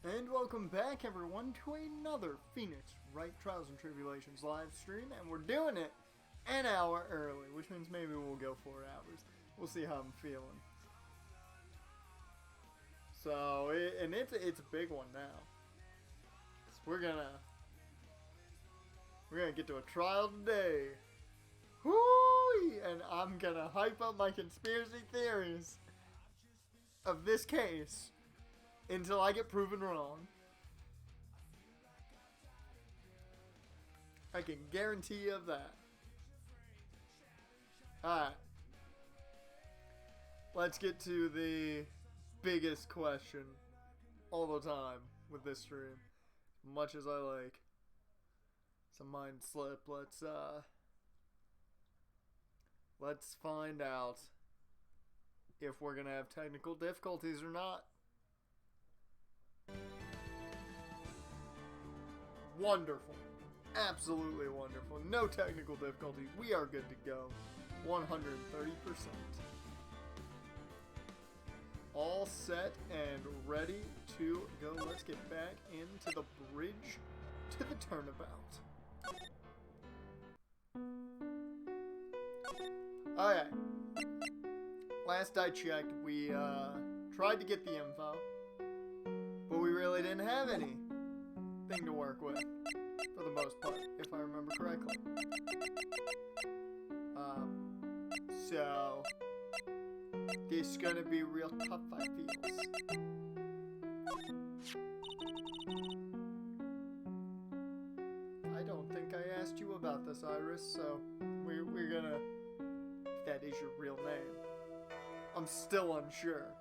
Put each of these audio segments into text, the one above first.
And welcome back, everyone, to another Phoenix Wright Trials and Tribulations live stream, and we're doing it an hour early, which means maybe we'll go 4 hours. We'll see how I'm feeling. So, it's a big one now. So we're gonna get to a trial today. Whoo! And I'm gonna hype up my conspiracy theories of this case until I get proven wrong. I can guarantee you of that. Alright. Let's get to the biggest question all the time with this stream. Much as I like some mind slip, let's find out if we're gonna have technical difficulties or not. Wonderful. Absolutely wonderful. No technical difficulties. We are good to go. 130%. All set and ready to go. Let's get back into the bridge to the turnabout. Okay. Last I checked, we tried to get the info, but we really didn't have anything to work with, for the most part, if I remember correctly. So this is gonna be real tough, I feels. I don't think I asked you about this, Iris, so we're gonna, if that is your real name. I'm still unsure.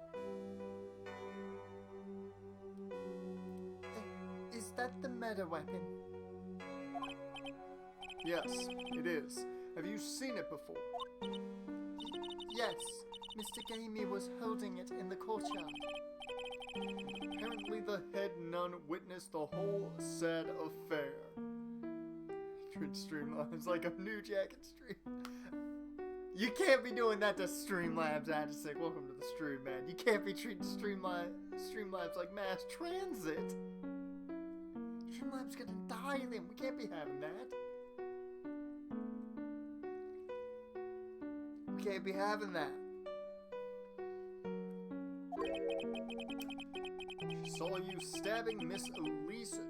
Is that the meta weapon? Yes, it is. Have you seen it before? Yes. Mr. Gamey was holding it in the courtyard. Apparently the head nun witnessed the whole sad affair. Streamlabs like a new jacket stream. You can't be doing that to Streamlabs, Adisic. Welcome to the stream, man. You can't be treating Streamlabs like mass transit. Streamlabs gonna die then. We can't be having that. We can't be having that. She saw you stabbing Miss Elise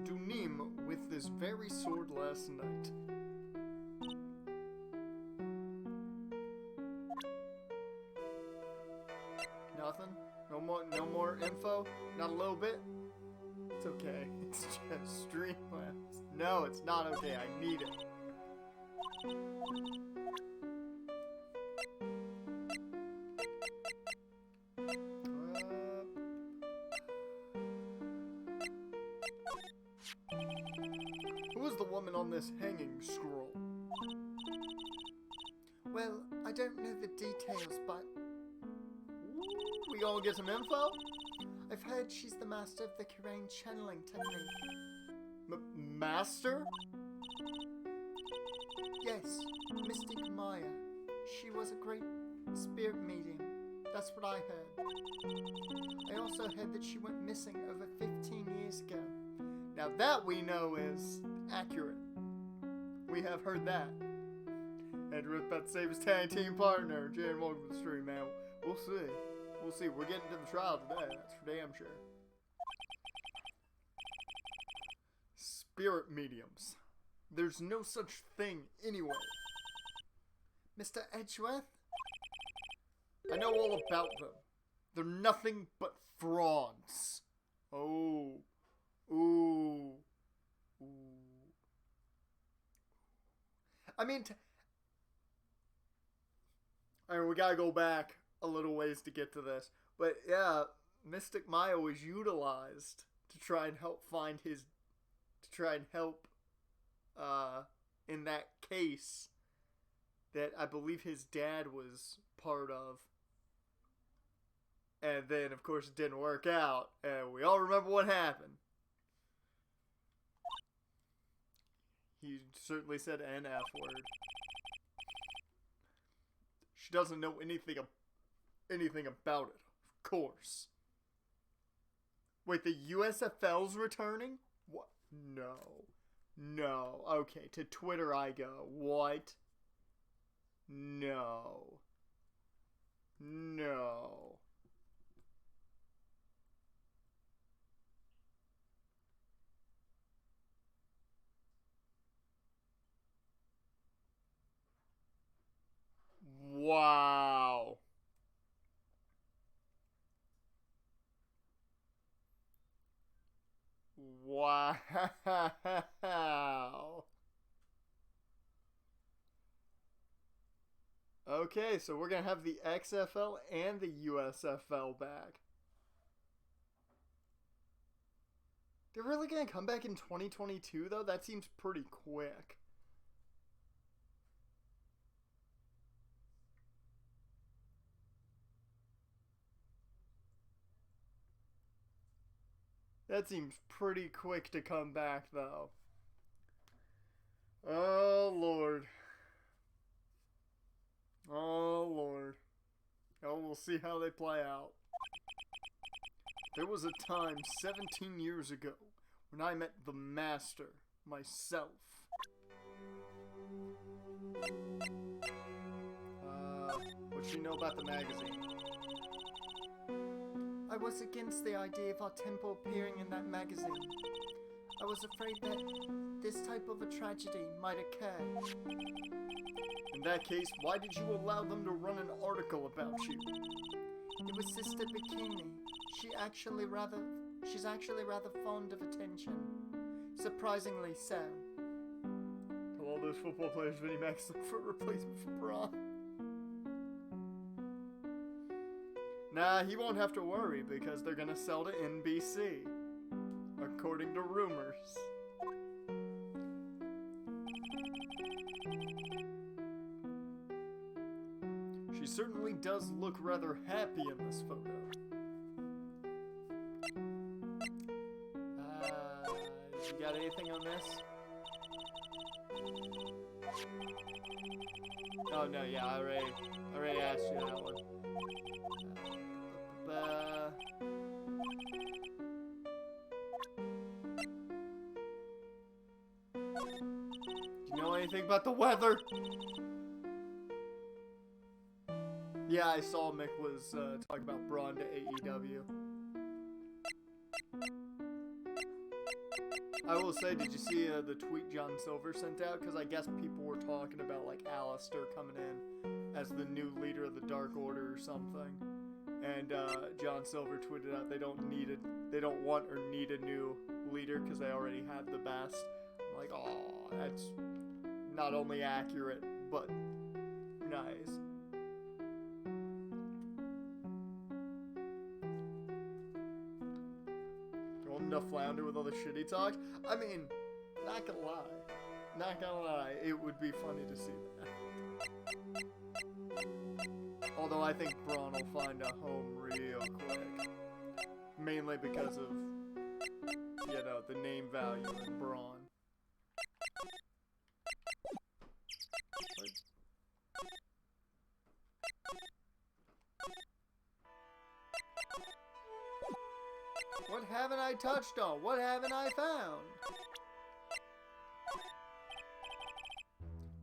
Dunim with this very sword last night. Nothing? No more info? Not a little bit? It's okay. It's just Streamlabs. No, it's not okay. I need it. Who is the woman on this hanging scroll? Well, I don't know the details, but we gonna get some info? I've heard she's the master of the Karain channeling technique. Master? Yes, Mystic Maya. She was a great spirit medium. That's what I heard. I also heard that she went missing over 15 years ago. Now that we know is accurate. We have heard that. And we're about to save his tag team partner. Jan, welcome to the stream, man. We'll see. We'll see. We're getting to the trial today. That's for damn sure. Spirit mediums. There's no such thing anyway. Mr. Edgeworth? I know all about them. They're nothing but frauds. Oh. Ooh. Ooh. I mean, alright, we gotta go back a little ways to get to this. But yeah, Mystic Maya was utilized to try and help find his... to try and help in that case that I believe his dad was part of. And then, of course, it didn't work out. And we all remember what happened. He certainly said an F word. She doesn't know anything about it, of course. Wait, the USFL's returning? What? No. No. Okay, to Twitter I go. What? No. No. Wow. Wow. Okay, so we're going to have the XFL and the USFL back. They're really going to come back in 2022, though? That seems pretty quick. That seems pretty quick to come back, though. Oh, Lord. Oh, Lord. Oh, we'll see how they play out. There was a time 17 years ago when I met the Master myself. What you know about the magazine? I was against the idea of our temple appearing in that magazine. I was afraid that this type of a tragedy might occur. In that case, why did you allow them to run an article about you? It was Sister Bikini. She's actually rather fond of attention. Surprisingly so. Tell all those football players Vinnie Mac's look for a replacement for Braun. Nah, he won't have to worry because they're gonna sell to NBC. According to rumors. She certainly does look rather happy in this photo. You got anything on this? Oh no, yeah, I already asked you that one. Do you know anything about the weather? Yeah, I saw Mick was talking about Braun to AEW. I will say, did you see the tweet John Silver sent out? Because I guess people were talking about like Alistair coming in as the new leader of the Dark Order or something. And John Silver tweeted out they don't want or need a new leader because they already have the best. I'm like, oh, that's not only accurate but nice. To flounder with all the shit he talks. I mean, not gonna lie, it would be funny to see that. Although I think Braun will find a home real quick. Mainly because of, you know, the name value in Braun. What haven't I touched on? What haven't I found?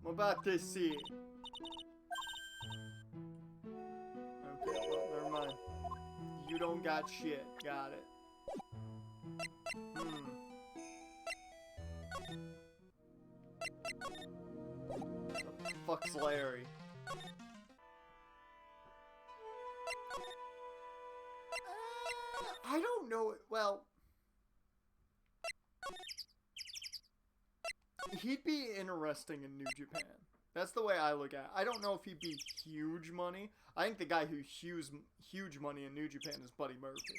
I'm about to see. Okay, well, never mind. You don't got shit. Got it. What the fuck's Larry? I don't know. Well, he'd be interesting in New Japan. That's the way I look at it. I don't know if he'd be huge money. I think the guy who's huge money in New Japan is Buddy Murphy.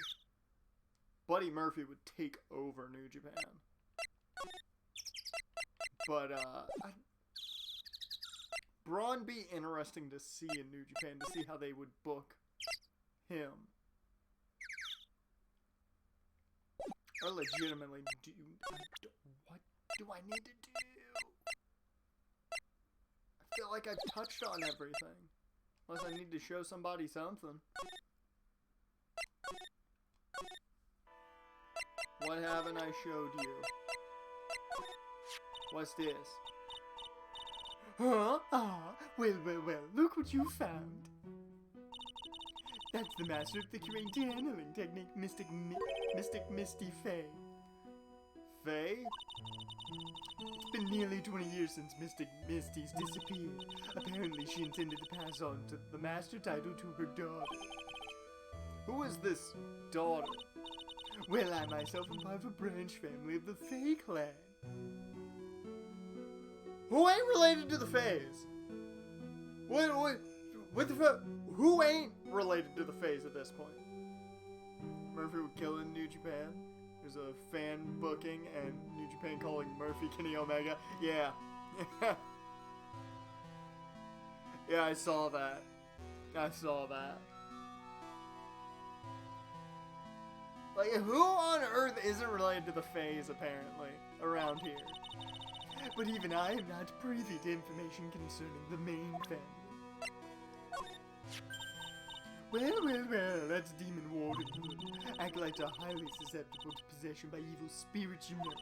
Buddy Murphy would take over New Japan. But, Braun be interesting to see in New Japan, to see how they would book him. Or legitimately, what do I need to do? I feel like I've touched on everything. Unless I need to show somebody something. What haven't I showed you? What's this? Huh? Ah, well, look what you found. That's the master of the Curain channeling technique, Mystic Misty Fae. Fae? It's been nearly 20 years since Mystic Misty's disappeared. Apparently she intended to pass on to the master title to her daughter. Who is this daughter? Well, I myself am part of a branch family of the Fae clan. Who ain't related to the Faes? What the fuck? Who ain't related to the Faes at this point? Murphy would kill in New Japan. There's a fan booking and New Japan calling Murphy Kenny Omega. Yeah. Yeah, I saw that. Like, who on earth isn't related to the Faes, apparently, around here? But even I am not privy to information concerning the main family. Well, that's Demon Warden Hood. Acolytes are highly susceptible to possession by evil spirits, you know.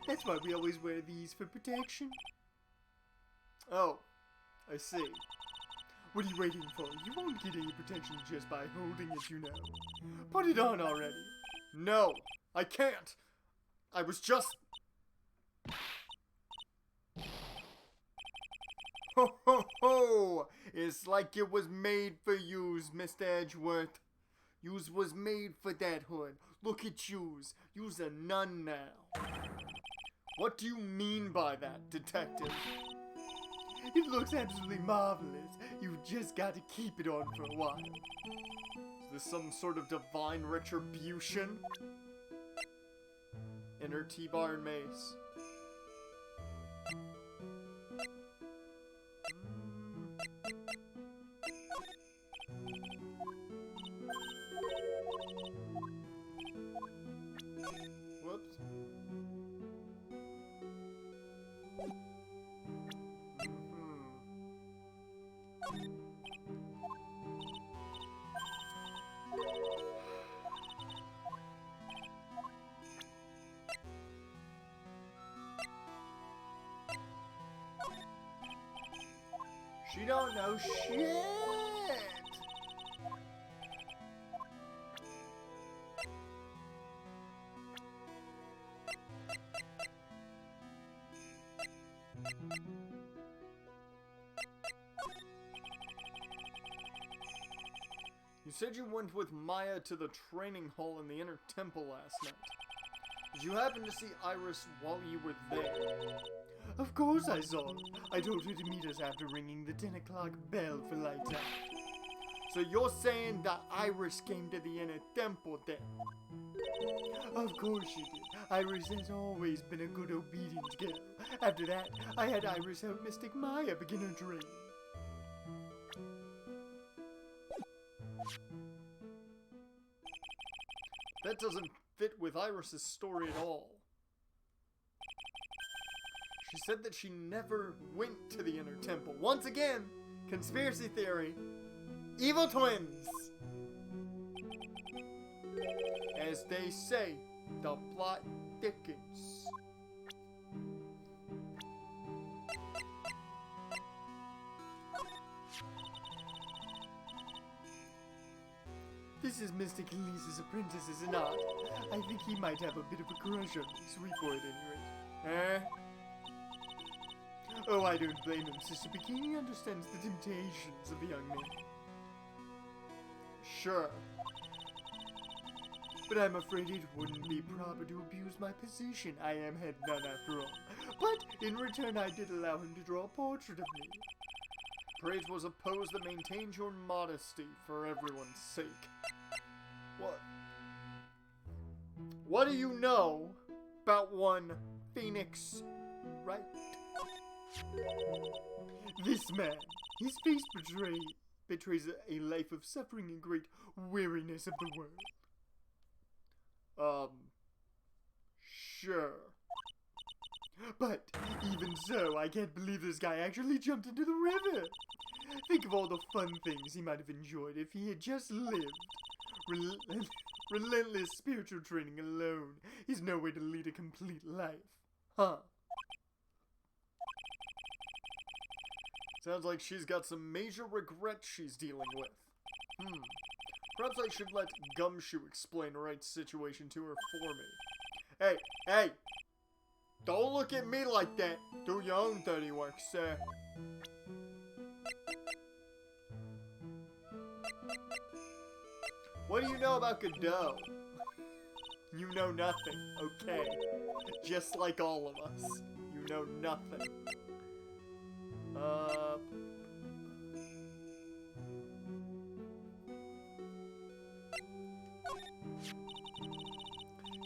That's why we always wear these for protection. Oh, I see. What are you waiting for? You won't get any protection just by holding it, you know. Put it on already. No, I can't. I was just... Ho ho ho! It's like it was made for yous, Mr. Edgeworth. Yous was made for that hood. Look at yous. Yous a nun now. What do you mean by that, detective? It looks absolutely marvelous. You've just got to keep it on for a while. Is this some sort of divine retribution? Enter T-Bar and Mace. Whoops. She don't know shit. You said you went with Maya to the training hall in the inner temple last night. Did you happen to see Iris while you were there? Of course I saw her. I told her to meet us after ringing the 10 o'clock bell for lights out. So you're saying that Iris came to the inner temple then? Of course she did. Iris has always been a good obedience girl. After that, I had Iris help Mystic Maya begin her training. That doesn't fit with Iris's story at all. She said that she never went to the inner temple. Once again, conspiracy theory. Evil twins! As they say, the plot thickens. This is Mystic Elise's apprentice, is it not? I think he might have a bit of a crush on me, sweet boy at any rate. Oh, I don't blame him, Sister Bikini understands the temptations of a young man. Sure. But I'm afraid it wouldn't be proper to abuse my position. I am head nun after all. But in return I did allow him to draw a portrait of me. Praise was a pose that maintains your modesty for everyone's sake. What do you know about one Phoenix Wright? This man, his face betrays a life of suffering and great weariness of the world. Sure. But even so, I can't believe this guy actually jumped into the river. Think of all the fun things he might have enjoyed if he had just lived Relentless spiritual training alone is no way to lead a complete life. Huh. Sounds like she's got some major regrets she's dealing with. Perhaps I should let Gumshoe explain Wright's situation to her for me. Hey! Don't look at me like that. Do your own dirty work, sir. What do you know about Godot? You know nothing, okay? Just like all of us. You know nothing.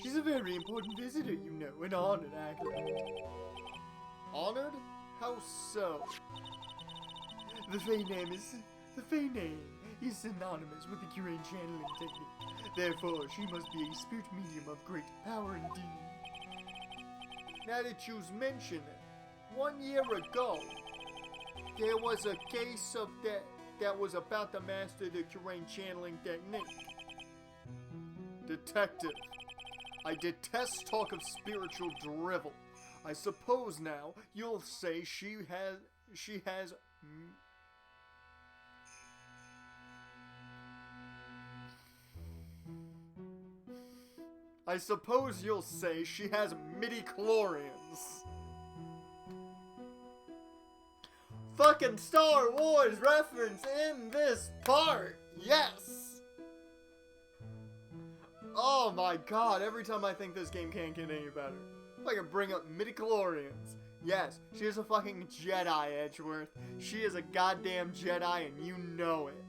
She's a very important visitor, you know, an honored acolyte. Honored? How so? The Fey name is synonymous with the Curain channeling technique. Therefore, she must be a spirit medium of great power indeed. Now that you mention it, 1 year ago, there was a case of that was about to master the Curain channeling technique. Detective, I detest talk of spiritual drivel. I suppose now you'll say she has I suppose you'll say she has midi-chlorians. Fucking Star Wars reference in this part! Yes! Oh my god, every time I think this game can't get any better. If I can bring up midi-chlorians. Yes, she is a fucking Jedi, Edgeworth. She is a goddamn Jedi and you know it.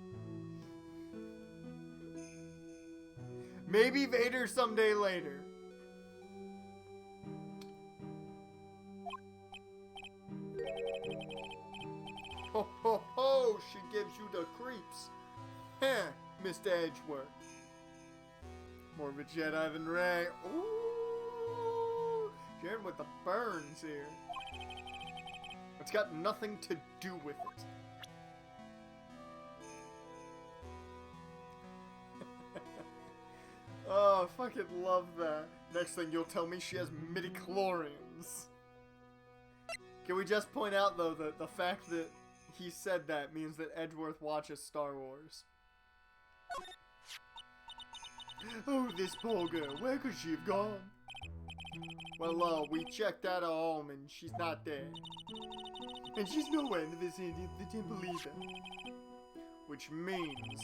Maybe Vader someday later. Ho ho ho, she gives you the creeps. Heh, Mr. Edgeworth. More of a Jedi than Ray. Ooh, Jared with the burns here. It's got nothing to do with it. Oh, I fucking love that. Next thing you'll tell me she has midi-chlorians. Can we just point out, though, that the fact that he said that means that Edgeworth watches Star Wars. Oh, this poor girl. Where could she have gone? Well, we checked out her home and she's not there. And she's nowhere in the vicinity of the temple either. Which means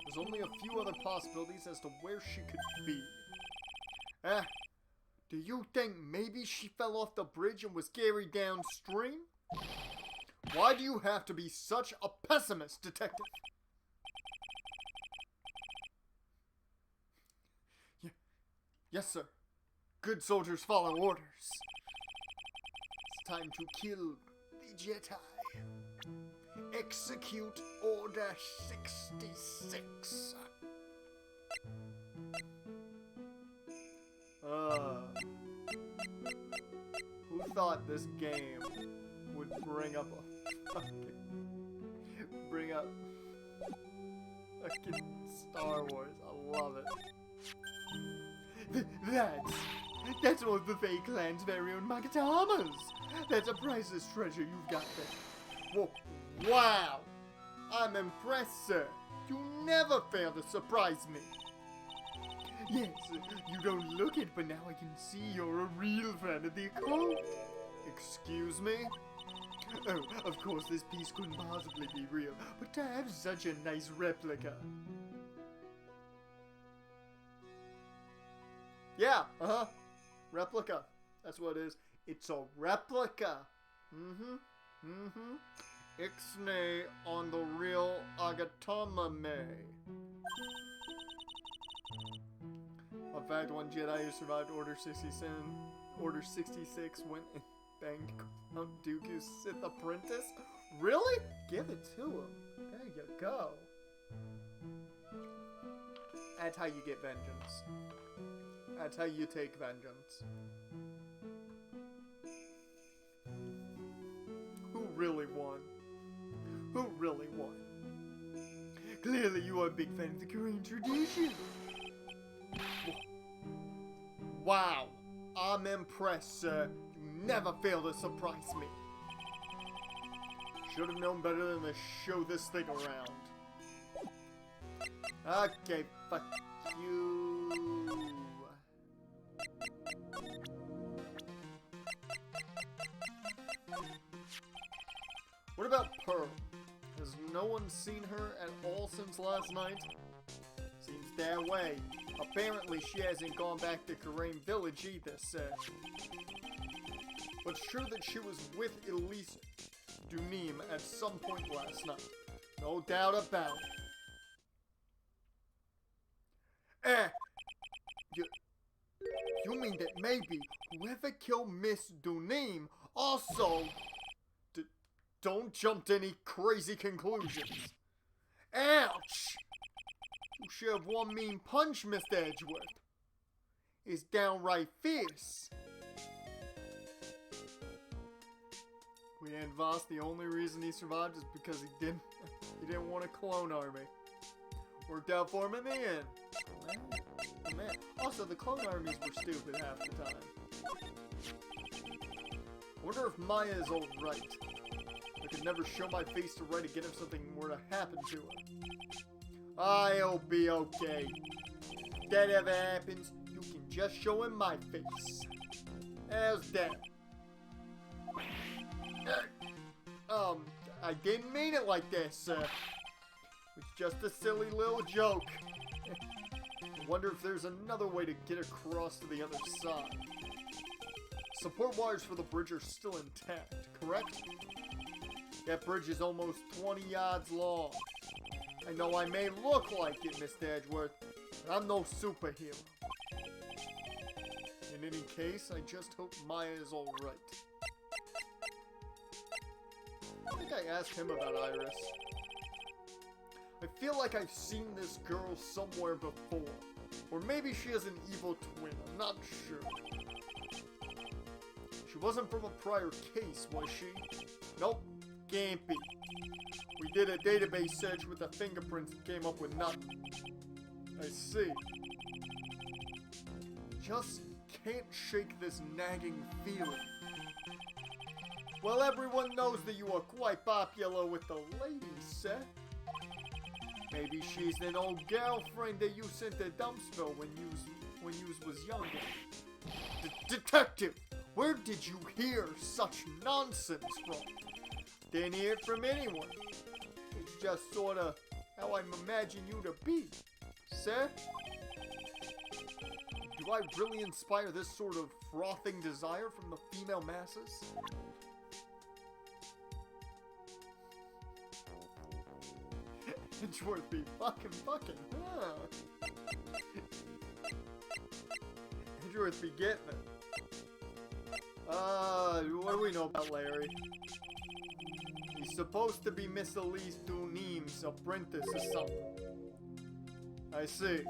there's only a few other possibilities as to where she could be. Do you think maybe she fell off the bridge and was carried downstream? Why do you have to be such a pessimist, detective? Yes, sir. Good soldiers follow orders. It's time to kill the Jedi. Execute Order 66. Who thought this game would bring up fucking Star Wars? I love it. That's one of the Fey clan's very own Magatamas. That's a priceless treasure you've got there. Whoa. Wow! I'm impressed, sir. You never fail to surprise me. Yes, you don't look it, but now I can see you're a real fan of the occult. Excuse me? Oh, of course this piece couldn't possibly be real, but to have such a nice replica. Yeah, replica. That's what it is. It's a replica. Ixnay on the real Agatamame. In fact, one Jedi who survived Order 66 went and banged Count Dooku's Sith apprentice? Really? Give it to him. There you go. That's how you get vengeance. That's how you take vengeance. Who really won? Who really won? Clearly you are a big fan of the Korean tradition. Wow, I'm impressed, sir. You never fail to surprise me. Should have known better than to show this thing around. Okay, fuck you. What about Pearl? Has no one seen her at all since last night? Seems that way. Apparently she hasn't gone back to Karaim Village either, sir. But it's true that she was with Elise Dunim at some point last night. No doubt about it. You mean that maybe whoever killed Miss Dunim also... Don't jump to any crazy conclusions. Ouch! You should have one mean punch, Mr. Edgeworth. It's downright fierce. And Voss, the only reason he survived is because he didn't want a clone army. Worked out for him in the end. Oh, man. Also, the clone armies were stupid half the time. I wonder if Maya is all right. I could never show my face to Wright again if something were to happen to her. I'll be okay. If that ever happens, you can just show him my face. How's that? I didn't mean it like that, sir. It's just a silly little joke. I wonder if there's another way to get across to the other side. Support wires for the bridge are still intact, correct? That bridge is almost 20 yards long. I know I may look like it, Mr. Edgeworth, but I'm no superhero. In any case, I just hope Maya is alright. I think I asked him about Iris. I feel like I've seen this girl somewhere before. Or maybe she has an evil twin, I'm not sure. She wasn't from a prior case, was she? Nope, can't be. We did a database search with the fingerprints and came up with nothing. I see. Just can't shake this nagging feeling. Well, everyone knows that you are quite popular with the ladies, sir. Maybe she's an old girlfriend that you sent to Dumpsville when you was younger. Detective, where did you hear such nonsense from? Didn't hear it from anyone. It's just sort of how I imagine you to be, sir. Do I really inspire this sort of frothing desire from the female masses? Edgeworth be fucking, huh? Edgeworth be getting it. What do we know about Larry? He's supposed to be Miss Elise Dunim's apprentice or something. I see.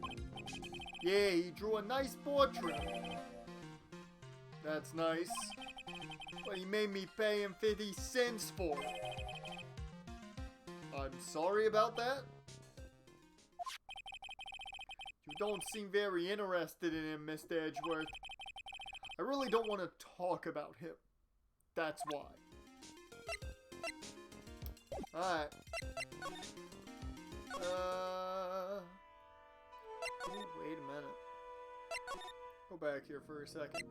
Yeah, he drew a nice portrait. That's nice. But he made me pay him 50 cents for it. I'm sorry about that. You don't seem very interested in him, Mr. Edgeworth. I really don't want to talk about him. That's why. Alright. Wait a minute. Go back here for a second.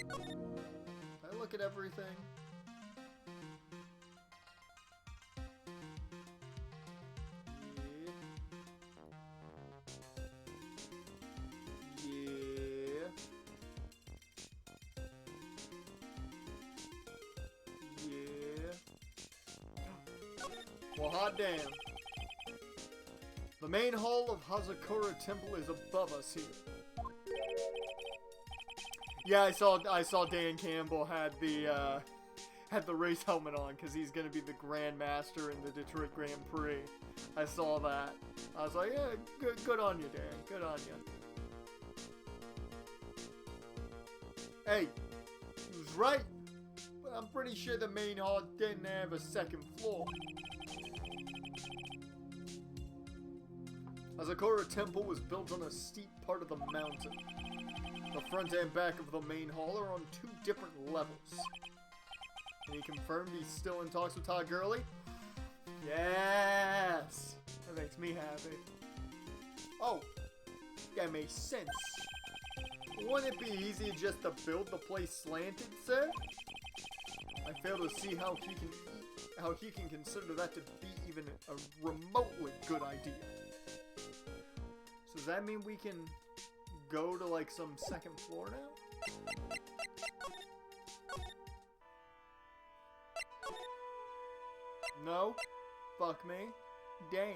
Can I look at everything? Well, hot damn. The main hall of Hazakura Temple is above us here. Yeah, I saw Dan Campbell had the race helmet on because he's gonna be the Grand Master in the Detroit Grand Prix. I saw that. I was like, yeah, good on you, Dan. Good on you. Hey, he was right. But I'm pretty sure the main hall didn't have a second floor. Hazakura Temple was built on a steep part of the mountain. The front and back of the main hall are on 2 different levels. Can he confirm he's still in talks with Todd Gurley? Yes! That makes me happy. Oh, that makes sense. Wouldn't it be easier just to build the place slanted, sir? I fail to see how he can consider that to be even a remotely good idea. So does that mean we can go to like some 2nd floor now? No? Fuck me. Damn.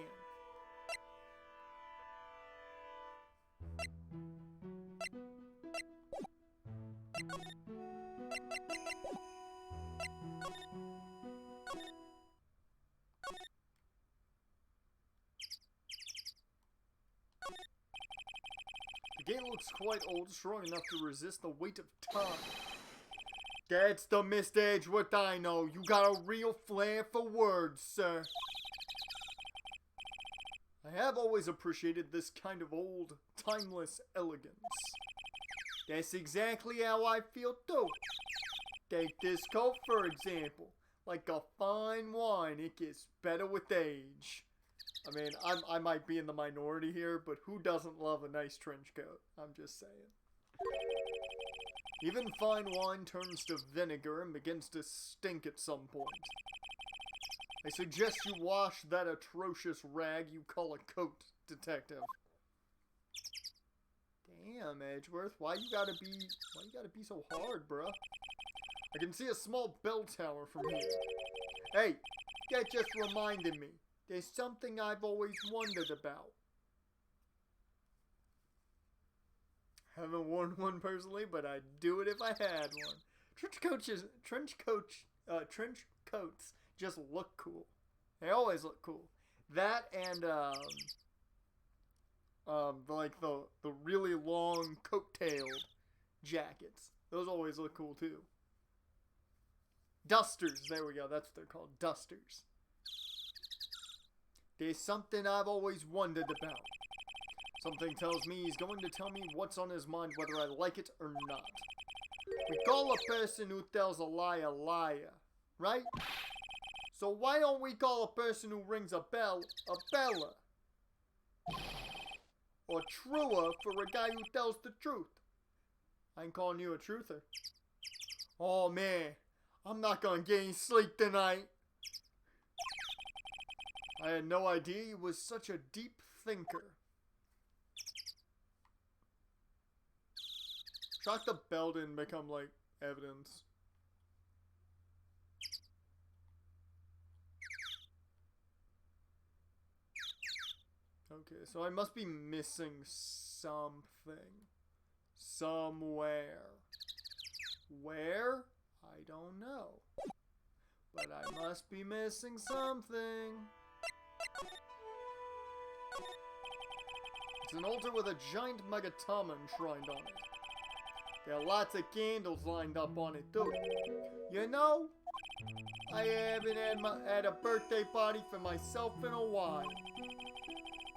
The gate looks quite old, strong enough to resist the weight of time. That's the Mr. Edgeworth I know. You got a real flair for words, sir. I have always appreciated this kind of old, timeless elegance. That's exactly how I feel too. Take this coat, for example. Like a fine wine, it gets better with age. I mean, I might be in the minority here, but who doesn't love a nice trench coat? I'm just saying. Even fine wine turns to vinegar and begins to stink at some point. I suggest you wash that atrocious rag you call a coat, detective. Damn, Edgeworth, why you gotta be so hard, bruh? I can see a small bell tower from here. Hey, that just reminded me. There's something I've always wondered about. Haven't worn one personally, but I'd do it if I had one. Trench coats just look cool. They always look cool. That and like the really long coat-tailed jackets. Those always look cool too. Dusters, there we go. That's what they're called, dusters. There's something I've always wondered about. Something tells me he's going to tell me what's on his mind, whether I like it or not. We call a person who tells a lie a liar, right? So why don't we call a person who rings a bell a beller? Or truer for a guy who tells the truth. I ain't calling you a truther. Oh man, I'm not gonna get any sleep tonight. I had no idea he was such a deep thinker. Shocked the bell didn't become, like, evidence. Okay, so I must be missing something. Somewhere. Where? I don't know. But I must be missing something. It's an altar with a giant megatama enshrined on it. There are lots of candles lined up on it too. You know, I haven't had a birthday party for myself in a while.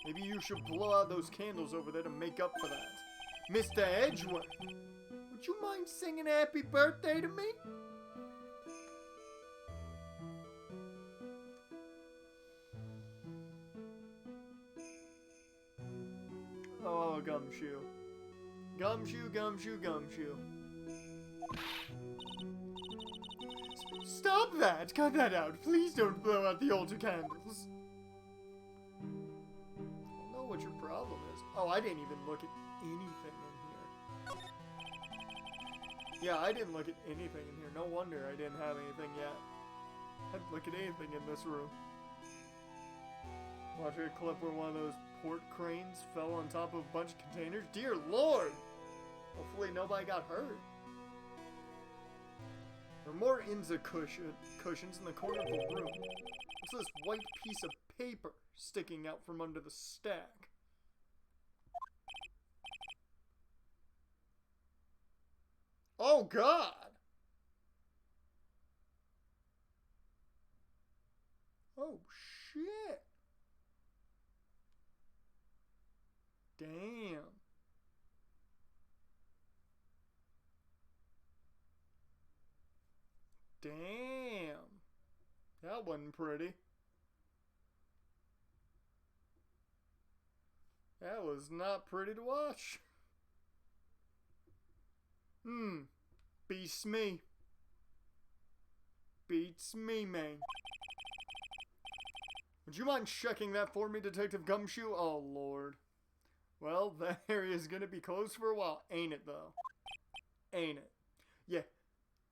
Maybe you should blow out those candles over there to make up for that. Mr. Edgeworth, would you mind singing happy birthday to me? Oh, Gumshoe. Gumshoe, Gumshoe, Gumshoe. Stop that! Cut that out! Please don't blow out the altar candles! I don't know what your problem is. Oh, I didn't even look at anything in here. Yeah, I didn't look at anything in here. No wonder I didn't have anything yet. I didn't look at anything in this room. Watch a clip where one of those port cranes fell on top of a bunch of containers. Dear Lord! Hopefully nobody got hurt. There are more Inza cushions in the corner of the room. What's this white piece of paper sticking out from under the stack? Oh God! Oh shit! Damn. Damn. That wasn't pretty. That was not pretty to watch. Beats me. Beats me, man. Would you mind checking that for me, Detective Gumshoe? Oh, Lord. Well, that area's gonna be closed for a while. Ain't it, though? Ain't it? Yeah.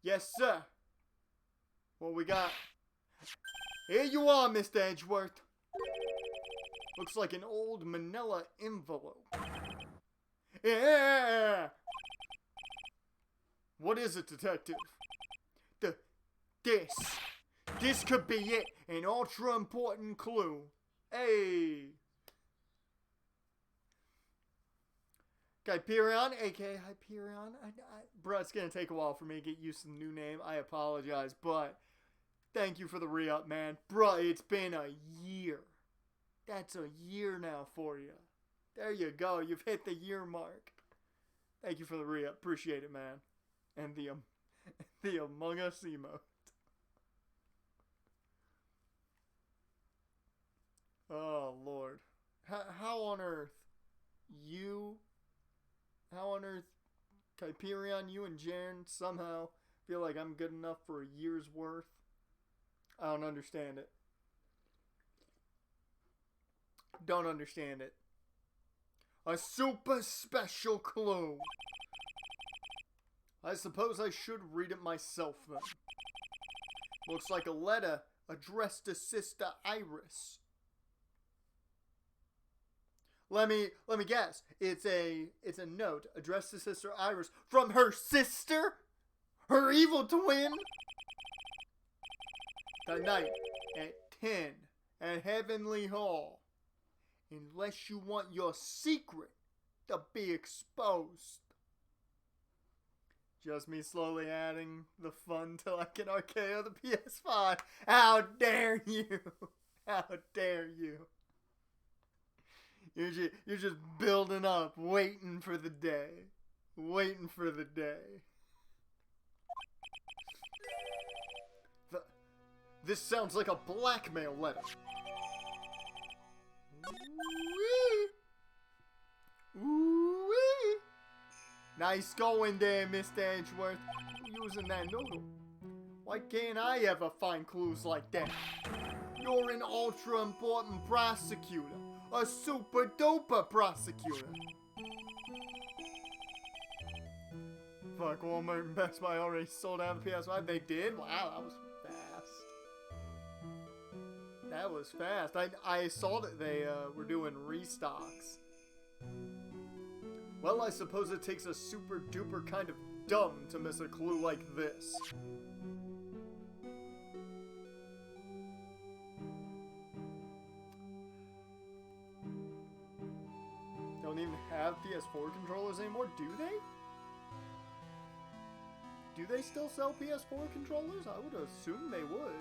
Yes, sir. What we got? Here you are, Mr. Edgeworth. Looks like an old manila envelope. Yeah! What is it, Detective? This could be it. An ultra important clue. Hey! Hyperion, aka Hyperion. Bro, it's gonna take a while for me to get used to the new name. I apologize, but thank you for the re-up, man. Bro, it's been a year. That's a year now for you. There you go. You've hit the year mark. Thank you for the re-up. Appreciate it, man. And the Among Us emote. Oh, Lord. How on earth Hyperion, you and Jaren somehow feel like I'm good enough for a year's worth? I don't understand it. Don't understand it. A super special clue. I suppose I should read it myself then. Looks like a letter addressed to Sister Iris. Let me guess. It's a note addressed to Sister Iris from her sister? Her evil twin? Tonight at 10 at Heavenly Hall. Unless you want your secret to be exposed. Just me slowly adding the fun till I can RKO the PS5. How dare you? How dare you? You're just building up, waiting for the day. Waiting for the day. This sounds like a blackmail letter. Ooh-wee. Ooh-wee. Nice going there, Mr. Edgeworth. Using that noodle. Why can't I ever find clues like that? You're an ultra important prosecutor. A super duper prosecutor. Fuck, Walmart and Best Buy already sold out the PS5. They did? Wow, that was fast. That was fast. I saw that they were doing restocks. Well, I suppose it takes a super duper kind of dumb to miss a clue like this. Don't even have PS4 controllers anymore, do they? Do they still sell PS4 controllers? I would assume they would.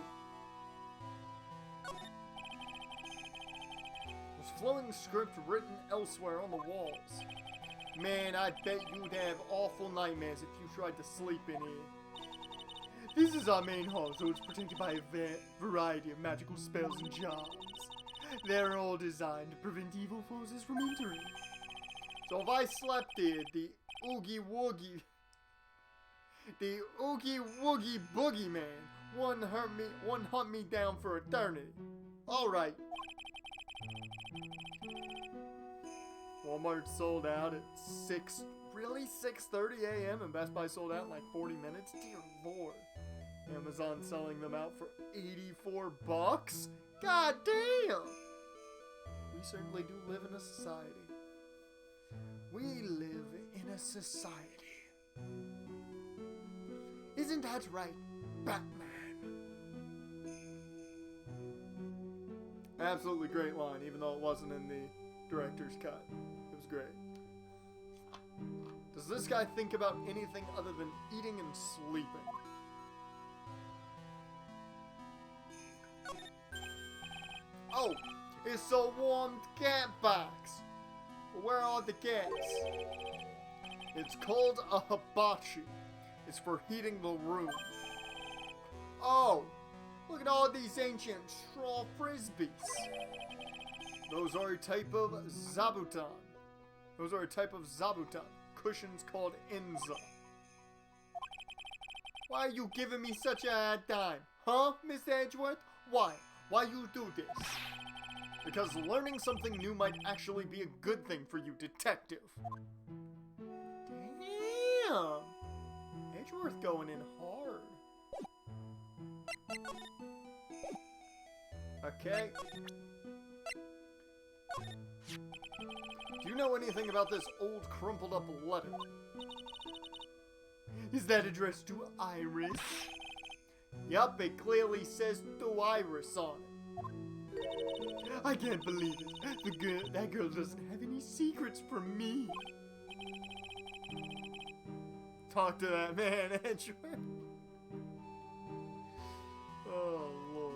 There's flowing script written elsewhere on the walls. Man, I bet you'd have awful nightmares if you tried to sleep in here. This is our main hall, so it's protected by a variety of magical spells and charms. They're all designed to prevent evil forces from entering. So if I slept here, the Oogie Woogie Boogeyman wouldn't hunt me down for eternity. Alright. Walmart sold out at 6:30 a.m. and Best Buy sold out in like 40 minutes? Dear Lord. Amazon selling them out for $84? God damn! We certainly do live in a society. We live in a society. Isn't that right, Batman? Absolutely great line, even though it wasn't in the director's cut. It was great. Does this guy think about anything other than eating and sleeping? Oh, it's a warmed cat box. Where are the cats? It's called a hibachi. It's for heating the room. Oh, look at all these ancient straw frisbees. Those are a type of zabuton. Cushions called Inza. Why are you giving me such a hard time? Huh, Mr. Edgeworth? Why? Why you do this? Because learning something new might actually be a good thing for you, detective. Damn! Edgeworth going in hard. Okay. Do you know anything about this old crumpled up letter? Is that addressed to Iris? Yup, it clearly says to Iris on it. I can't believe it. That girl doesn't have any secrets from me. Talk to that man, Edgeworth. Oh, Lord.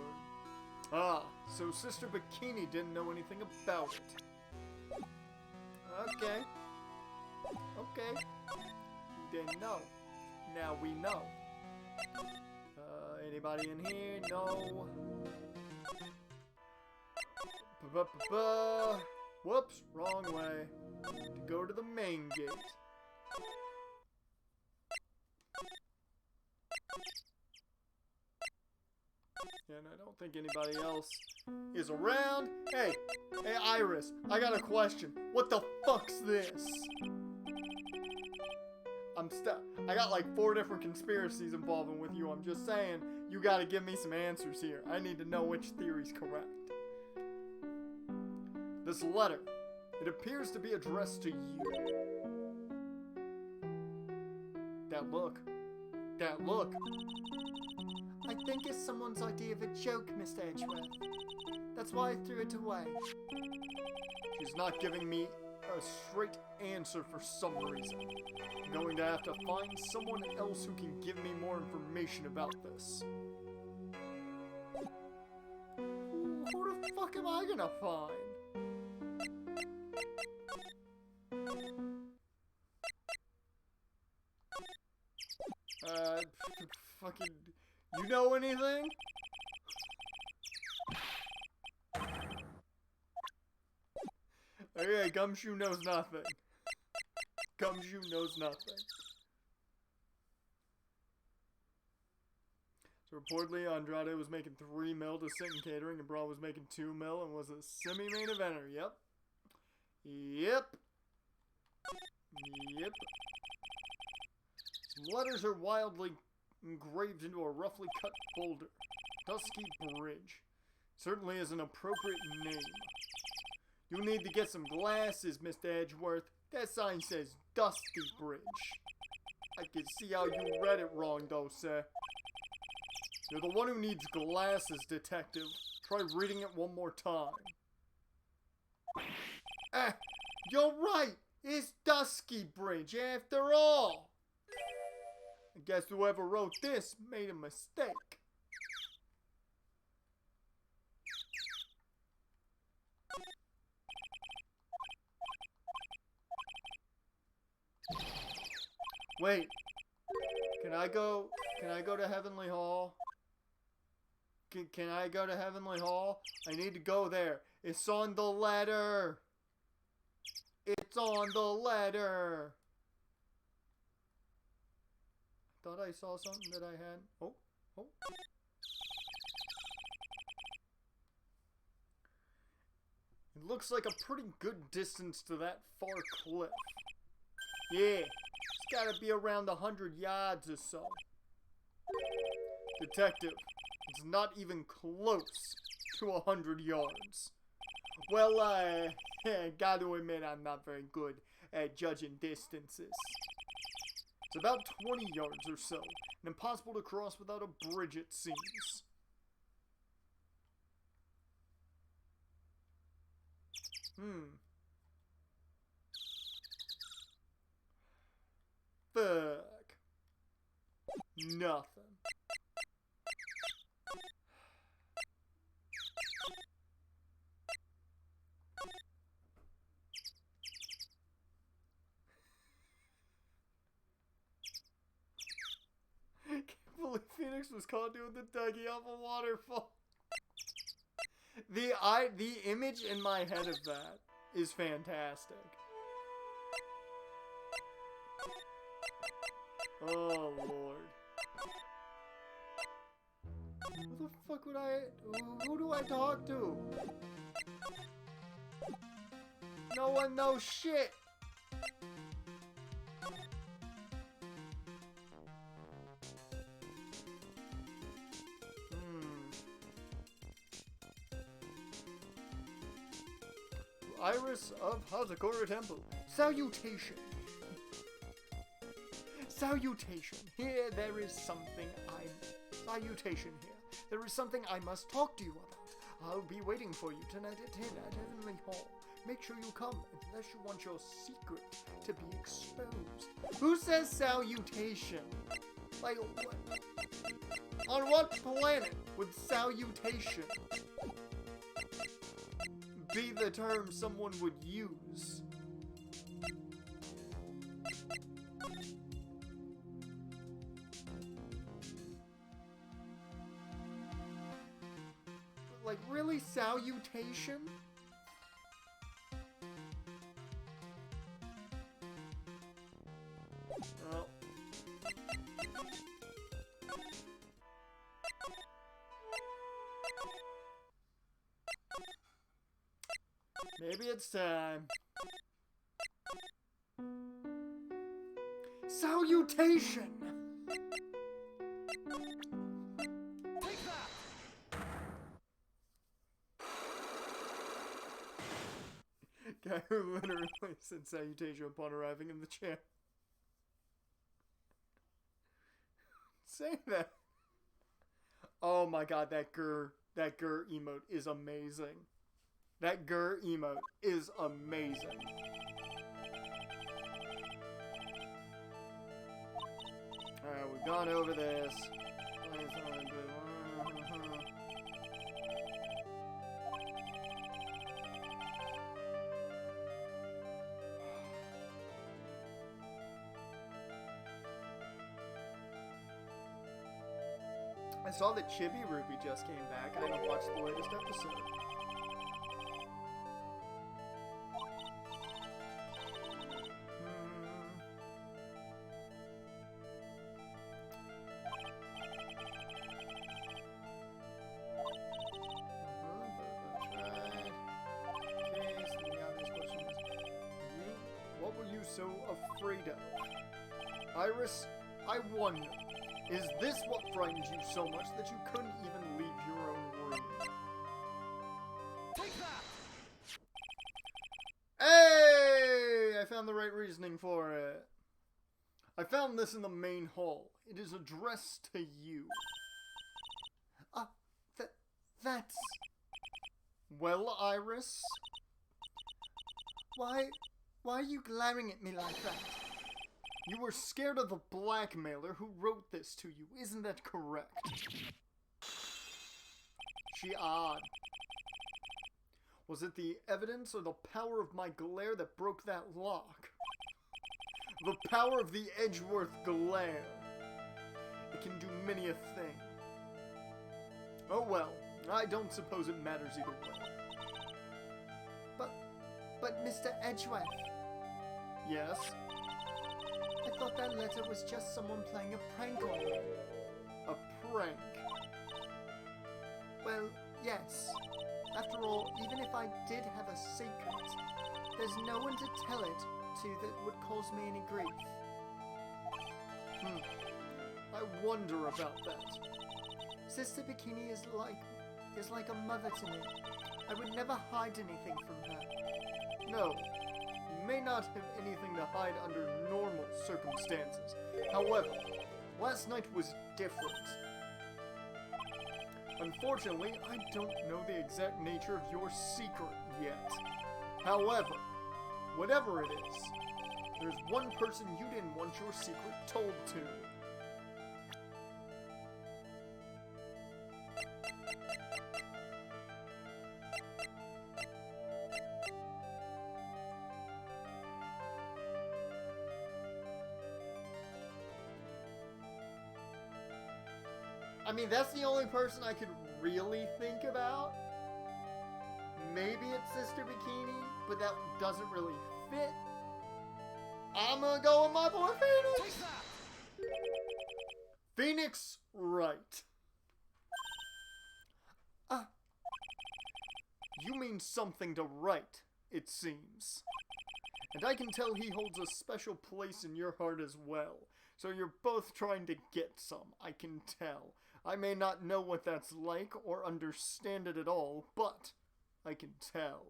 Ah, so Sister Bikini didn't know anything about it. Okay. Okay. Didn't know. Now we know. Anybody in here? No. Whoops, wrong way. To go to the main gate. And I don't think anybody else is around. Hey, Iris, I got a question. What the fuck's this? I'm stuck. I got like 4 different conspiracies involving with you. I'm just saying, you gotta give me some answers here. I need to know which theory's correct. This letter, it appears to be addressed to you. That look. I think it's someone's idea of a joke, Mr. Edgeworth. That's why I threw it away. She's not giving me a straight answer for some reason. I'm going to have to find someone else who can give me more information about this. Who the fuck am I gonna find? Fucking... You know anything? Okay, Gumshoe knows nothing. Gumshoe knows nothing. So reportedly, Andrade was making 3 mil to sit in catering, and Braun was making 2 mil and was a semi-main eventer. Yep. Some letters are wildly engraved into a roughly cut folder. Dusky Bridge. Certainly is an appropriate name. You'll need to get some glasses, Mr. Edgeworth. That sign says Dusty Bridge. I can see how you read it wrong, though, sir. You're the one who needs glasses, detective. Try reading it one more time. You're right! It's Dusky Bridge, after all! I guess whoever wrote this made a mistake. Wait. Can I go to Heavenly Hall? Can I go to Heavenly Hall? I need to go there. It's on the letter. It's on the letter. Thought I saw something that I had. Oh. It looks like a pretty good distance to that far cliff. Yeah, it's gotta be around 100 yards or so. Detective, it's not even close to 100 yards. Well, gotta admit I'm not very good at judging distances. It's about 20 yards or so, and impossible to cross without a bridge, it seems. Fuck. Nothing. Can't believe Phoenix Alex was caught doing the Dougie off a waterfall. The image in my head of that is fantastic. Oh Lord. Who the fuck would who do I talk to? No one knows shit. Iris of Hazakura Temple. Salutation. Salutation. Here there is something Salutation here. There is something I must talk to you about. I'll be waiting for you tonight at 10 at Heavenly Hall. Make sure you come unless you want your secret to be exposed. Who says salutation? Like, what? On what planet would salutation be the term someone would use? Like, really? Salutation? Oh. Maybe it's time. Salutation! Take that! Guy who literally said salutation upon arriving in the chair. Say that. Oh my god, that grr emote is amazing. That grr emote is amazing. Alright, we've gone over this. I saw that Chibi Ruby just came back. I didn't watch the latest episode. What were you so afraid of? Iris, I wonder. Is this what frightened you so much that you couldn't even leave your own room? Take that! Hey! I found the right reasoning for it. I found this in the main hall. It is addressed to you. That's... Well, Iris? Why are you glaring at me like that? You were scared of the blackmailer who wrote this to you, isn't that correct? She odd. Was it the evidence or the power of my glare that broke that lock? The power of the Edgeworth glare. It can do many a thing. Oh well, I don't suppose it matters either way. But Mr. Edgeworth. Yes? I thought that letter was just someone playing a prank on me. A prank? Well, yes. After all, even if I did have a secret, there's no one to tell it to that would cause me any grief. I wonder about that. Sister Bikini is like a mother to me. I would never hide anything from her. No. You may not have anything to hide under normal circumstances. However, last night was different. Unfortunately, I don't know the exact nature of your secret yet. However, whatever it is, there's one person you didn't want your secret told to. I mean, that's the only person I could really think about. Maybe it's Sister Bikini, but that doesn't really fit. I'm gonna go with my boy Phoenix. Phoenix Wright. You mean something to Wright, it seems. And I can tell he holds a special place in your heart as well. So you're both trying to get some, I can tell. I may not know what that's like or understand it at all, but I can tell.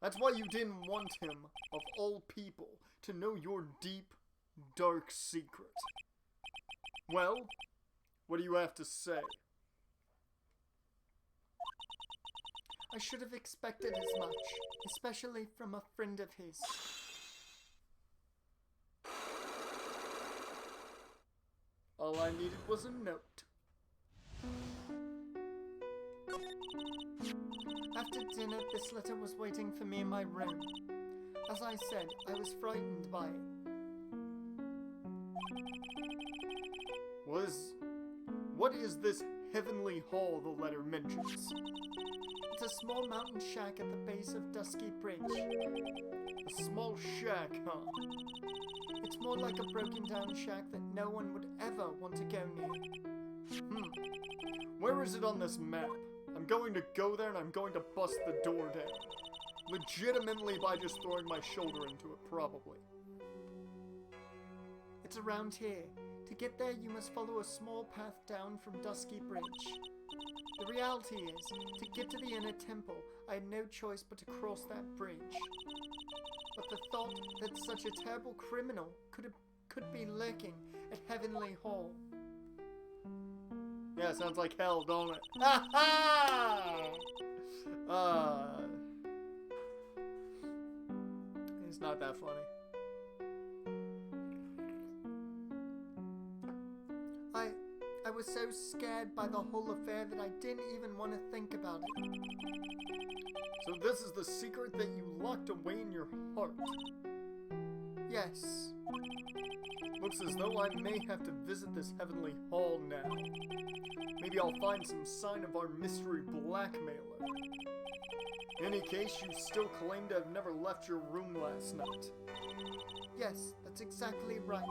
That's why you didn't want him, of all people, to know your deep, dark secret. Well, what do you have to say? I should have expected as much, especially from a friend of his. All I needed was a note. After dinner, this letter was waiting for me in my room. As I said, I was frightened by it. What is this heavenly hall the letter mentions? It's a small mountain shack at the base of Dusky Bridge. A small shack, huh? It's more like a broken down shack that no one would ever want to go near. Where is it on this map? I'm going to go there and I'm going to bust the door down. Legitimately by just throwing my shoulder into it, probably. It's around here. To get there, you must follow a small path down from Dusky Bridge. The reality is, to get to the inner temple, I had no choice but to cross that bridge. But the thought that such a terrible criminal could be lurking at Heavenly Hall. Yeah, sounds like hell, don't it? Ha ha! It's not that funny. I was so scared by the whole affair that I didn't even want to think about it. So this is the secret that you locked away in your heart? Yes. Looks as though I may have to visit this heavenly hall now. Maybe I'll find some sign of our mystery blackmailer. In any case, you still claim to have never left your room last night. Yes, that's exactly right.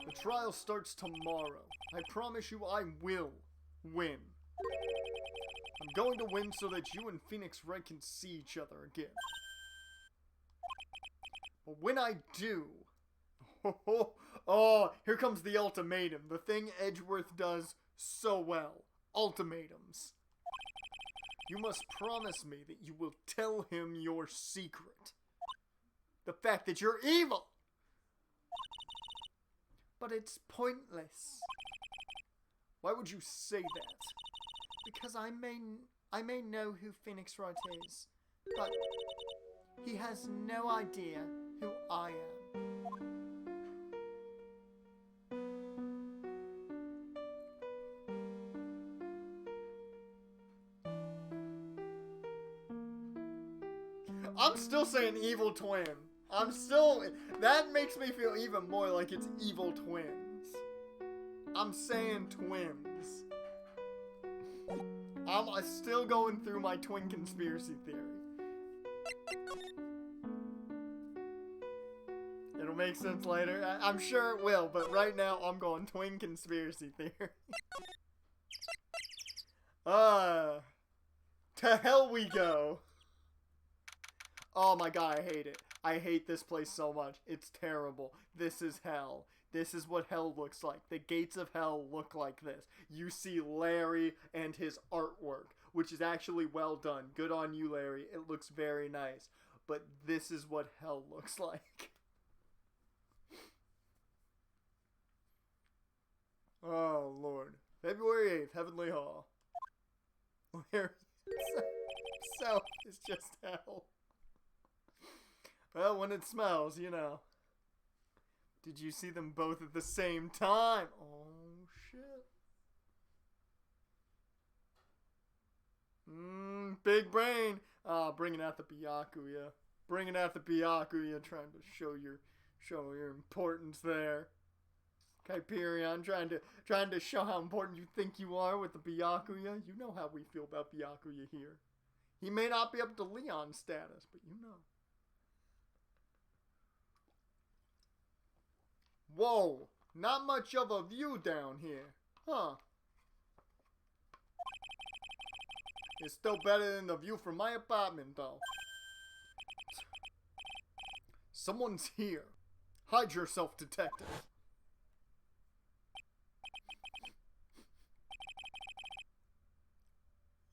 The trial starts tomorrow. I promise you I will win. I'm going to win so that you and Phoenix Wright can see each other again. But when I do... Oh, here comes the ultimatum. The thing Edgeworth does so well. Ultimatums. You must promise me that you will tell him your secret. The fact that you're evil! But it's pointless. Why would you say that? Because I may know who Phoenix Wright is, but he has no idea who I am. I'm still saying evil twin. That makes me feel even more like it's evil twins. I'm saying twins. I'm still going through my twin conspiracy theory. It'll make sense later. I'm sure it will, but right now I'm going twin conspiracy theory. To hell we go. Oh my god, I hate it. I hate this place so much. It's terrible. This is hell. This is what hell looks like. The gates of hell look like this. You see Larry and his artwork, which is actually well done. Good on you, Larry. It looks very nice. But this is what hell looks like. Oh, Lord. February 8th, Heavenly Hall. Larry's self is just hell. Well, when it smells, you know. Did you see them both at the same time? Oh, shit. Big brain. Bringing out the Byakuya. Bringing out the Byakuya, trying to show your importance there. Hyperion, trying to show how important you think you are with the Byakuya. You know how we feel about Byakuya here. He may not be up to Leon's status, but you know. Whoa, not much of a view down here, huh? It's still better than the view from my apartment, though. Someone's here. Hide yourself, detective.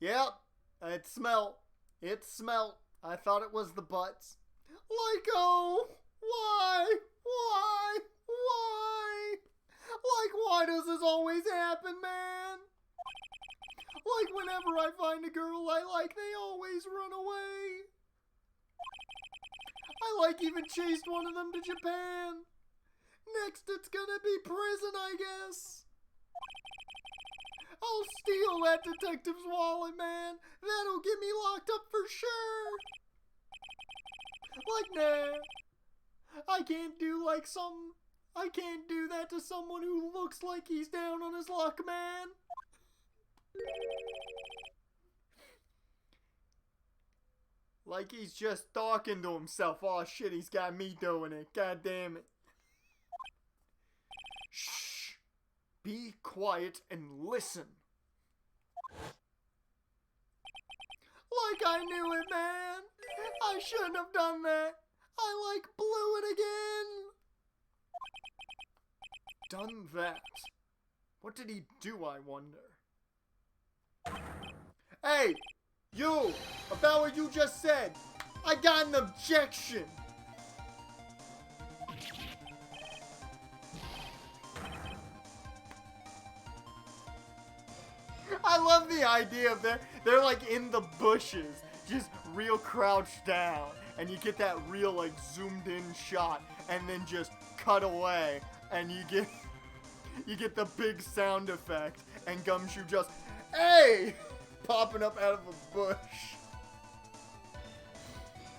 Yep, it smelled. It smelled. I thought it was the butts. Lyco! Why? Why? Why? Like, why does this always happen, man? Like, whenever I find a girl I like, they always run away. I, like, even chased one of them to Japan. Next, it's gonna be prison, I guess. I'll steal that detective's wallet, man. That'll get me locked up for sure. Like, nah. I can't do that to someone who looks like he's down on his luck, man. Like he's just talking to himself. Oh shit, he's got me doing it. God damn it. Shh. Be quiet and listen. Like I knew it, man. I shouldn't have done that. I like blew it again. Done that. What did he do, I wonder? Hey, you! About what you just said. I got an objection. I love the idea of they're like in the bushes, just real crouched down, and you get that real like zoomed in shot, and then just cut away, and you get the big sound effect, and Gumshoe just, hey, popping up out of a bush.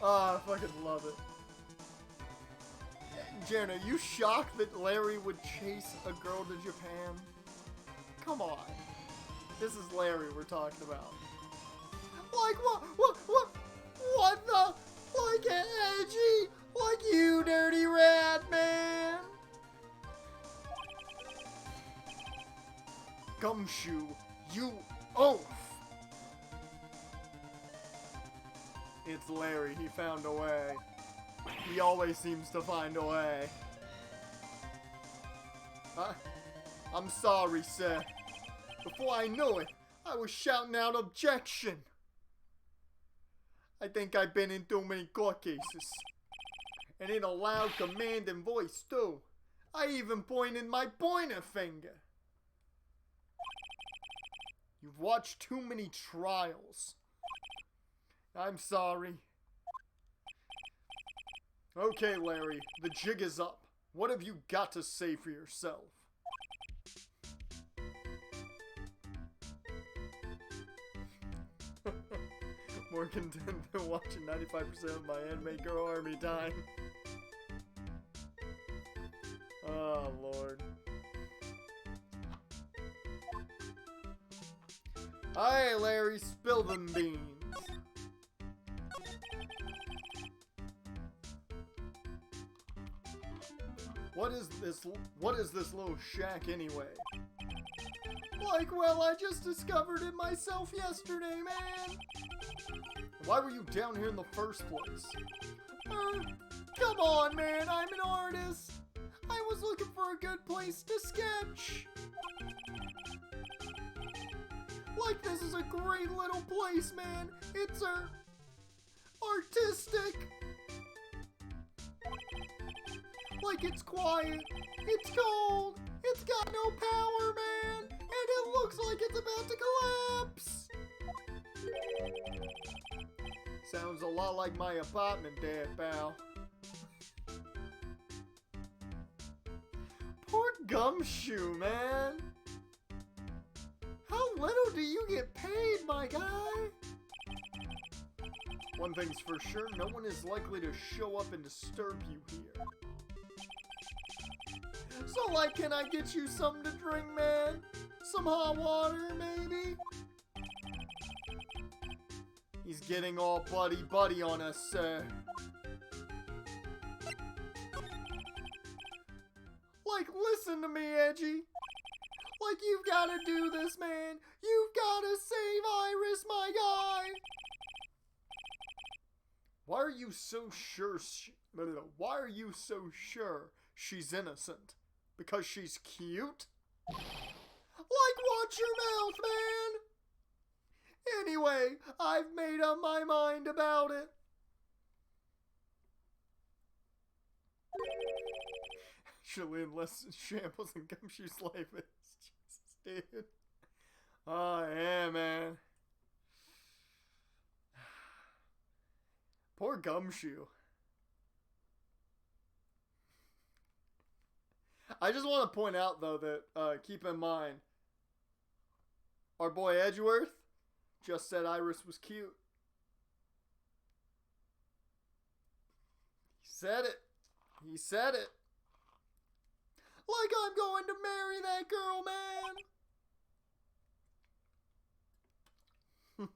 Oh, I fucking love it. Jen, are you shocked that Larry would chase a girl to Japan? Come on. This is Larry we're talking about. Like, what the? Like, edgy? Like, you dirty rat, man. Gumshoe, you oaf. It's Larry, he found a way. He always seems to find a way. I'm sorry, sir. Before I knew it, I was shouting out objection. I think I've been in too many court cases. And in a loud commanding voice, too. I even pointed my pointer finger. You've watched too many trials. I'm sorry. Okay, Larry, the jig is up. What have you got to say for yourself? More content than watching 95% of my anime girl army time. Oh, Lord. Alright, Larry, spill them beans. What is this little shack anyway? Like, well, I just discovered it myself yesterday, man. Why were you down here in the first place? Come on, man, I'm an artist. I was looking for a good place to sketch. Like, this is a great little place, man. It's artistic. Like, it's quiet, it's cold, it's got no power, man, and it looks like it's about to collapse. Sounds a lot like my apartment there, pal. Poor Gumshoe, man. How little do you get paid, my guy? One thing's for sure, no one is likely to show up and disturb you here. So, like, can I get you something to drink, man? Some hot water, maybe? He's getting all buddy-buddy on us, sir. Like, listen to me, Edgy. Like, you've got to do this, man. You've got to save Iris, my guy. Why are you so sure she's innocent? Because she's cute? Like, watch your mouth, man. Anyway, I've made up my mind about it. Actually, unless shambles and gumshoe slave is. Jesus, dude. Oh, yeah, man. Poor Gumshoe. I just want to point out, though, that, keep in mind, our boy Edgeworth just said Iris was cute. He said it. He said it. Like I'm going to marry that girl, man.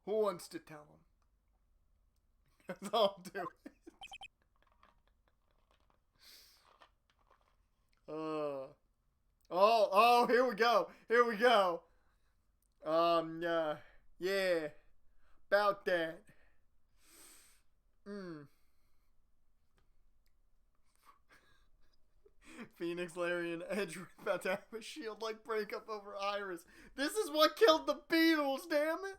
Who wants to tell him? Because I'll do it. Oh, here we go. Here we go. Yeah. About that. Phoenix, Larry, and Edge were about to have a shield-like breakup over Iris. This is what killed the Beatles, damn it!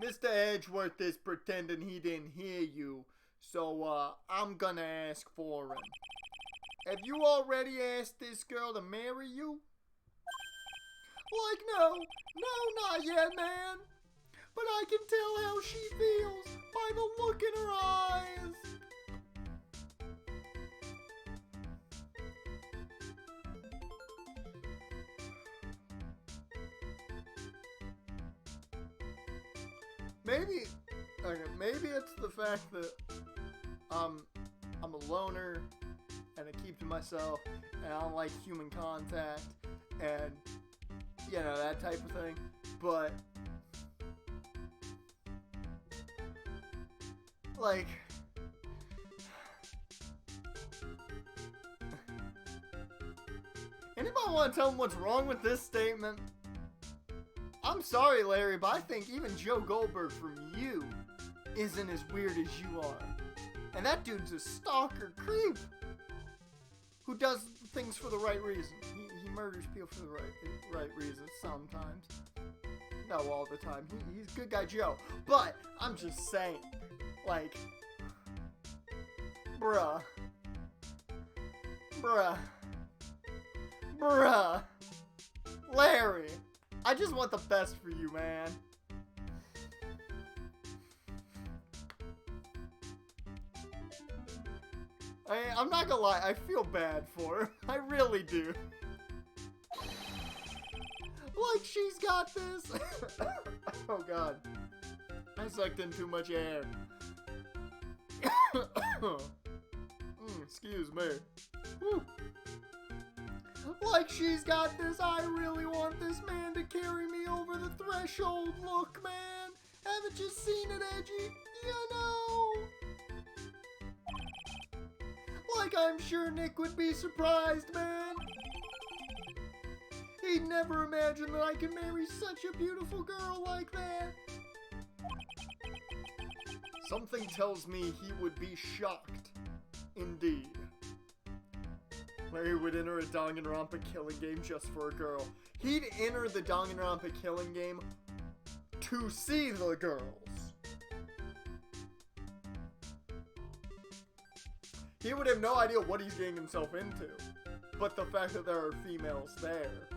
Mr. Edgeworth is pretending he didn't hear you, so, I'm gonna ask for him. Have you already asked this girl to marry you? Like, no, not yet, man. But I can tell how she feels by the look in her eyes. Maybe it's the fact that I'm a loner and I keep to myself and I don't like human contact and you know that type of thing. But like anybody want to tell me what's wrong with this statement? I'm sorry, Larry, but I think even Joe Goldberg from You isn't as weird as you are. And that dude's a stalker creep who does things for the right reason. He murders people for the right reasons sometimes. No, all the time. He's good guy Joe. But I'm just saying, like, bruh, Larry, I just want the best for you, man. I'm not gonna lie, I feel bad for her. I really do. Like, she's got this. Oh, God. I sucked in too much air. Excuse me. Whew. Like, she's got this, I really want this man to carry me over the threshold look, man. Haven't you seen it, Edgy? You know. Like, I'm sure Nick would be surprised, man. He'd never imagine that I could marry such a beautiful girl like that. Something tells me he would be shocked. Indeed. Larry would enter a Danganronpa killing game just for a girl. He'd enter the Danganronpa killing game to see the girls. He would have no idea what he's getting himself into. But the fact that there are females there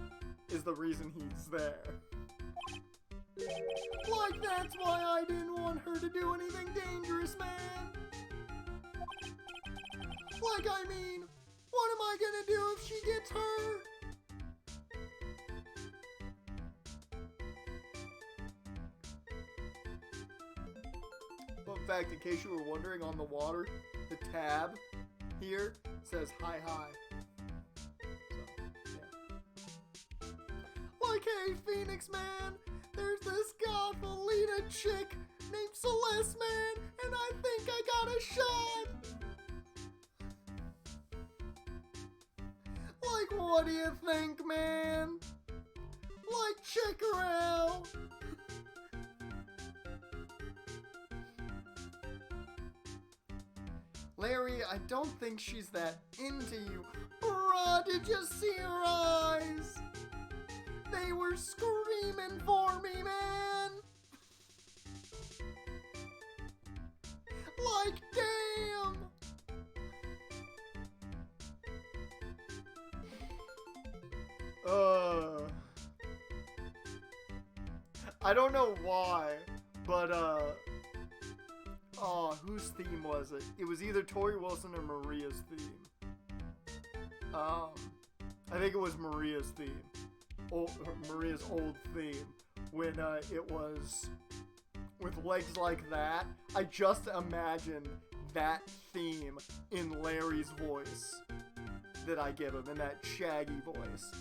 is the reason he's there. Like, that's why I didn't want her to do anything dangerous, man. Like, I mean, what am I gonna do if she gets hurt? But fact, in case you were wondering, on the water, the tab here says hi. So, yeah. Like, hey, Phoenix, man, there's this goth-elite chick named Celeste, man, and I think I got a shot. Like, what do you think, man? Like, check her out. Larry, I don't think she's that into you. Bruh, did you see her eyes? They were screaming for me, man. Like, damn. I don't know why, but, whose theme was it? It was either Tori Wilson or Maria's theme. I think it was Maria's theme. Maria's old theme. When, it was with legs like that. I just imagined that theme in Larry's voice that I give him, in that shaggy voice.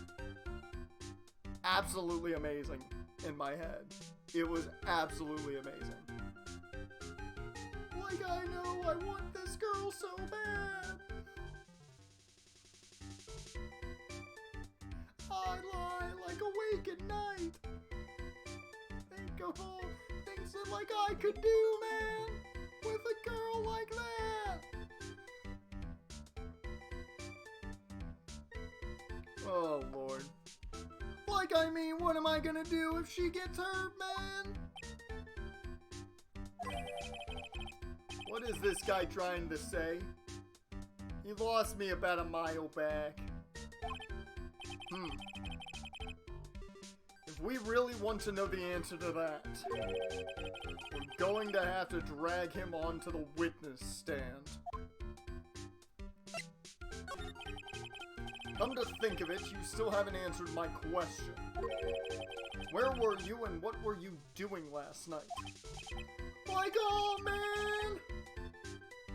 Absolutely amazing in my head. It was absolutely amazing. Like, I know I want this girl so bad. I lie like awake at night. Think of all things that like I could do, man, with a girl like that. Oh, Lord. Like, I mean, what am I gonna do if she gets hurt, man? What is this guy trying to say? He lost me about a mile back. If we really want to know the answer to that, we're going to have to drag him onto the witness stand. Come to think of it, you still haven't answered my question. Where were you and what were you doing last night? Like, oh man!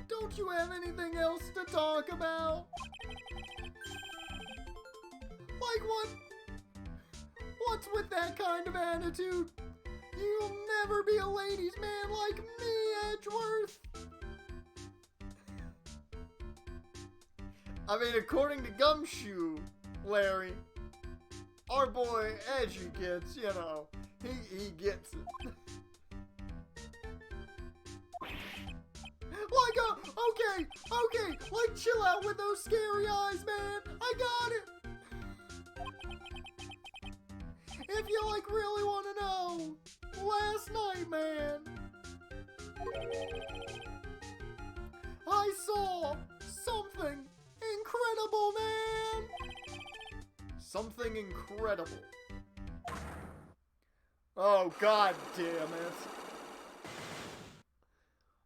Don't you have anything else to talk about? Like, what's with that kind of attitude? You'll never be a ladies' man like me, Edgeworth! I mean, according to Gumshoe, Larry, our boy Edgy gets, you know, he gets it. Like, okay, like, chill out with those scary eyes, man. I got it. If you, like, really want to know, last night, man, I saw something incredible, man. Something incredible. Oh, god damn it.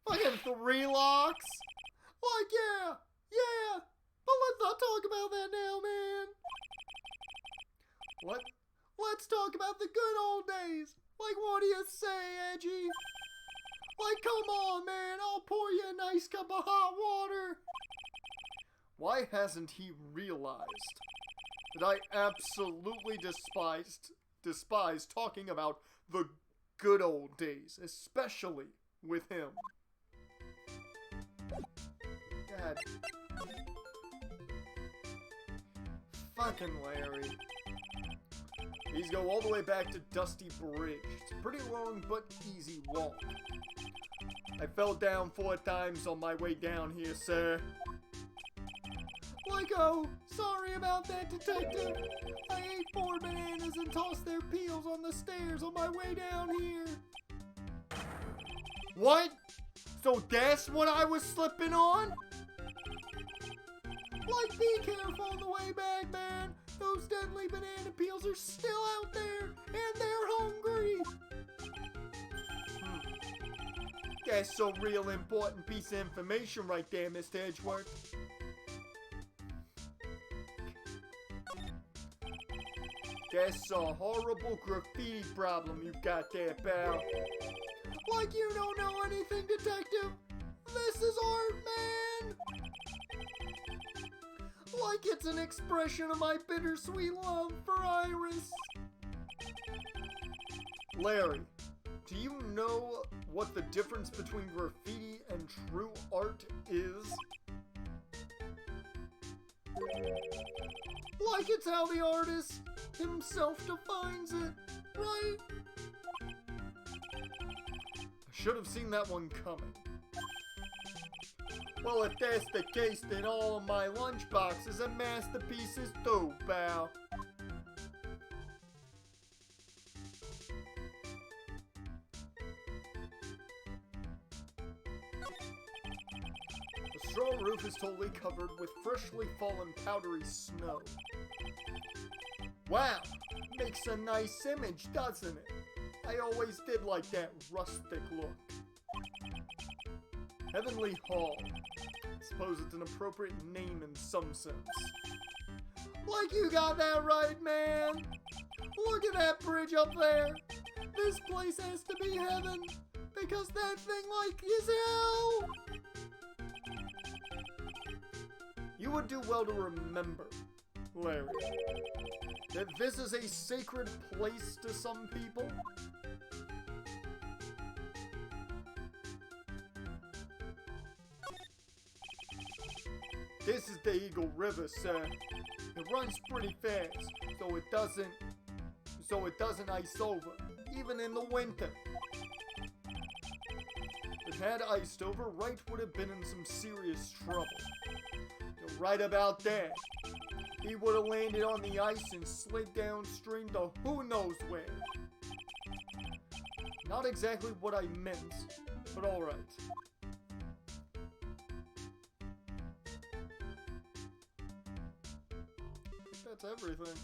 Fucking 3 locks? Like, yeah. But let's not talk about that now, man. Let's talk about the good old days. Like, what do you say, Edgy? Like, come on, man. I'll pour you a nice cup of hot water. Why hasn't he realized that I absolutely despise talking about the good old days, especially with him? God. Fucking Larry. These go all the way back to Dusty Bridge. It's a pretty long but easy walk. I fell down 4 times on my way down here, sir. Like, oh, sorry about that, detective. I ate 4 bananas and tossed their peels on the stairs on my way down here. What? So that's what I was slipping on? Like, be careful on the way back, man. Those deadly banana peels are still out there, and they're hungry. That's a real important piece of information right there, Mr. Edgeworth. That's a horrible graffiti problem you've got there, pal. Like you don't know anything, detective. This is art, man. Like it's an expression of my bittersweet love for Iris. Larry, do you know what the difference between graffiti and true art is? Like it's how the artist himself defines it, right? I should have seen that one coming. Well, if that's the case, then all of my lunchboxes are masterpieces too, pal. The straw roof is totally covered with freshly fallen powdery snow. Wow, makes a nice image, doesn't it? I always did like that rustic look. Heavenly Hall. Suppose it's an appropriate name in some sense. Like you got that right, man. Look at that bridge up there. This place has to be heaven, because that thing like is hell. You would do well to remember, Larry, that this is a sacred place to some people. This is the Eagle River, sir. It runs pretty fast, so it doesn't ice over, even in the winter. If it had iced over, Wright would have been in some serious trouble. You're right about that. He would have landed on the ice and slid downstream to who knows where. Not exactly what I meant, but alright. That's everything.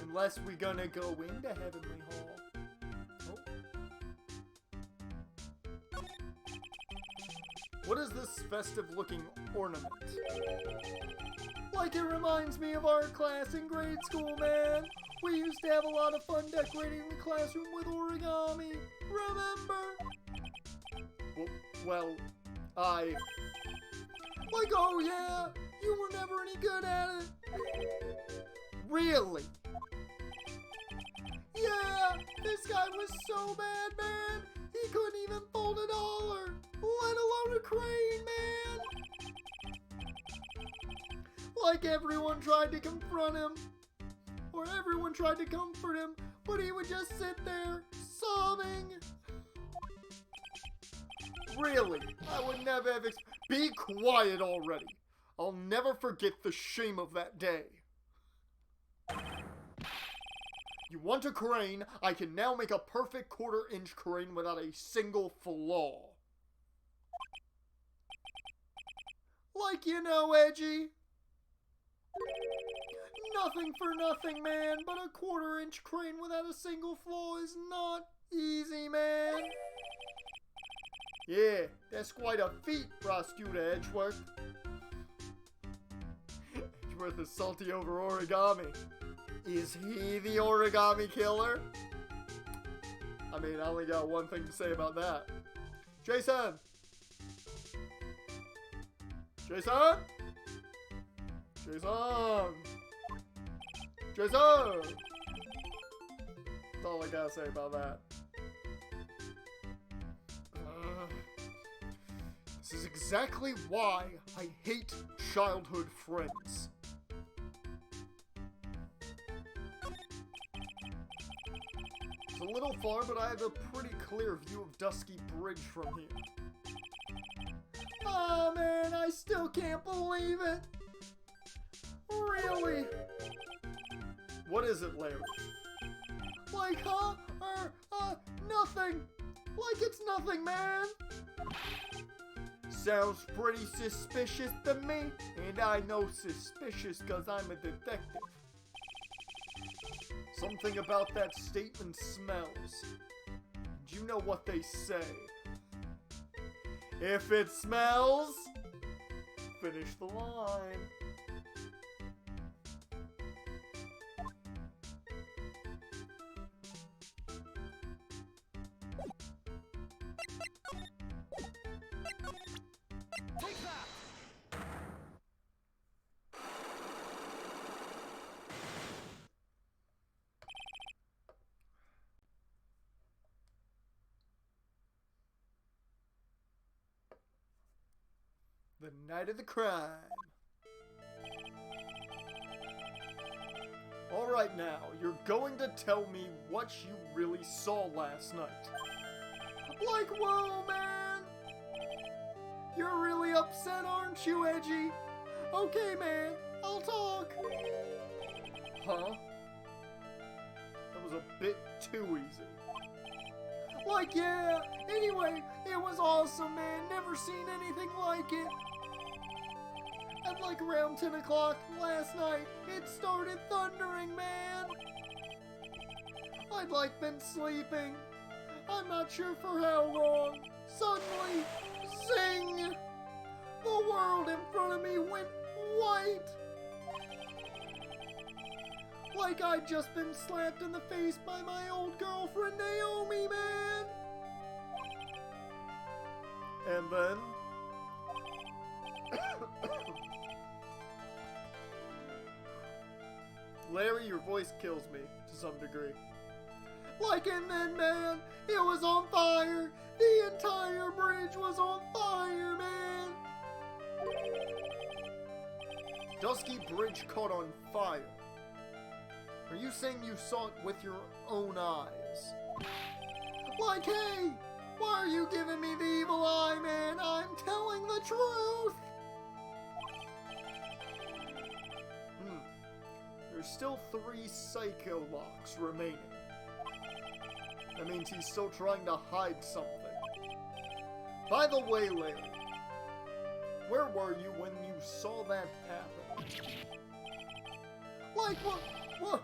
Unless we're gonna go into Heavenly Hall. Oh. What is this festive-looking ornament? Like it reminds me of art class in grade school, man. We used to have a lot of fun decorating the classroom with origami. Remember? Well, like, oh yeah, you were never any good at it. Really? Yeah, this guy was so bad, man. He couldn't even fold a dollar, let alone a crane, man. Like everyone tried to confront him, or everyone tried to comfort him, but he would just sit there, sobbing. Really? I would never have Be quiet already. I'll never forget the shame of that day. You want a crane? I can now make a perfect quarter-inch crane without a single flaw. Like you know, Edgy. Nothing for nothing, man, but a quarter-inch crane without a single flaw is not easy, man. Yeah, that's quite a feat, Prosecutor Edgeworth. Edgeworth is salty over origami. Is he the origami killer? I mean, I only got one thing to say about that. Jason! Jason! Jason! Jason! That's all I gotta say about that. This is exactly why I hate childhood friends. It's a little far, but I have a pretty clear view of Dusky Bridge from here. Oh man, I still can't believe it! Really? What is it, Larry? Like, huh? Nothing. Like it's nothing, man. Sounds pretty suspicious to me, and I know suspicious because I'm a detective. Something about that statement smells. And you know what they say. If it smells, finish the line. the night of the crime. Alright now, you're going to tell me what you really saw last night. Like, whoa, man! You're really upset, aren't you, Edgy? Okay, man, I'll talk. Huh? That was a bit too easy. Like, yeah, anyway, it was awesome, man. Never seen anything like it. At like around 10 o'clock last night, it started thundering, man. I'd like been sleeping. I'm not sure for how long. Suddenly, zing! The world in front of me went white. Like I'd just been slapped in the face by my old girlfriend Naomi, man. And then... Larry, your voice kills me to some degree. Like, and then, man, it was on fire. The entire bridge was on fire, man. Dusky Bridge caught on fire. Are you saying you saw it with your own eyes? Like, hey, why are you giving me the evil eye, man? I'm telling the truth. There's still 3 psycho locks remaining. That means he's still trying to hide something. By the way, Larry, where were you when you saw that happen? Like, what?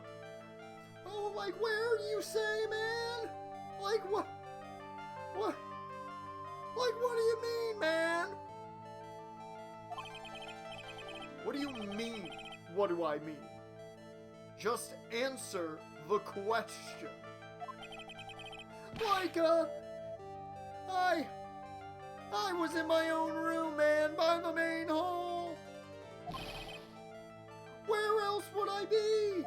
Oh, like, where do you say, man? Like, what? Like, what do you mean, man? What do you mean, what do I mean? Just answer the question. Like, I was in my own room, man, by the main hall. Where else would I be?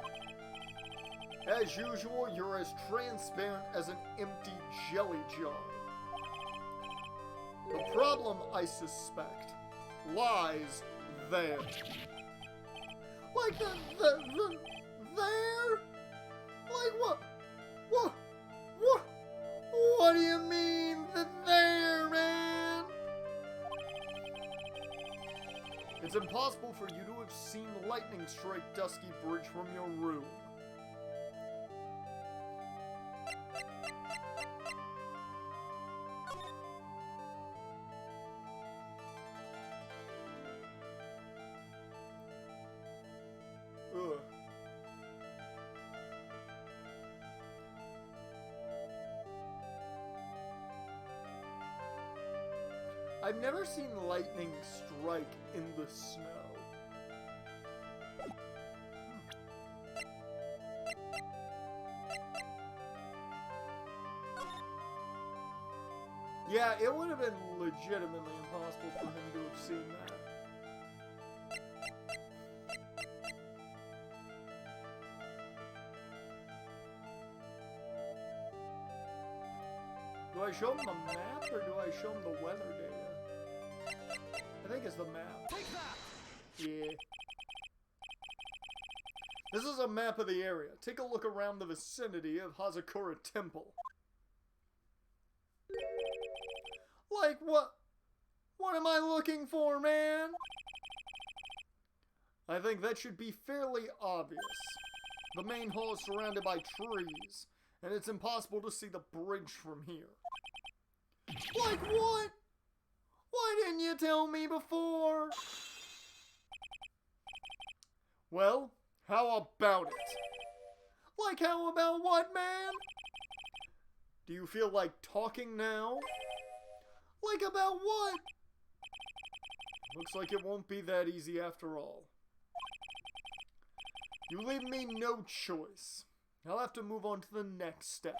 As usual, you're as transparent as an empty jelly jar. The problem, I suspect, lies there. Like there? Like what? What do you mean there, man? It's impossible for you to have seen lightning strike Dusky Bridge from your room. Ugh. I've never seen lightning strike in the snow. Yeah, it would have been legitimately impossible for him to have seen that. Do I show him the map or do I show him the weather data? I think it's the map. Take that! Yeah. This is a map of the area. Take a look around the vicinity of Hazakura Temple. Like what? What am I looking for, man? I think that should be fairly obvious. The main hall is surrounded by trees, and it's impossible to see the bridge from here. Like what? Why didn't you tell me before? Well, how about it? Like how about what, man? Do you feel like talking now? Like about what? Looks like it won't be that easy after all. You leave me no choice. I'll have to move on to the next step.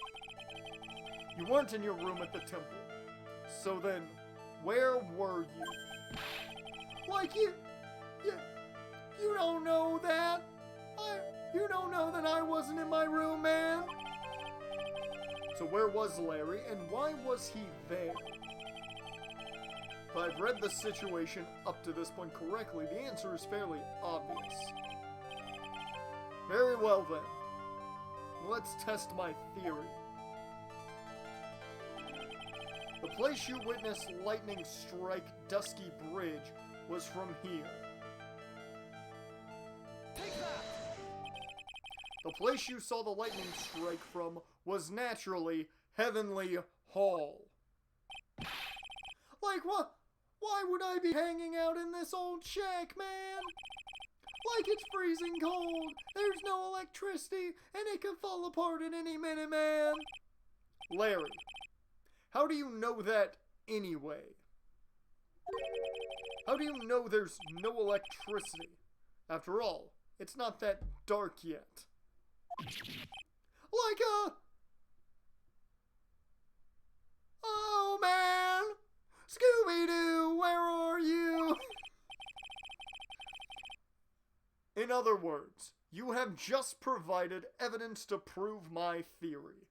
You weren't in your room at the temple. So then, where were you? Like you don't know that. You don't know that I wasn't in my room, man. So where was Larry, and why was he there? If I've read the situation up to this point correctly, the answer is fairly obvious. Very well then. Let's test my theory. The place you witnessed lightning strike Dusky Bridge was from here. Take that! The place you saw the lightning strike from was naturally Heavenly Hall. Like what? Why would I be hanging out in this old shack, man? Like it's freezing cold, there's no electricity, and it could fall apart at any minute, man. Larry, how do you know that anyway? How do you know there's no electricity? After all, it's not that dark yet. Like oh man! Scooby-Doo, where are you? In other words, you have just provided evidence to prove my theory.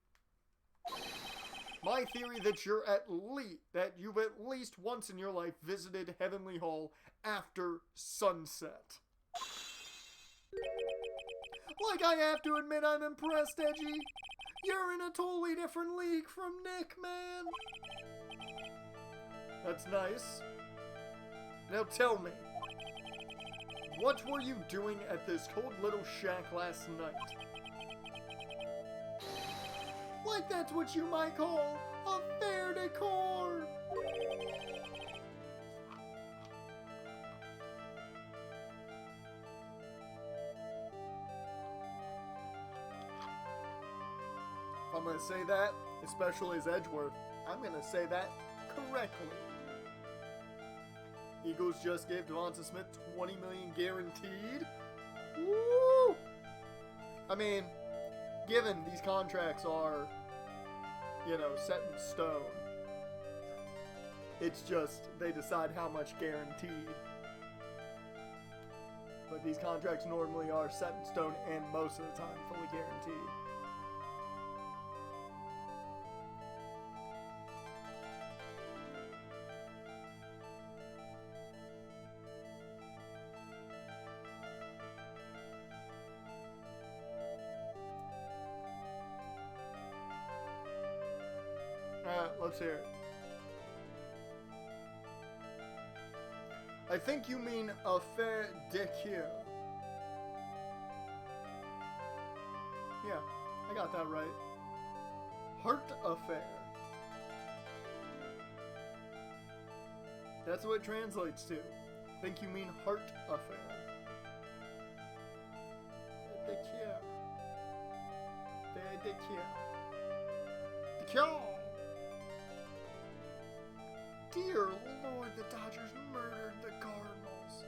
My theory that you've at least once in your life visited Heavenly Hall after sunset. Like I have to admit I'm impressed, Edgy. You're in a totally different league from Nick, man. That's nice. Now tell me, what were you doing at this cold little shack last night? Like that's what you might call a fair decor. If I'm gonna say that, especially as Edgeworth, I'm gonna say that correctly. Eagles just gave Devonta Smith $20 million guaranteed. Woo! I mean, given these contracts are, set in stone, it's just they decide how much guaranteed. But these contracts normally are set in stone and most of the time fully guaranteed. Let's hear it. I think you mean affaire de cure. Yeah, I got that right. Heart affair. That's what it translates to. I think you mean heart affair. De cure. De cure. De cure. Dear Lord, the Dodgers murdered the Cardinals.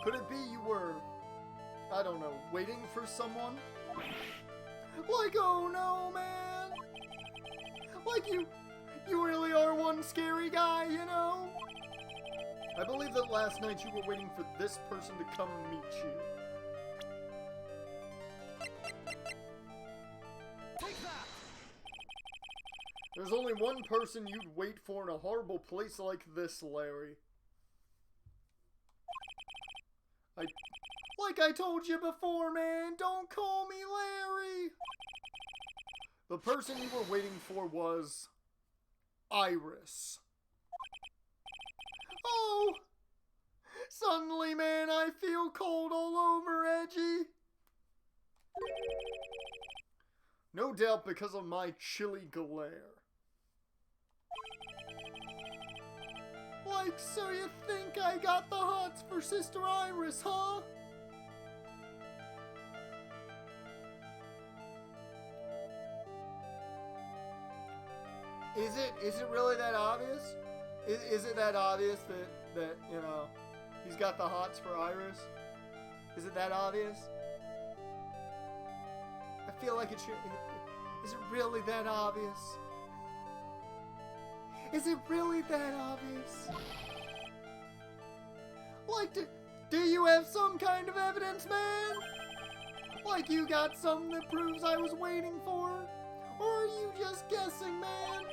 Could it be you were, I don't know, waiting for someone? Like, oh no, man. Like you really are one scary guy, you know? I believe that last night you were waiting for this person to come meet you. There's only one person you'd wait for in a horrible place like this, Larry. Like I told you before, man, don't call me Larry. The person you were waiting for was Iris. Oh, suddenly, man, I feel cold all over, Edgy. No doubt because of my chilly glare. Like, so you think I got the hots for Sister Iris, huh? Is it really that obvious? Is it that obvious that he's got the hots for Iris? Is it that obvious? I feel like it should. Is it really that obvious? Is it really that obvious? Like, do you have some kind of evidence, man? Like you got something that proves I was waiting for? Or are you just guessing, man?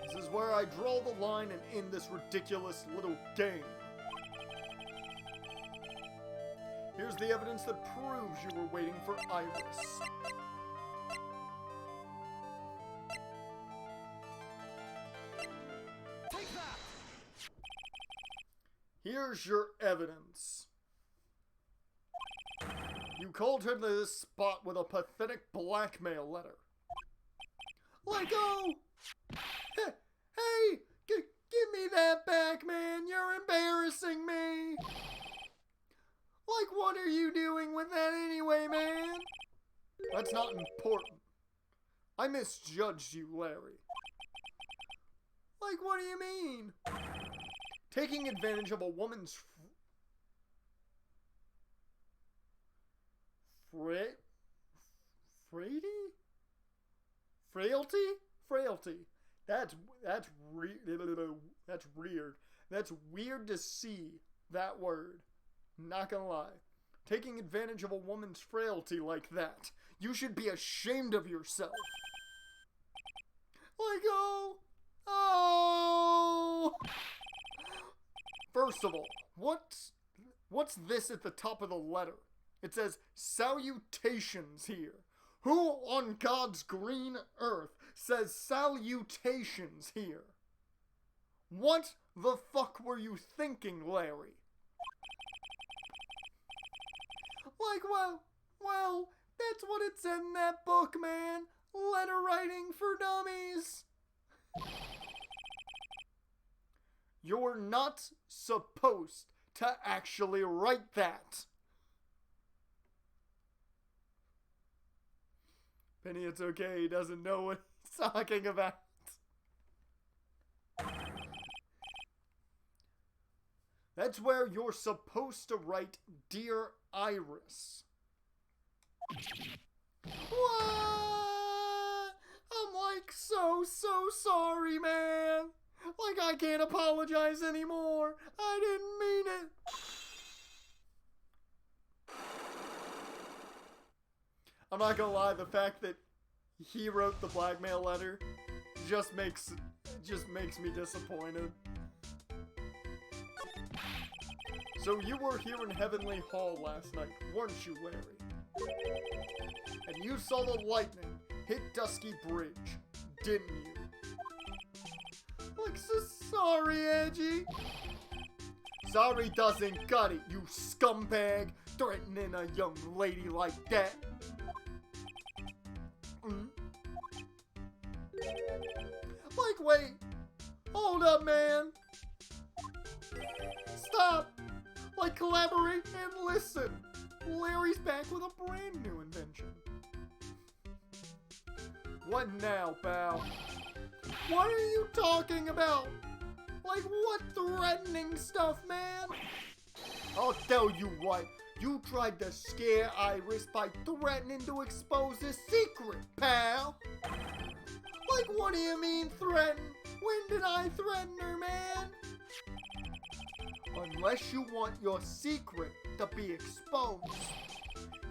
This is where I draw the line and end this ridiculous little game. Here's the evidence that proves you were waiting for Iris. Take that! Here's your evidence. You called her to this spot with a pathetic blackmail letter. Let go! Hey! Give me that back, man! You're embarrassing me! Like, what are you doing with that anyway, man? That's not important. I misjudged you, Larry. Like, what do you mean? Taking advantage of a woman's frailty? That's weird. That's weird to see that word. Not gonna lie. Taking advantage of a woman's frailty like that. You should be ashamed of yourself. Let go. Oh! First of all, what's this at the top of the letter? It says, salutations here. Who on God's green earth says salutations here? What the fuck were you thinking, Larry? Like, well, that's what it said in that book, man. Letter writing for dummies. You're not supposed to actually write that. Penny, it's okay. He doesn't know what he's talking about. That's where you're supposed to write, Dear Iris. What? I'm like so sorry, man. Like I can't apologize anymore. I didn't mean it. I'm not gonna lie, the fact that he wrote the blackmail letter just makes me disappointed. So you were here in Heavenly Hall last night, weren't you, Larry? And you saw the lightning hit Dusky Bridge, didn't you? Like, so sorry, Edgy. Sorry doesn't cut it, you scumbag, threatening a young lady like that. Like, wait. Hold up, man. Stop. Like, collaborate and listen. Larry's back with a brand new invention. What now, pal? What are you talking about? Like, what threatening stuff, man? I'll tell you what. You tried to scare Iris by threatening to expose a secret, pal. Like, what do you mean threaten? When did I threaten her, man? Unless you want your secret to be exposed.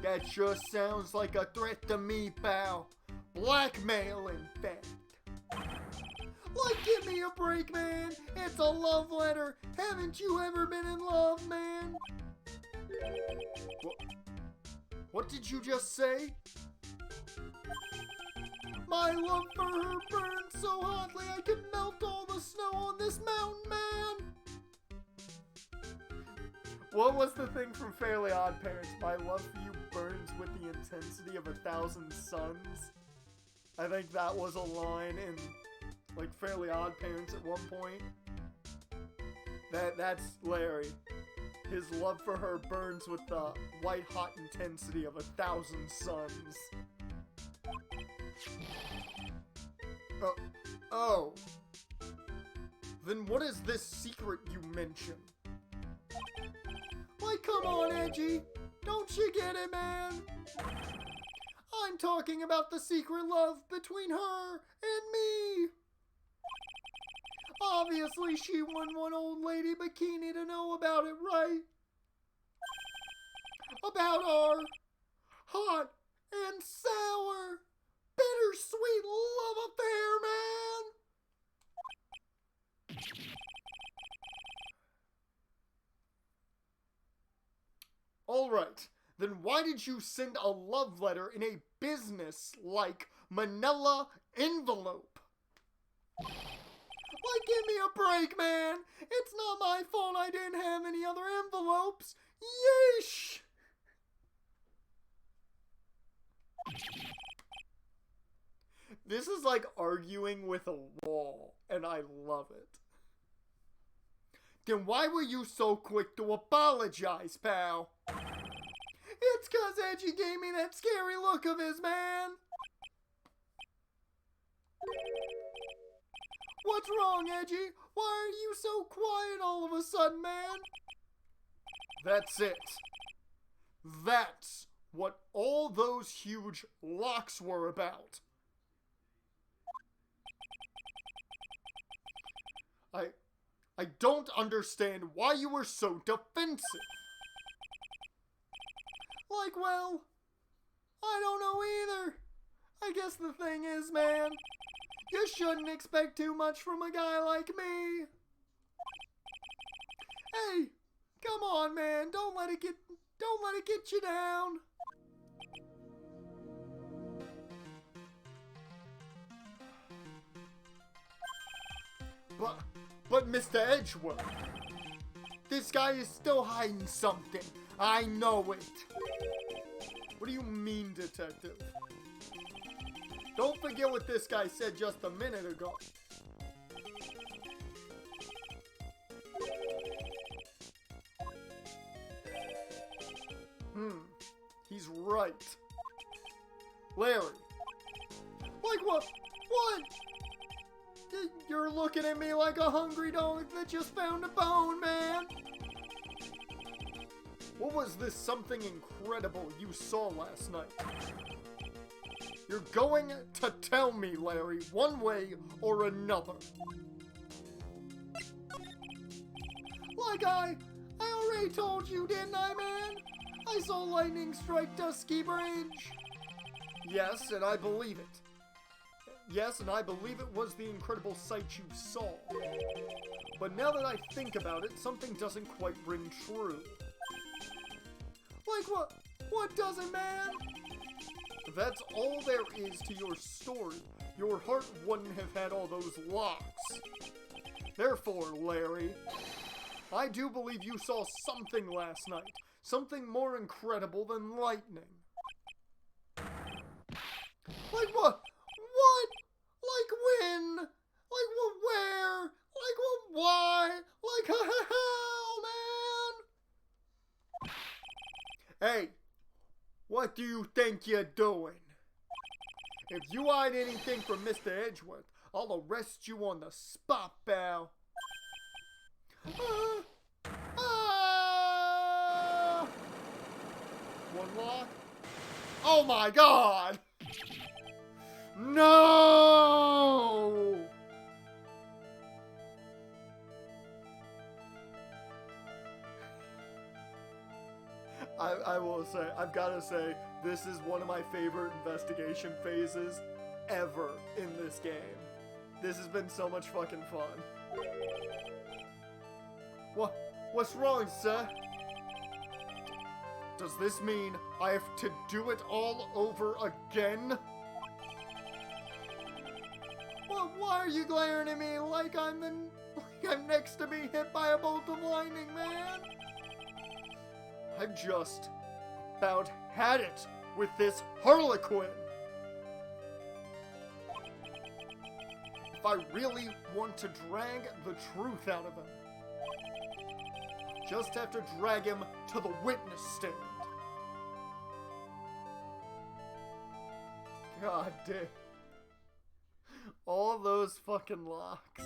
That sure sounds like a threat to me, pal. Blackmail, in fact. Like, give me a break, man. It's a love letter. Haven't you ever been in love, man? What did you just say? My love for her burns so hotly I can melt all the snow on this mountain, man. What was the thing from Fairly Odd Parents? My love for you burns with the intensity of 1,000 suns. I think that was a line in, like, Fairly Odd Parents at one point. That's Larry. His love for her burns with the white-hot intensity of 1,000 suns. Oh. Then what is this secret you mention? Like, come on, Edgy. Don't you get it, man? I'm talking about the secret love between her and me. Obviously, she wouldn't want old lady Bikini to know about it, right? About our hot and sour bittersweet love affair, man. Alright, then why did you send a love letter in a business-like manila envelope? Like, give me a break, man. It's not my fault I didn't have any other envelopes. Yeesh. This is like arguing with a wall, and I love it. Then why were you so quick to apologize, pal? It's 'cause Edgy gave me that scary look of his, man. What's wrong, Edgy? Why are you so quiet all of a sudden, man? That's it. That's what all those huge locks were about. I don't understand why you were so defensive. Like, well, I don't know either. I guess the thing is, man, you shouldn't expect too much from a guy like me. Hey, come on, man, don't let it get you down. But Mr. Edgeworth, this guy is still hiding something. I know it. What do you mean, detective? Don't forget what this guy said just a minute ago. He's right. Larry. Like what? What? You're looking at me like a hungry dog that just found a bone, man. What was this something incredible you saw last night? You're going to tell me, Larry, one way or another. Like I already told you, didn't I, man? I saw lightning strike Dusky Bridge. Yes, and I believe it. Yes, and I believe it was the incredible sight you saw. But now that I think about it, something doesn't quite ring true. Like what? What doesn't, man? That's all there is to your story. Your heart wouldn't have had all those locks. Therefore, Larry, I do believe you saw something last night. Something more incredible than lightning. Like what? What? Like when? Like what? Where? Like what? Why? Like how, man? Hey, what do you think you're doing? If you hide anything from Mr. Edgeworth, I'll arrest you on the spot, pal. One lock? Oh my god! No! I will say, I've got to say, this is one of my favorite investigation phases ever in this game. This has been so much fucking fun. What's wrong, sir? Does this mean I have to do it all over again? Well, why are you glaring at me like I'm next to being hit by a bolt of lightning, man? I've just about had it with this Harlequin. If I really want to drag the truth out of him, just have to drag him to the witness stand. God damn. All those fucking locks.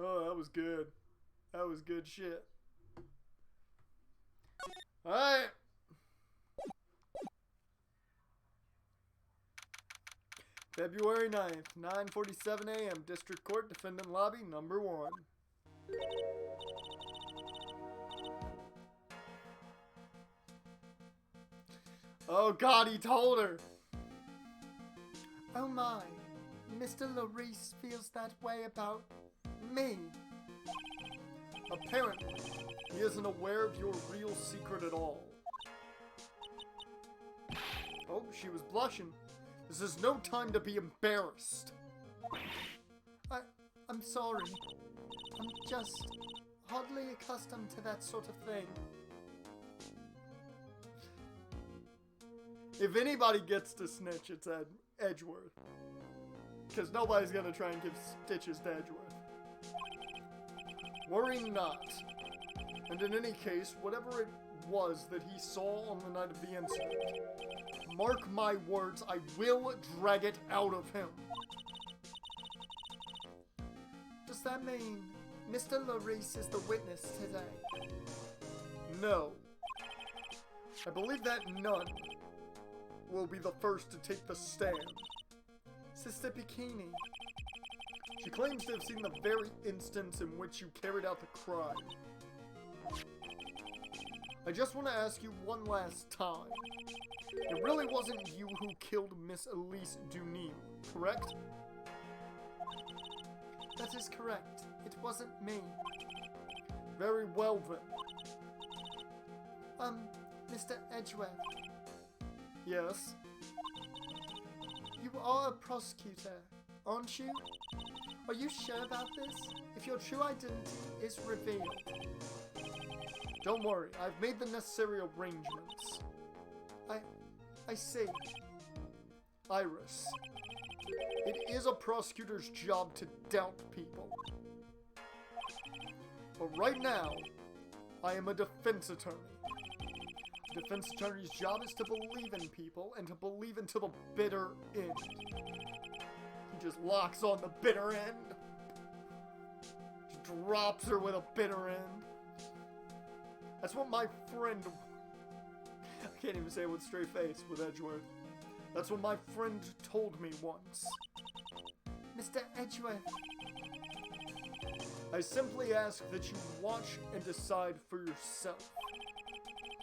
Oh, that was good. That was good shit. Alright. February 9th, 9:47 a.m. District Court, Defendant Lobby, number 1. Oh God, he told her. Oh my, Mr. Larice feels that way about me. Apparently, he isn't aware of your real secret at all. Oh, she was blushing. This is no time to be embarrassed. I'm sorry. I'm just hardly accustomed to that sort of thing. If anybody gets to snitch, it's Edgeworth. Because nobody's gonna try and give stitches to Edgeworth. Worry not. And in any case, whatever it was that he saw on the night of the incident, mark my words, I will drag it out of him. Does that mean Mr. Larice is the witness today? No. I believe that none will be the first to take the stand. Sister Bikini. She claims to have seen the very instance in which you carried out the crime. I just want to ask you one last time. It really wasn't you who killed Miss Elise Dunille, correct? That is correct. It wasn't me. Very well then. Mr. Edgeworth. Yes? You are a prosecutor, aren't you? Are you sure about this? If your true identity is revealed. Don't worry, I've made the necessary arrangements. I see. Iris. It is a prosecutor's job to doubt people. But right now, I am a defense attorney. A defense attorney's job is to believe in people and to believe until the bitter end. He just locks on the bitter end. Just drops her with a bitter end. That's what my friend... I can't even say it with a straight face with Edgeworth. That's what my friend told me once. Mr. Edgeworth. I simply ask that you watch and decide for yourself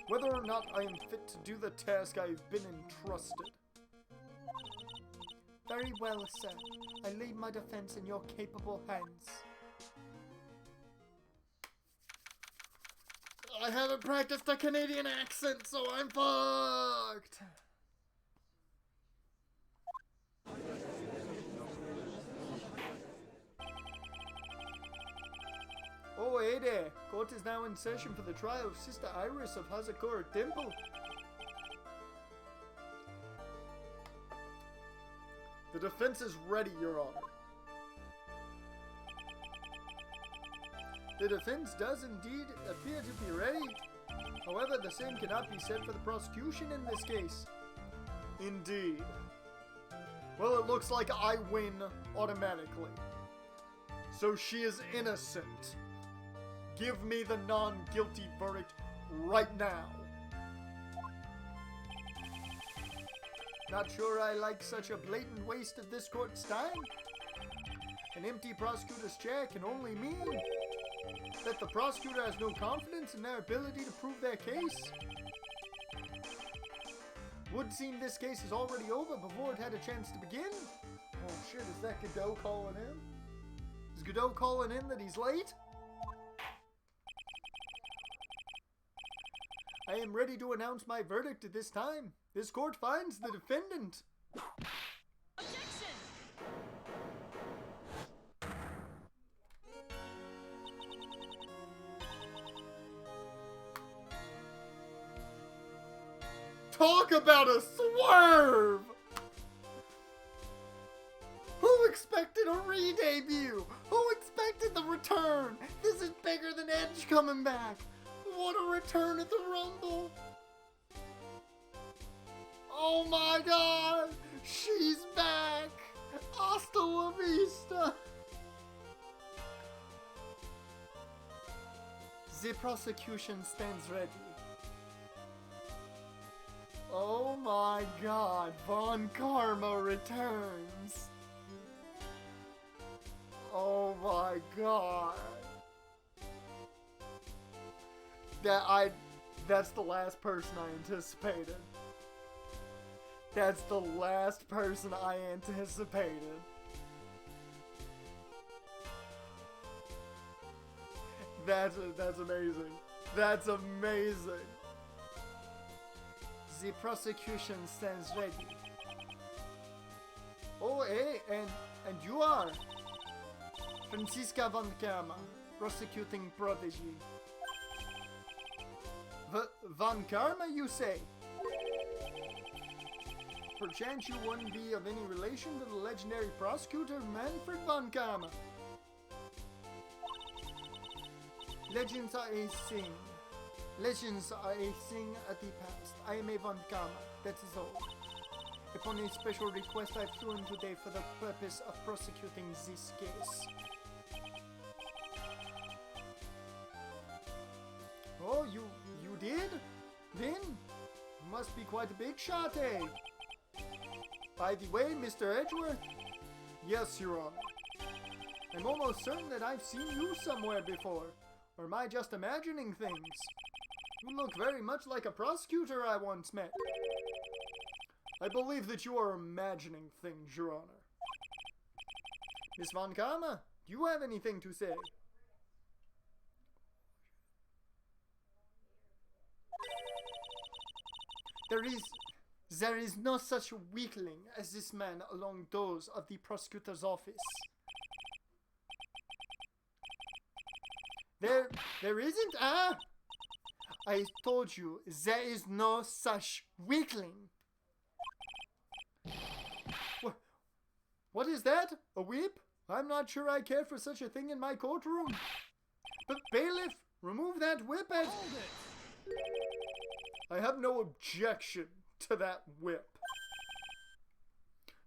whether or not I am fit to do the task I have been entrusted. Very well, sir. I leave my defense in your capable hands. I haven't practiced a Canadian accent, so I'm fucked. Oh, hey there. Court is now in session for the trial of Sister Iris of Hazakura Temple. The defense is ready, Your Honor. The defense does indeed appear to be ready. However, the same cannot be said for the prosecution in this case. Indeed. Well, it looks like I win automatically. So she is innocent. Give me the non-guilty verdict right now. Not sure I like such a blatant waste of this court's time. An empty prosecutor's chair can only mean that the prosecutor has no confidence in their ability to prove their case. Would seem this case is already over before it had a chance to begin. Oh shit, is that Godot calling in? Is Godot calling in that he's late? I am ready to announce my verdict at this time. This court finds the defendant. Objection! Talk about a swerve! Who expected a re-debut? Who expected the return? This is bigger than Edge coming back. What a return at the Rumble. Oh my god! She's back! Hasta la vista! The prosecution stands ready. Oh my god, Von Karma returns. Oh my god. That's the last person I anticipated. That's the last person I anticipated. That's amazing. That's amazing. The prosecution stands ready. Oh, hey, and you are Franziska von Karma, prosecuting prodigy. Von Karma, you say? Perchance you wouldn't be of any relation to the legendary prosecutor Manfred von Karma. Legends are a thing. Legends are a thing of the past. I am a von Karma, that is all. Upon a special request, I flew in today for the purpose of prosecuting this case. Oh, you did? Then? You must be quite a big shot, eh? By the way, Mr. Edgeworth? Yes, Your Honor. I'm almost certain that I've seen you somewhere before. Or am I just imagining things? You look very much like a prosecutor I once met. I believe that you are imagining things, Your Honor. Miss von Karma, do you have anything to say? There is no such weakling as this man along those of the prosecutor's office. There isn't, I told you, there is no such weakling. What is that? A whip? I'm not sure I care for such a thing in my courtroom. But bailiff, remove that whip and... Hold it! I have no objection to that whip.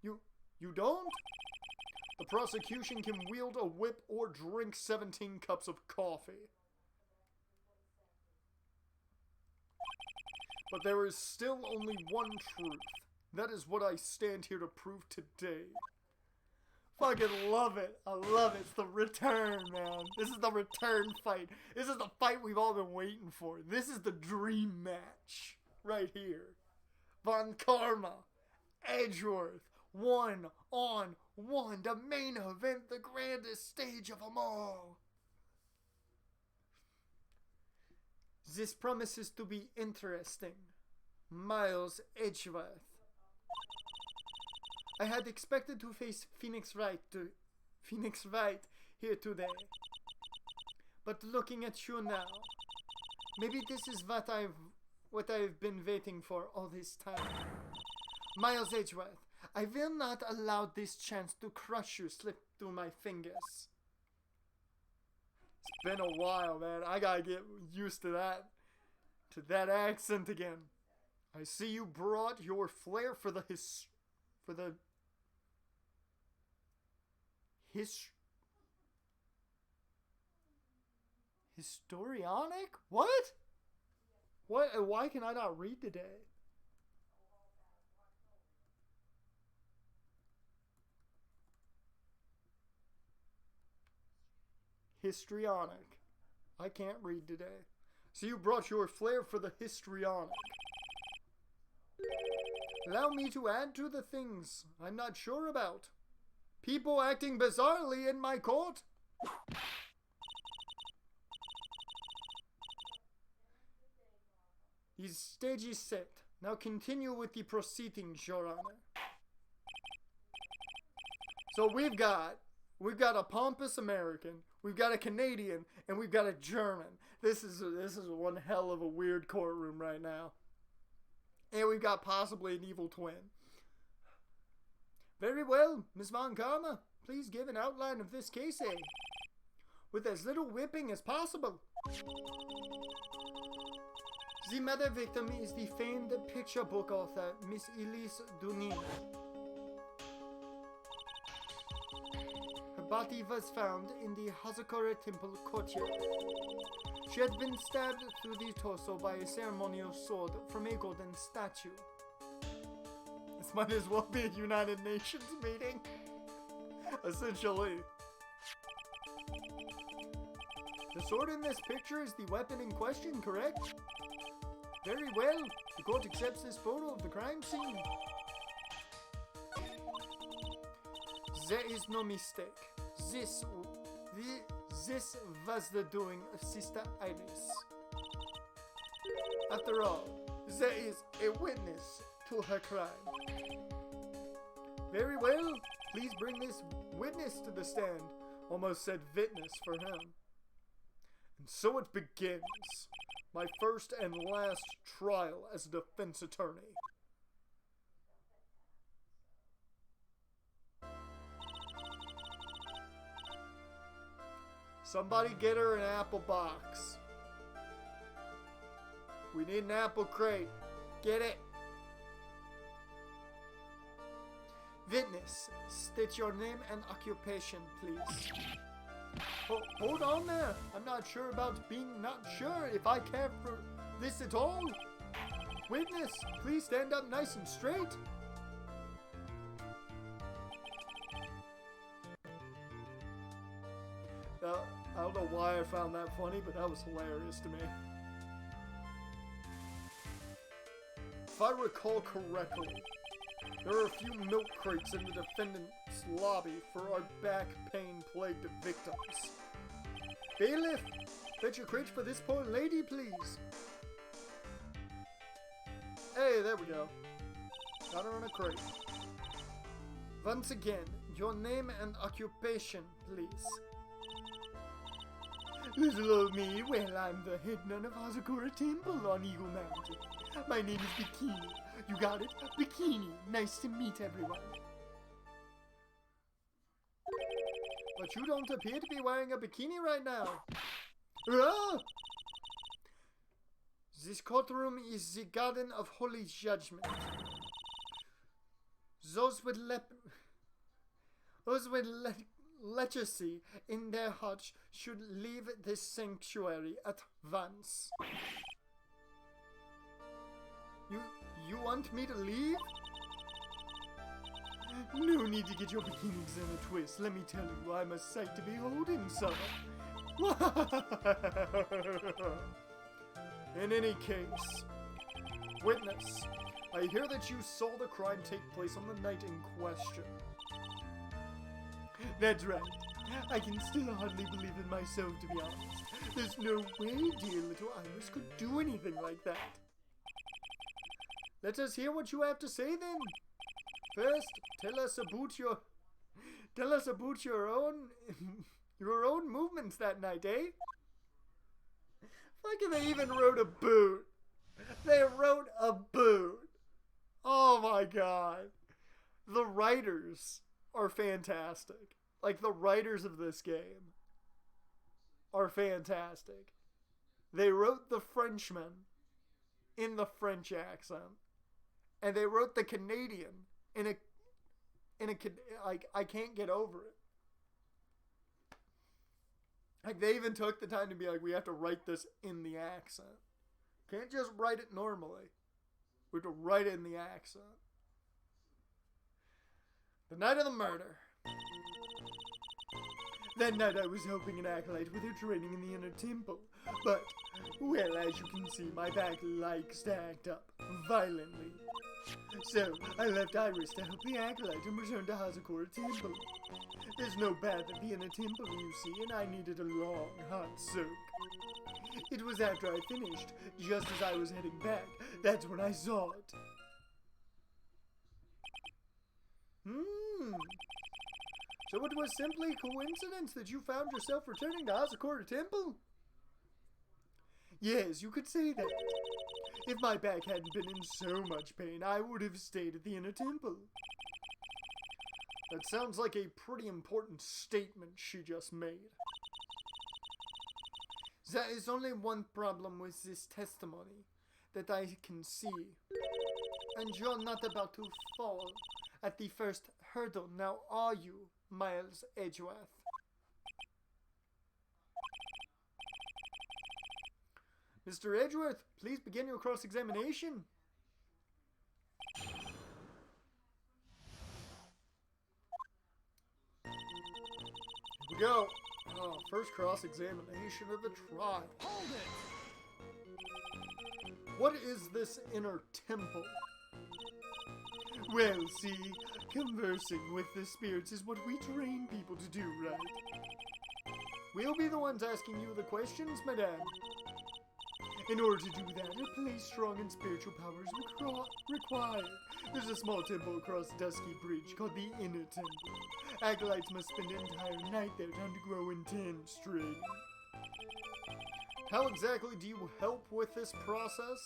You don't? The prosecution can wield a whip or drink 17 cups of coffee. But there is still only one truth. That is what I stand here to prove today. Fucking love it. I love it. It's the return, man. This is the return fight. This is the fight we've all been waiting for. This is the dream match. Right here. Von Karma. Edgeworth. 1-on-1. The main event. The grandest stage of them all. This promises to be interesting. Miles Edgeworth. I had expected to face Phoenix Wright here today. But looking at you now, maybe this is what I've been waiting for all this time. Miles Edgeworth, I will not allow this chance to crush you slip through my fingers. It's been a while, man. I gotta get used to that accent again. I see you brought your flair for the histrionic? What? Why can I not read today? Histrionic. I can't read today. So you brought your flair for the histrionic. Allow me to add to the things I'm not sure about. People acting bizarrely in my court. The stage is set. Now continue with the proceedings, Your Honor. So we've got a pompous American, we've got a Canadian, and we've got a German. This is one hell of a weird courtroom right now. And we've got possibly an evil twin. Very well, Miss Von Karma, please give an outline of this case, with as little whipping as possible. The mother victim is the famed picture book author, Miss Elise Dunin. Her body was found in the Hazakura Temple courtyard. She had been stabbed through the torso by a ceremonial sword from a golden statue. This might as well be a United Nations meeting. Essentially. The sword in this picture is the weapon in question, correct? Very well. The court accepts this photo of the crime scene. There is no mistake. This was the doing of Sister Iris. After all, there is a witness to her crime. Very well. Please bring this witness to the stand. Almost said witness for him. And so it begins. My first and last trial as a defense attorney. Somebody get her an apple box. We need an apple crate. Get it. Witness, state your name and occupation, please. Hold on there. I'm not sure about being not sure if I care for this at all. Witness, please stand up nice and straight. I don't know why I found that funny, but that was hilarious to me. If I recall correctly, there are a few milk crates in the defendant's lobby for our back pain-plagued victims. Bailiff, fetch a crate for this poor lady, please. Hey, there we go. Got her on a crate. Once again, your name and occupation, please. Little old me, well, I'm the head nun of Hazakura Temple on Eagle Mountain. My name is Bikini. You got it? Bikini. Nice to meet everyone. But you don't appear to be wearing a bikini right now. Ah! This courtroom is the garden of holy judgment. Those with leprosy in their hearts should leave this sanctuary at once. You want me to leave? No need to get your bikinis in a twist. Let me tell you, I'm a sight to behold in summer. In any case, witness, I hear that you saw the crime take place on the night in question. That's right. I can still hardly believe in myself, to be honest. There's no way dear little Iris could do anything like that. Let us hear what you have to say then. First, tell us about your own movements that night, eh? Fucking they even wrote a boot. They wrote a boot. Oh my god. The writers are fantastic. Like, the writers of this game are fantastic. They wrote the Frenchman in the French accent. And they wrote the Canadian in a like, I can't get over it. Like, they even took the time to be like, we have to write this in the accent. Can't just write it normally. We have to write it in the accent. The night of the murder. That night I was helping an acolyte with her training in the inner temple. But, well, as you can see, my back likes to act up violently. So, I left Iris to help the acolyte and returned to Hazakura Temple. There's no bath at the inner temple, you see, and I needed a long, hot soak. It was after I finished, just as I was heading back, that's when I saw it. So it was simply coincidence that you found yourself returning to Hazakura Temple? Yes, you could say that. If my back hadn't been in so much pain, I would have stayed at the inner temple. That sounds like a pretty important statement she just made. There is only one problem with this testimony that I can see. And you're not about to fall at the first hurdle, now are you, Miles Edgeworth? Mr. Edgeworth, please begin your cross-examination. Here we go. First cross-examination of the trial. Hold it! What is this inner temple? Well, see, conversing with the spirits is what we train people to do, right? We'll be the ones asking you the questions, madame. In order to do that, a place strong in spiritual powers required. There's a small temple across Dusky Bridge called the Inner Temple. Acolytes must spend an entire night there to undergo intense training. How exactly do you help with this process?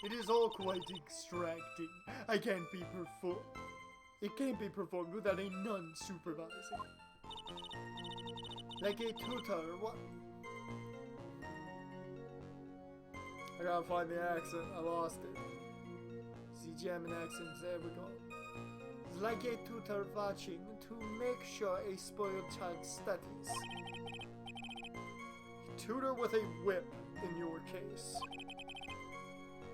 It is all quite extracting. It can't be performed without a nun supervising. Like a tutor, what? I gotta find the accent. I lost it. See, German accents. There we go. It's like a tutor watching to make sure a spoiled child studies. A tutor with a whip, in your case.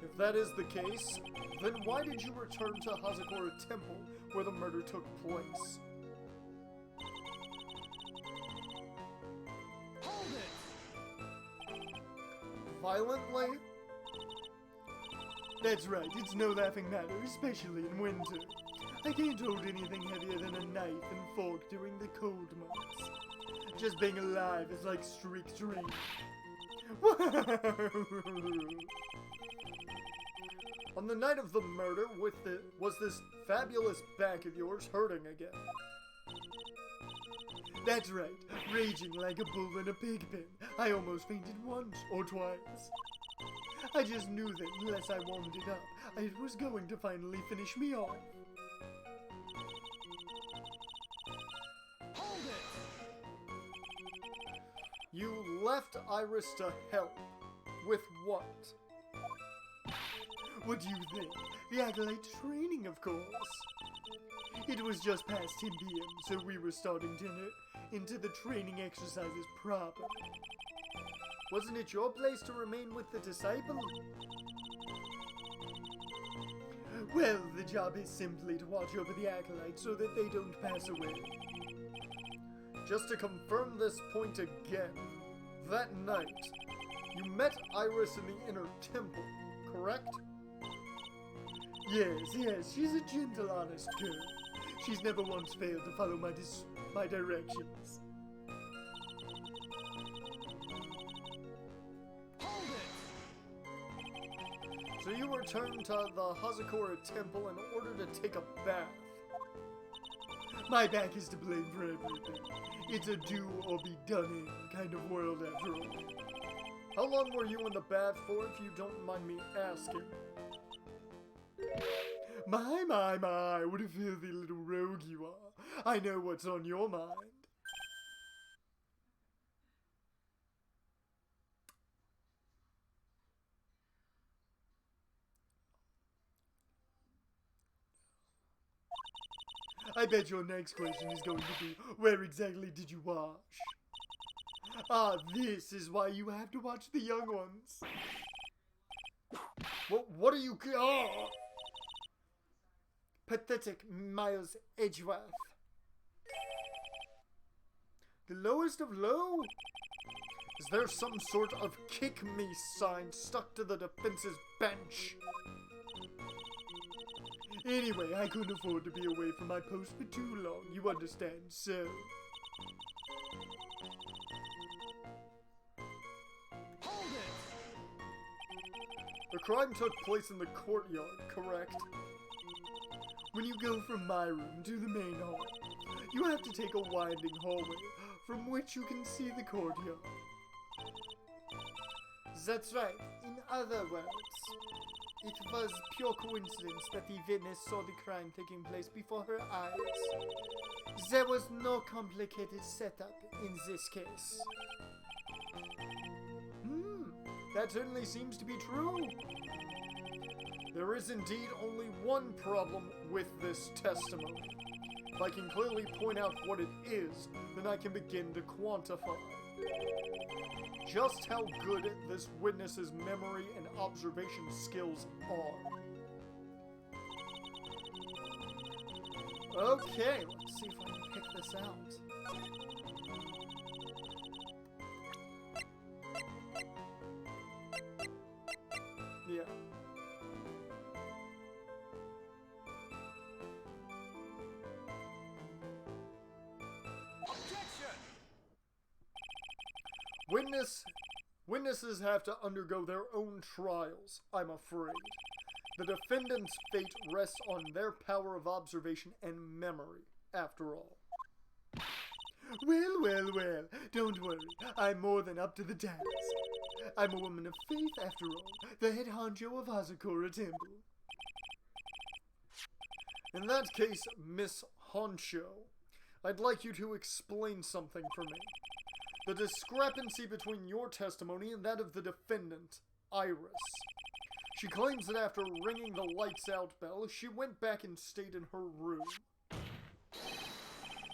If that is the case, then why did you return to Hazakura Temple, where the murder took place? Hold it! Violently? That's right, it's no laughing matter, especially in winter. I can't hold anything heavier than a knife and fork during the cold months. Just being alive is like streaked rain. On the night of the murder, was this fabulous back of yours hurting again? That's right, raging like a bull in a pig pen. I almost fainted once or twice. I just knew that unless I warmed it up, it was going to finally finish me off. Hold it! You left Iris to help. With what? What do you think? The acolyte training, of course. It was just past 10 p.m., so we were starting dinner into the training exercises proper. Wasn't it your place to remain with the disciple? Well, the job is simply to watch over the acolytes so that they don't pass away. Just to confirm this point again, that night, you met Iris in the Inner Temple, correct? Yes, she's a gentle, honest girl. She's never once failed to follow my directions. Hold it! So you returned to the Hazakura Temple in order to take a bath. My back is to blame for everything. It's a do or be done in kind of world after all. How long were you in the bath for, if you don't mind me asking? My, what a filthy little rogue you are. I know what's on your mind. I bet your next question is going to be, where exactly did you wash? Ah, this is why you have to watch the young ones. What are you... Oh! Pathetic Miles Edgeworth. The lowest of low? Is there some sort of kick me sign stuck to the defense's bench? Anyway, I couldn't afford to be away from my post for too long, you understand, so... Hold it! The crime took place in the courtyard, correct? When you go from my room to the main hall, you have to take a winding hallway from which you can see the courtyard. That's right. In other words, it was pure coincidence that the witness saw the crime taking place before her eyes. There was no complicated setup in this case. That certainly seems to be true. There is indeed only one problem with this testimony. If I can clearly point out what it is, then I can begin to quantify just how good this witness's memory and observation skills are. Okay, let's see if I can pick this out. Yeah. Objection! Witnesses have to undergo their own trials, I'm afraid. The defendant's fate rests on their power of observation and memory, after all. Well, don't worry. I'm more than up to the task. I'm a woman of faith, after all, the head honcho of Hazakura Temple. In that case, Miss Honcho, I'd like you to explain something for me. The discrepancy between your testimony and that of the defendant, Iris. She claims that after ringing the lights out bell, she went back and stayed in her room.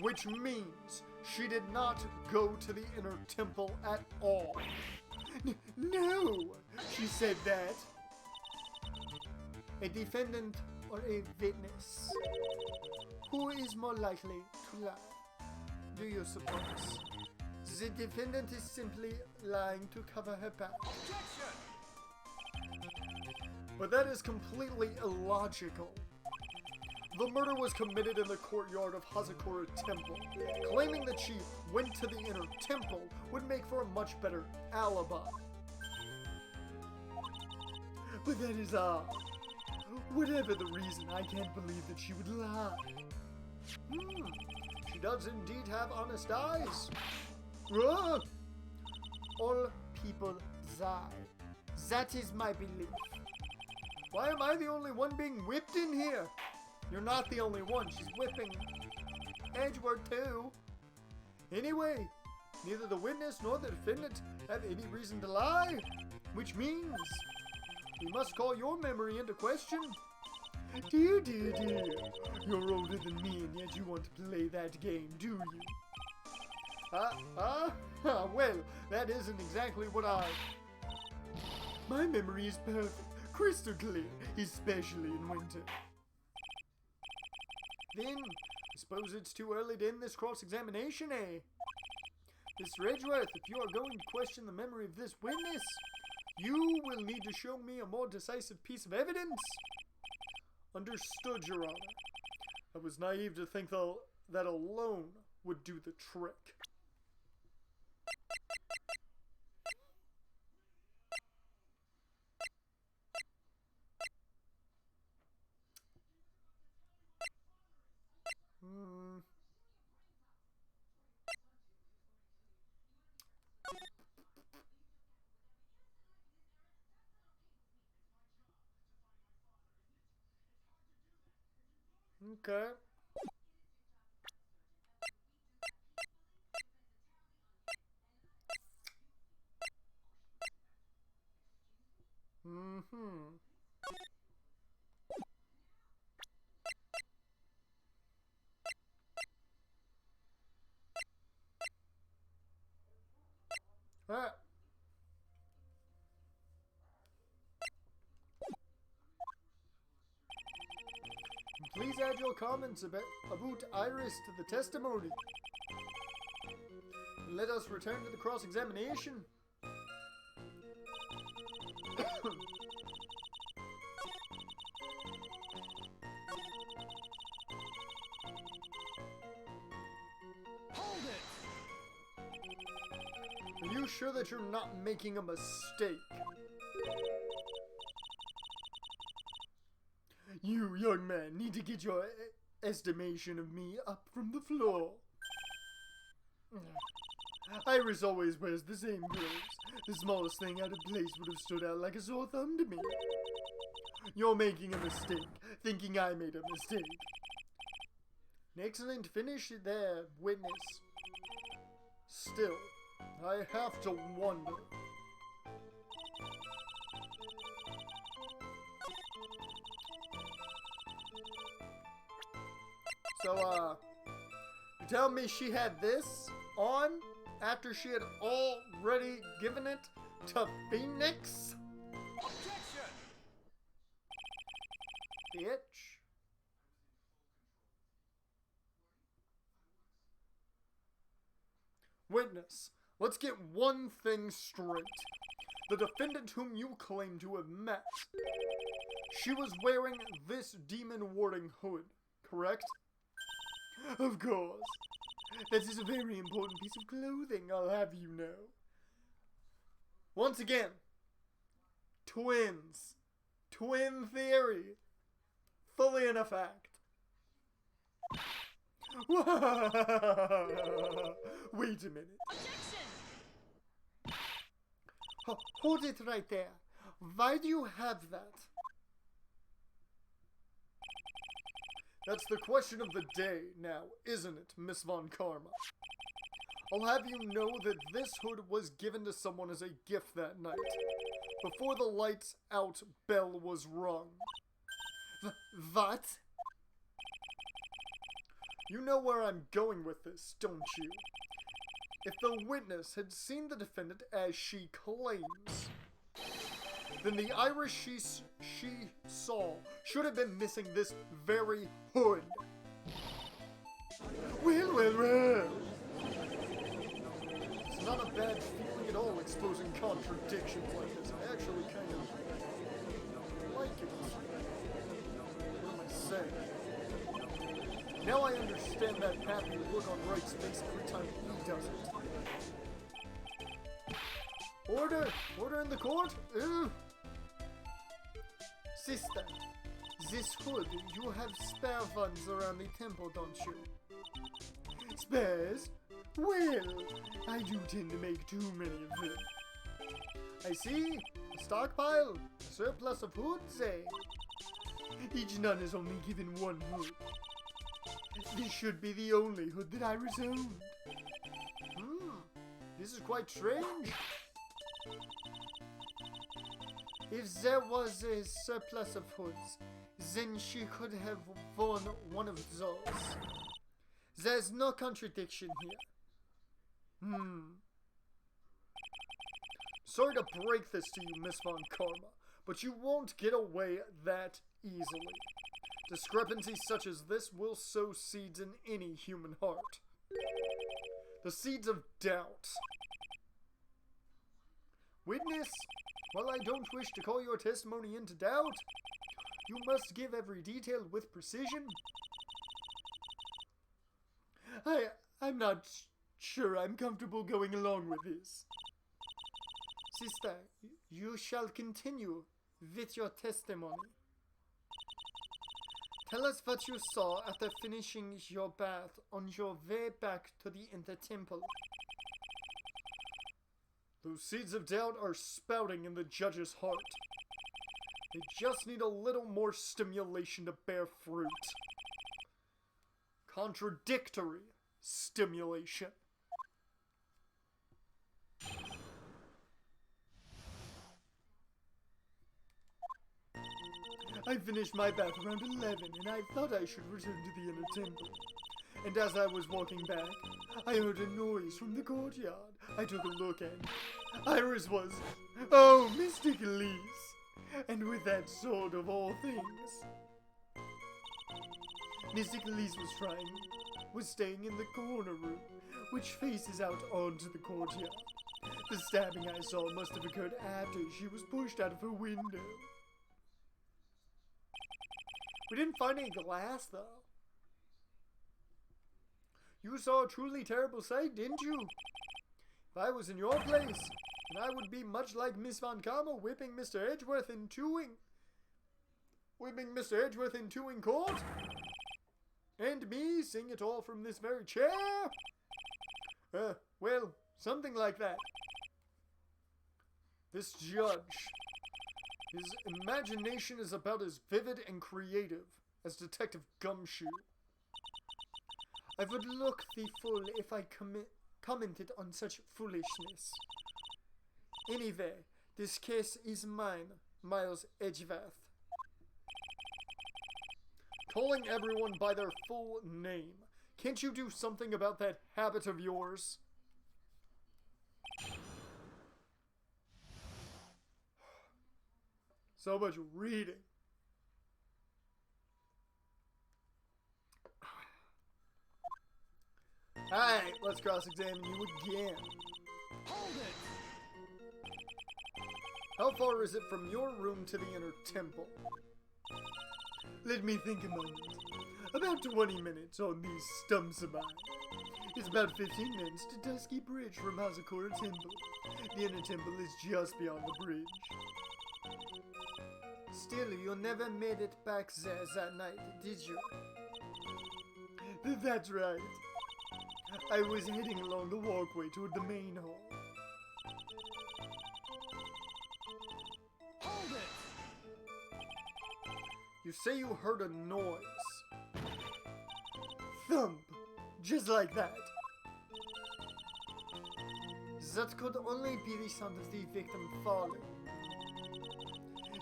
Which means she did not go to the inner temple at all. No, she said that. A defendant or a witness? Who is more likely to lie? Do you suppose? The defendant is simply lying to cover her back. Objection! But that is completely illogical. The murder was committed in the courtyard of Hazakura Temple. Claiming that she went to the inner temple would make for a much better alibi. But that is odd. Whatever the reason, I can't believe that she would lie. She does indeed have honest eyes. All people die. That is my belief. Why am I the only one being whipped in here? You're not the only one. She's whipping Edgeworth too. Anyway, neither the witness nor the defendant have any reason to lie. Which means we must call your memory into question. Dear. You're older than me and yet you want to play that game, do you? Well, that isn't exactly what My memory is perfect, crystal clear, especially in winter. Then, I suppose it's too early to end this cross-examination, eh? Mr. Edgeworth, if you are going to question the memory of this witness, you will need to show me a more decisive piece of evidence. Understood, Your Honor. I was naive to think that alone would do the trick. Okay. Alright. Please add your comments about Iris to the testimony. And let us return to the cross-examination. Hold it! Are you sure that you're not making a mistake? You, young man, need to get your estimation of me up from the floor. Iris always wears the same clothes. The smallest thing out of place would have stood out like a sore thumb to me. You're making a mistake, thinking I made a mistake. An excellent finish there, witness. Still, I have to wonder. So, you tell me she had this on after she had already given it to Phoenix? Objection! Bitch. Witness, let's get one thing straight. The defendant whom you claim to have met, she was wearing this demon warding hood, correct? Of course. That is a very important piece of clothing, I'll have you know. Once again, twins. Twin theory. Fully in effect. Wait a minute. Objection! Hold it right there. Why do you have that? That's the question of the day now, isn't it, Miss Von Karma? I'll have you know that this hood was given to someone as a gift that night, before the lights out bell was rung. What? You know where I'm going with this, don't you? If the witness had seen the defendant as she claims, then the iris she saw should have been missing this very hood. Well. It's not a bad feeling at all exposing contradictions like this. I actually kind of like it. What am I saying? Now I understand that happy look on Wright's face every time he does it. Order! Order in the court! Ew. Sister, this hood, you have spare ones around the temple, don't you? Spares? Well, I do tend to make too many of them. I see. A stockpile. A surplus of hoods, eh? Each nun is only given one hood. This should be the only hood that I owned. This is quite strange. If there was a surplus of hoods, then she could have worn one of those. There's no contradiction here. Sorry to break this to you, Miss Von Karma, but you won't get away that easily. Discrepancies such as this will sow seeds in any human heart. The seeds of doubt. Witness, while I don't wish to call your testimony into doubt, you must give every detail with precision. I'm not sure I'm comfortable going along with this. Sister, you shall continue with your testimony. Tell us what you saw after finishing your bath on your way back to the inner temple. Those seeds of doubt are spouting in the judge's heart. They just need a little more stimulation to bear fruit. Contradictory stimulation. I finished my bath around 11, and I thought I should return to the inner temple. And as I was walking back, I heard a noise from the courtyard. I took a look, and Iris was, oh, Mystic Elise! And with that sword of all things. Mystic Elise was staying in the corner room, which faces out onto the courtyard. The stabbing I saw must have occurred after she was pushed out of her window. We didn't find any glass, though. You saw a truly terrible sight, didn't you? If I was in your place, then I would be much like Miss Von Karma whipping Mr. Edgeworth in Tewing court. And me seeing it all from this very chair. Well, something like that. This judge, his imagination is about as vivid and creative as Detective Gumshoe. I would look the fool if I commented on such foolishness. Anyway, this case is mine, Miles Edgeworth. Calling everyone by their full name. Can't you do something about that habit of yours? So much reading. Alright, let's cross-examine you again. Hold it! How far is it from your room to the inner temple? Let me think a moment. About 20 minutes on these stumps of mine. It's about 15 minutes to Dusky Bridge from Hazakura Temple. The inner temple is just beyond the bridge. Still, you never made it back there that night, did you? That's right. I was heading along the walkway toward the main hall. Hold it! You say you heard a noise. Thump! Just like that. That could only be the sound of the victim falling.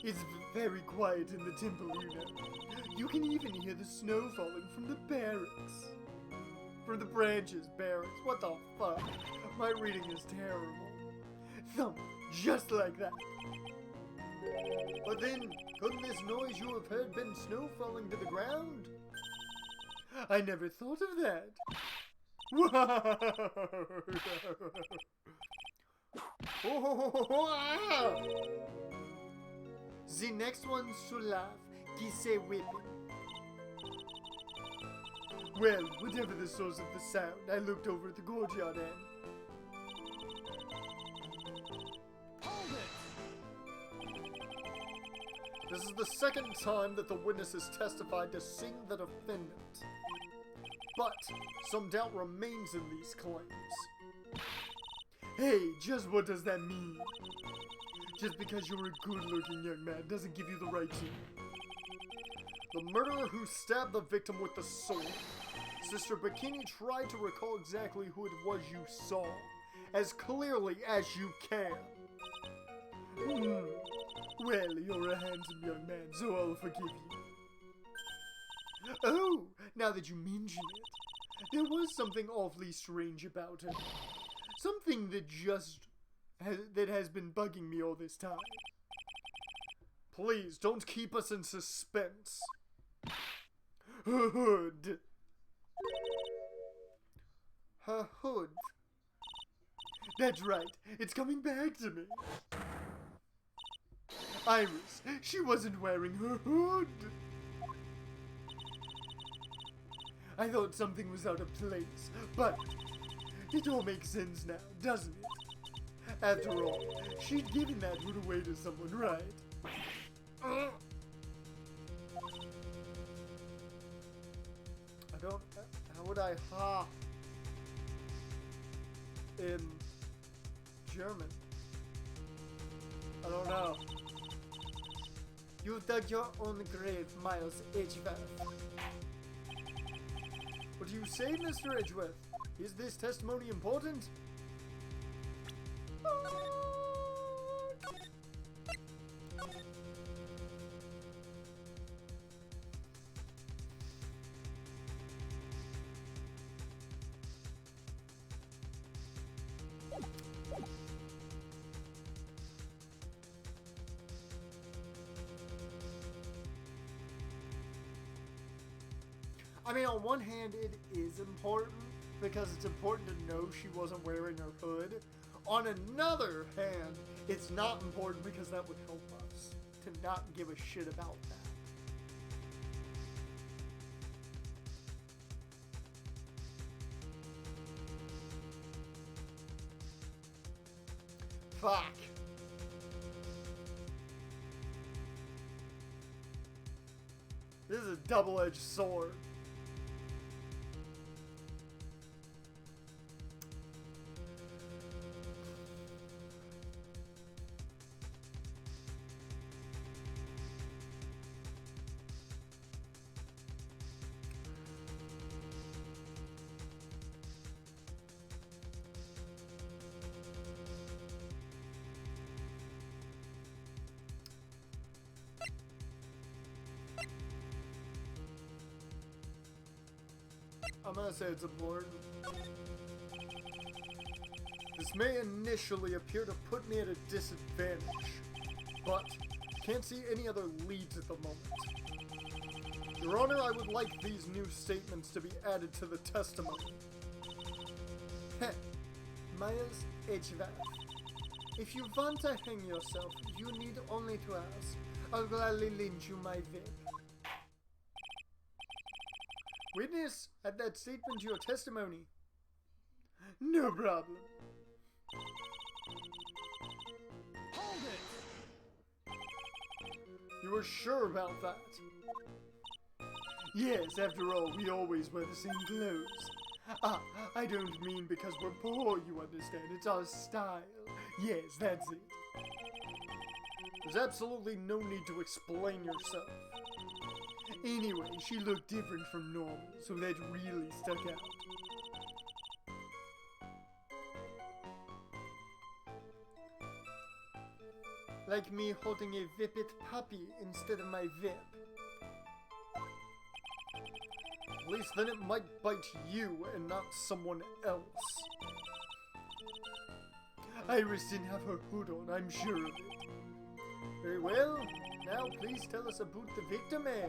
It's very quiet in the temple, you know. You can even hear the snow falling from the barracks. From the branches, barracks. What the fuck? My reading is terrible. Thump! Just like that. But then, couldn't this noise you have heard been snow falling to the ground? I never thought of that. The next one should laugh. Gise whipping. Well, whatever the source of the sound, I looked over at the courtyard end. Hold it! This is the second time that the witnesses testified to seeing the defendant. But some doubt remains in these claims. Hey, just what does that mean? Just because you're a good-looking young man doesn't give you the right to. The murderer who stabbed the victim with the sword. Sister Bikini tried to recall exactly who it was you saw, as clearly as you can. Well, you're a handsome young man, so I'll forgive you. Oh, now that you mention it, there was something awfully strange about it. Something that has been bugging me all this time. Please, don't keep us in suspense. Her hood. Her hood. That's right, it's coming back to me. Iris, she wasn't wearing her hood. I thought something was out of place, but it all makes sense now, doesn't it? After all, she'd given that hood away to someone, right? How would I ha in German? I don't know. You dug your own grave, Miles Edgeworth. What do you say, Mr. Edgeworth? Is this testimony important? I mean, on one hand, it is important because it's important to know she wasn't wearing her hood. On another hand, it's not important because that would help us to not give a shit about that. Fuck. This is a double-edged sword. I'm gonna say it's important. This may initially appear to put me at a disadvantage, but can't see any other leads at the moment. Your Honor, I would like these new statements to be added to the testimony. Heh. Miles Edgeworth. If you want to hang yourself, you need only to ask. I'll gladly lend you my whip. Witness, add that statement to your testimony. No problem. Hold it! You are sure about that? Yes, after all, we always wear the same clothes. Ah, I don't mean because we're poor, you understand. It's our style. Yes, that's it. There's absolutely no need to explain yourself. Anyway, she looked different from normal, so that really stuck out. Like me holding a whippet puppy instead of my whip. At least then it might bite you and not someone else. Iris didn't have her hood on, I'm sure of it. Very well. Now please tell us about the victim, eh?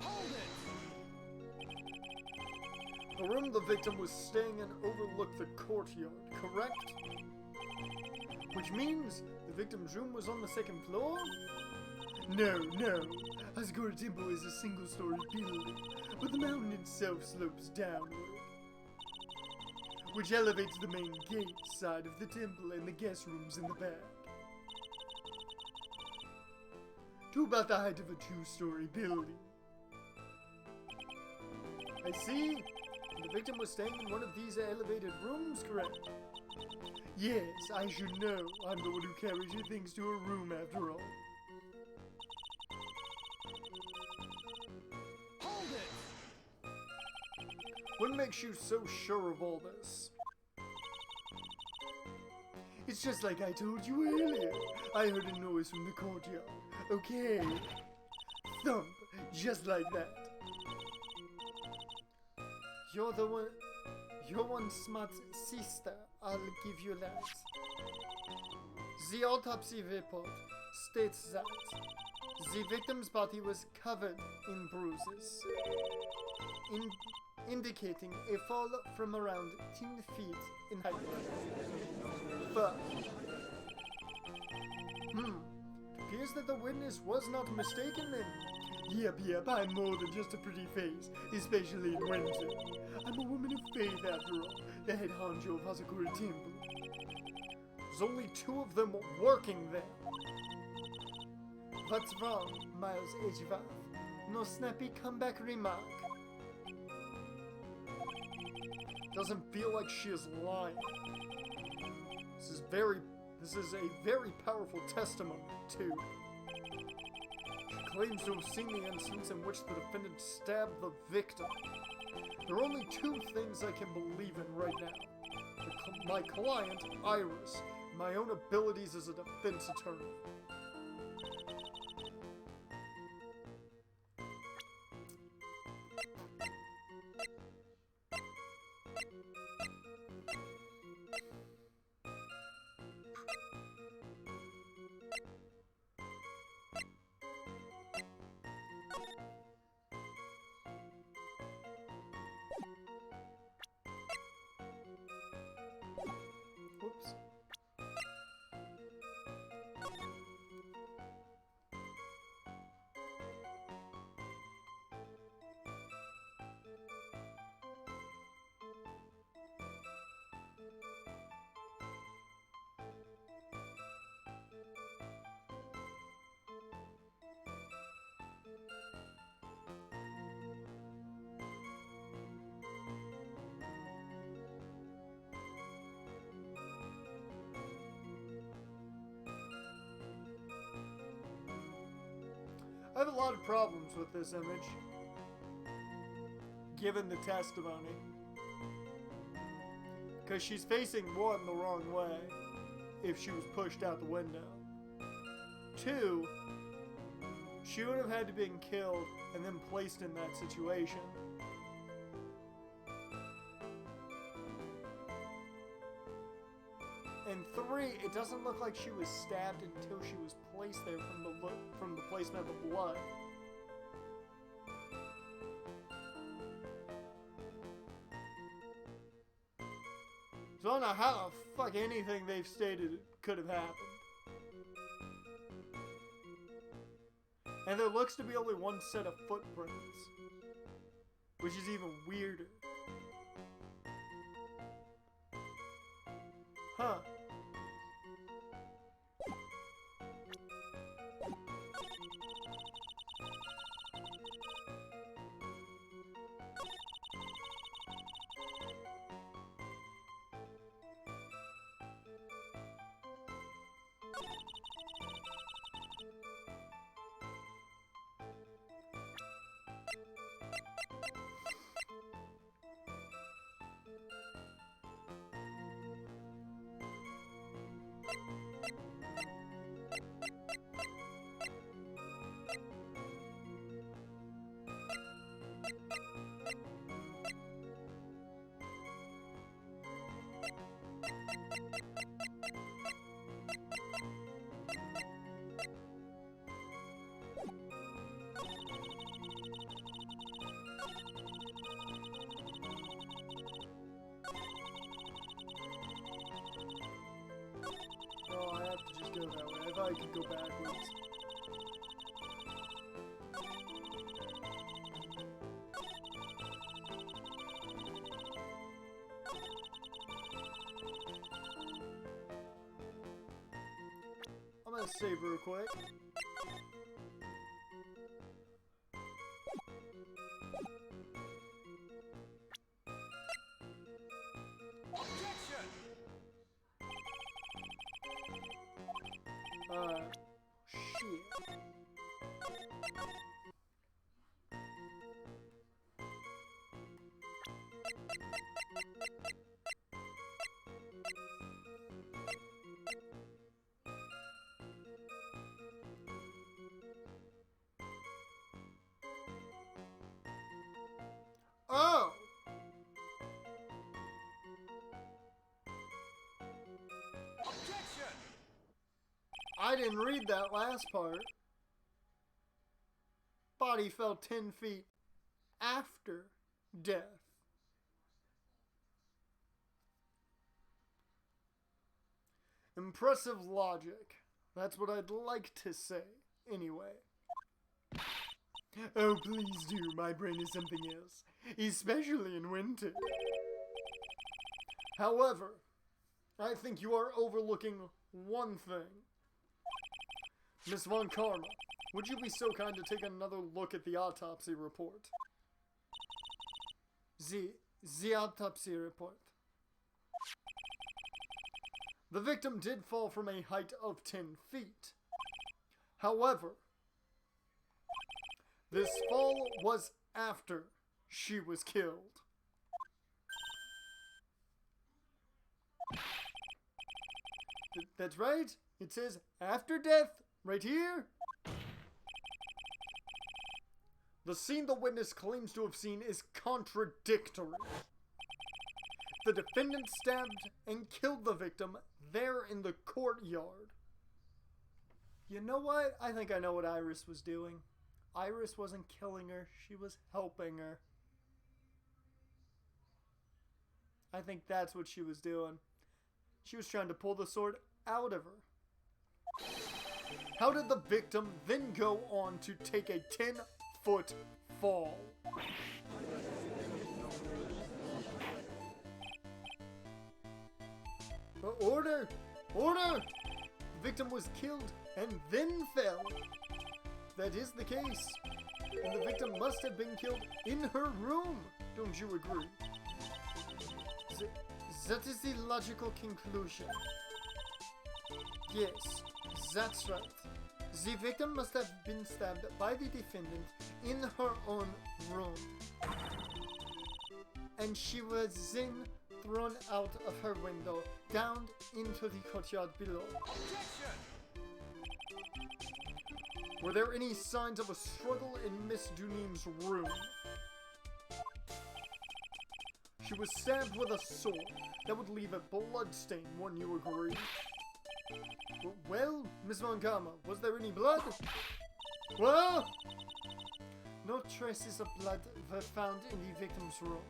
Hold it! The room the victim was staying in overlooked the courtyard, correct? Which means the victim's room was on the second floor? No. Asgore Temple is a single-story building, but the mountain itself slopes downward, which elevates the main gate side of the temple and the guest rooms in the back to about the height of a two-story building. I see. The victim was staying in one of these elevated rooms, correct? Yes, I should know. I'm the one who carries your things to her room, after all. Hold it! What makes you so sure of all this? It's just like I told you earlier. I heard a noise from the courtyard. Okay. Thump. Just like that. You're one smart sister, I'll give you that. The autopsy report states that the victim's body was covered in bruises, indicating a fall from around 10 feet in height. But, it appears that the witness was not mistaken then. Yep, I'm more than just a pretty face, especially in winter. I'm a woman of faith after all, the head honcho of Asgore Temple. There's only 2 of them working there. What's wrong, Miles Edgeworth? No snappy comeback remark. Doesn't feel like she is lying. This is a very powerful testimony, too. Claims to have seen the instance in which the defendant stabbed the victim. There are only 2 things I can believe in right now. My client, Iris, and my own abilities as a defense attorney. Whoops. I have a lot of problems with this image, given the testimony. Because she's facing 1 the wrong way, if she was pushed out the window. 2, she would have had to been killed and then placed in that situation. And 3, it doesn't look like she was stabbed until she was placed there from the placement of the blood. don't know how the fuck anything they've stated could have happened. And there looks to be only one set of footprints, which is even weirder. Huh. Oh, I have to just go that way. I thought I could go backwards. I'm gonna save real quick. Objection! Shit. Oh! Objection! I didn't read that last part. Body fell 10 feet after death. Impressive logic. That's what I'd like to say, anyway. Oh, please do. My brain is something else, especially in winter. However, I think you are overlooking one thing. Miss Von Karma, would you be so kind to take another look at the autopsy report? The autopsy report. The victim did fall from a height of 10 feet. However, this fall was after she was killed. That's right. It says after death right here. The scene the witness claims to have seen is contradictory. The defendant stabbed and killed the victim there in the courtyard. You know what? I think I know what Iris was doing. Iris wasn't killing her, she was helping her. I think that's what she was doing. She was trying to pull the sword out of her. How did the victim then go on to take a 10-foot fall? Order! Order! The victim was killed and then fell. That is the case. And the victim must have been killed in her room. Don't you agree? That is the logical conclusion. Yes, that's right. The victim must have been stabbed by the defendant in her own room. And she was then thrown out of her window, down into the courtyard below. Objection! Were there any signs of a struggle in Miss Dunim's room? She was stabbed with a sword. That would leave a blood stain, wouldn't you agree? Well, Miss Von Karma, was there any blood? Well, no traces of blood were found in the victim's room.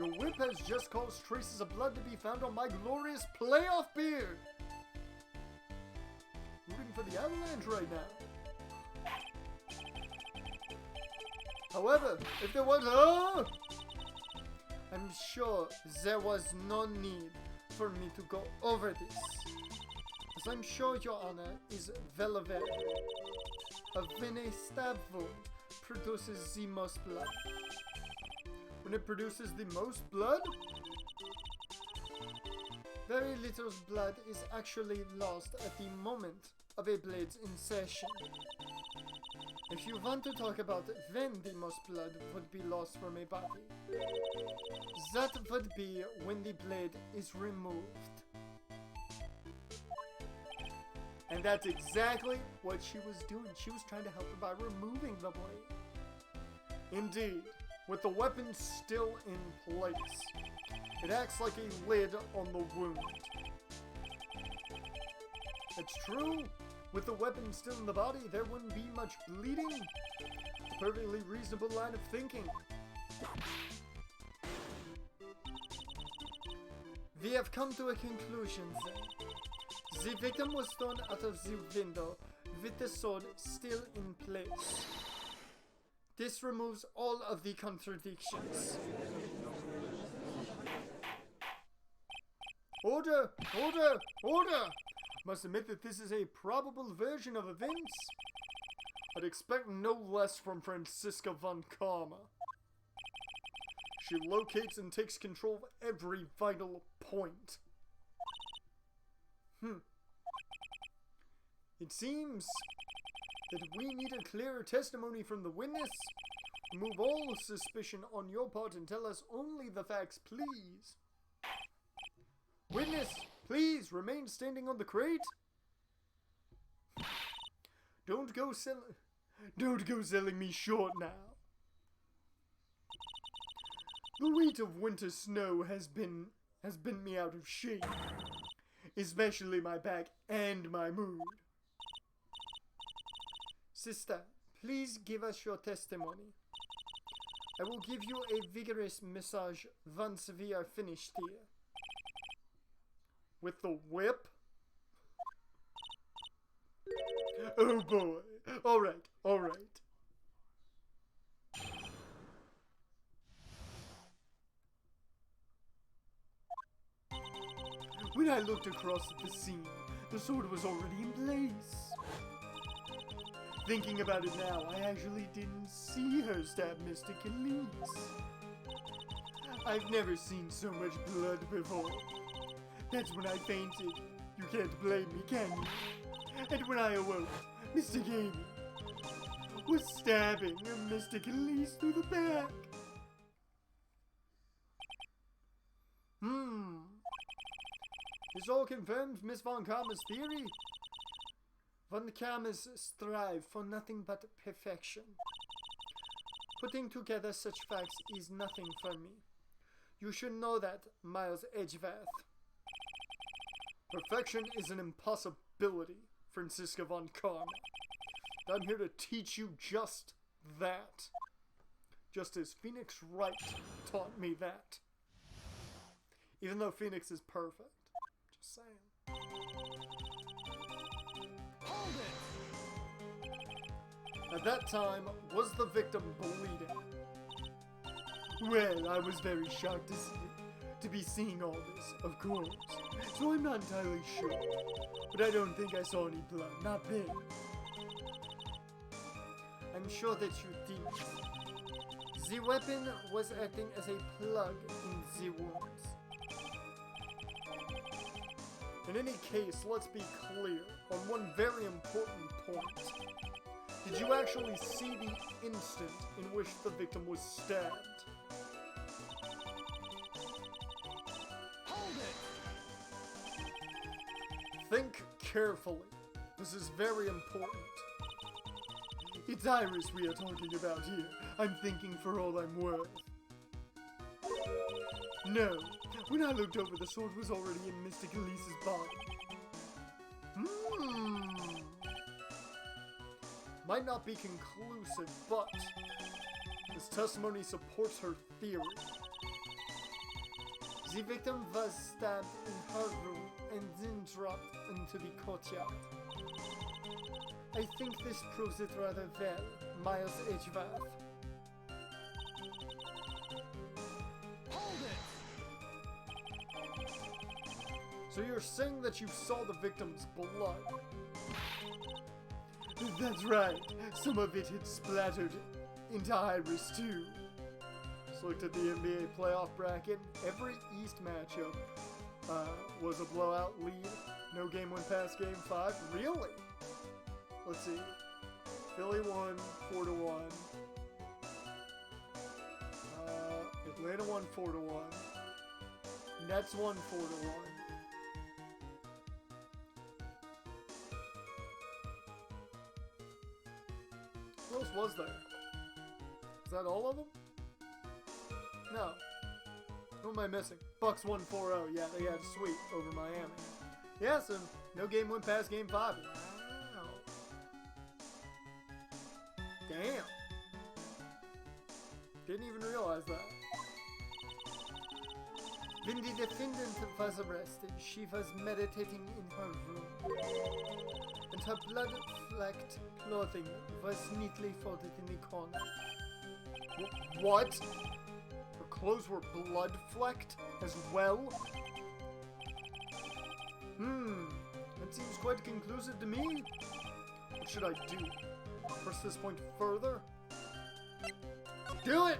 Your whip has just caused traces of blood to be found on my glorious playoff beard. Rooting for the Avalanche right now. However, if there was I'm sure there was no need for me to go over this, as I'm sure your honor is well aware. When a stab wound produces the most blood. When it produces the most blood, very little blood is actually lost at the moment of a blade's insertion. If you want to talk about when the most blood would be lost from a body, that would be when the blade is removed. And that's exactly what she was doing. She was trying to help her by removing the blade. Indeed, with the weapon still in place, it acts like a lid on the wound. It's true, with the weapon still in the body, there wouldn't be much bleeding. A perfectly reasonable line of thinking. We have come to a conclusion then. The victim was thrown out of the window with the sword still in place. This removes all of the contradictions. Order! Order! Order! Must admit that this is a probable version of events. I'd expect no less from Franziska von Karma. She locates and takes control of every vital point. It seems that we need a clearer testimony from the witness. Remove all suspicion on your part and tell us only the facts, please. Witness, please remain standing on the crate. Don't go selling me short now. The weight of winter snow has been me out of shape, especially my back and my mood. Sister, please give us your testimony. I will give you a vigorous massage once we are finished here. With the whip? Oh boy. Alright, alright. When I looked across at the scene, the sword was already in place. Thinking about it now, I actually didn't see her stab Mr. Khalees. I've never seen so much blood before. That's when I fainted. You can't blame me, can you? And when I awoke, Mr. Gamey was stabbing Mr. Khalees through the back. This all confirms Miss Von Karma's theory. Von Karmas strive for nothing but perfection. Putting together such facts is nothing for me. You should know that, Miles Edgeworth. Perfection is an impossibility, Franziska Von Karma. I'm here to teach you just that. Just as Phoenix Wright taught me that. Even though Phoenix is perfect. Just saying. Hold it! At that time, was the victim bleeding? Well, I was very shocked to be seeing all this, of course. So I'm not entirely sure. But I don't think I saw any blood. Not big. I'm sure that you didn't. The weapon was acting as a plug in the wounds. In any case, let's be clear on one very important point. Did you actually see the instant in which the victim was stabbed? Hold it! Think carefully. This is very important. It's Iris we are talking about here. I'm thinking for all I'm worth. No. When I looked over, the sword was already in Mr. Khalees' body. Might not be conclusive, but this testimony supports her theory. The victim was stabbed in her room and then dropped into the courtyard. I think this proves it rather well, Miles Edgeworth. Hold it! So you're saying that you saw the victim's blood? That's right. Some of it had splattered into Iris too. Just looked at the NBA playoff bracket. Every East matchup was a blowout lead. No game went past game 5. Really? Let's see. Philly won 4-1. Atlanta won 4-1. Nets won 4-1. Who else was there? Is that all of them? No. Who am I missing? Bucks won 4-0. Yeah, they had a sweep over Miami. Yeah, so no game went past game 5. Wow. Damn. Didn't even realize that. When the defendant was arrested, she was meditating in her room, and her blood-flecked clothing was neatly folded in the corner. What? Her clothes were blood-flecked as well? That seems quite conclusive to me. What should I do? Press this point further? Do it!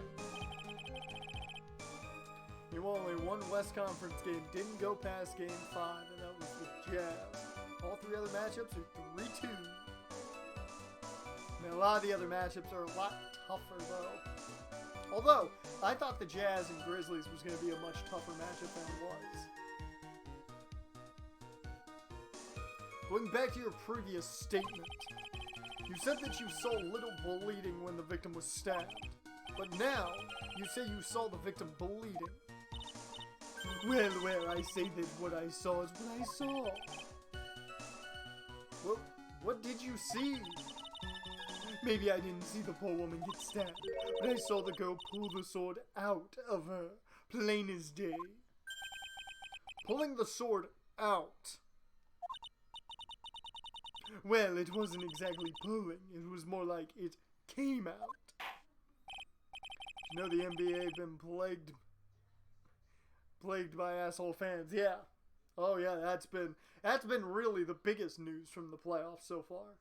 Only one West Conference game didn't go past game 5, and that was the Jazz. All 3 other matchups are 3-2. Now, a lot of the other matchups are a lot tougher, though. Although, I thought the Jazz and Grizzlies was going to be a much tougher matchup than it was. Going back to your previous statement, you said that you saw little bleeding when the victim was stabbed. But now, you say you saw the victim bleeding. Well, I say that what I saw is what I saw. What did you see? Maybe I didn't see the poor woman get stabbed, but I saw the girl pull the sword out of her, plain as day. Pulling the sword out. Well, it wasn't exactly pulling, it was more like it came out. You know the NBA been plagued by asshole fans, yeah. Oh yeah, that's been really the biggest news from the playoffs so far.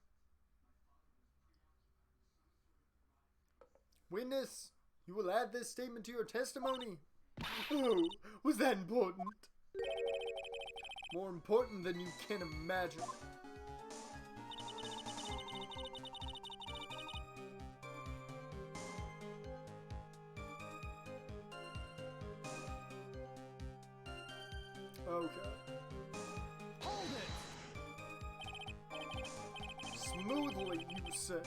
Witness, you will add this statement to your testimony. Oh, was that important? More important than you can imagine. Okay. Hold it! Smoothly, you said.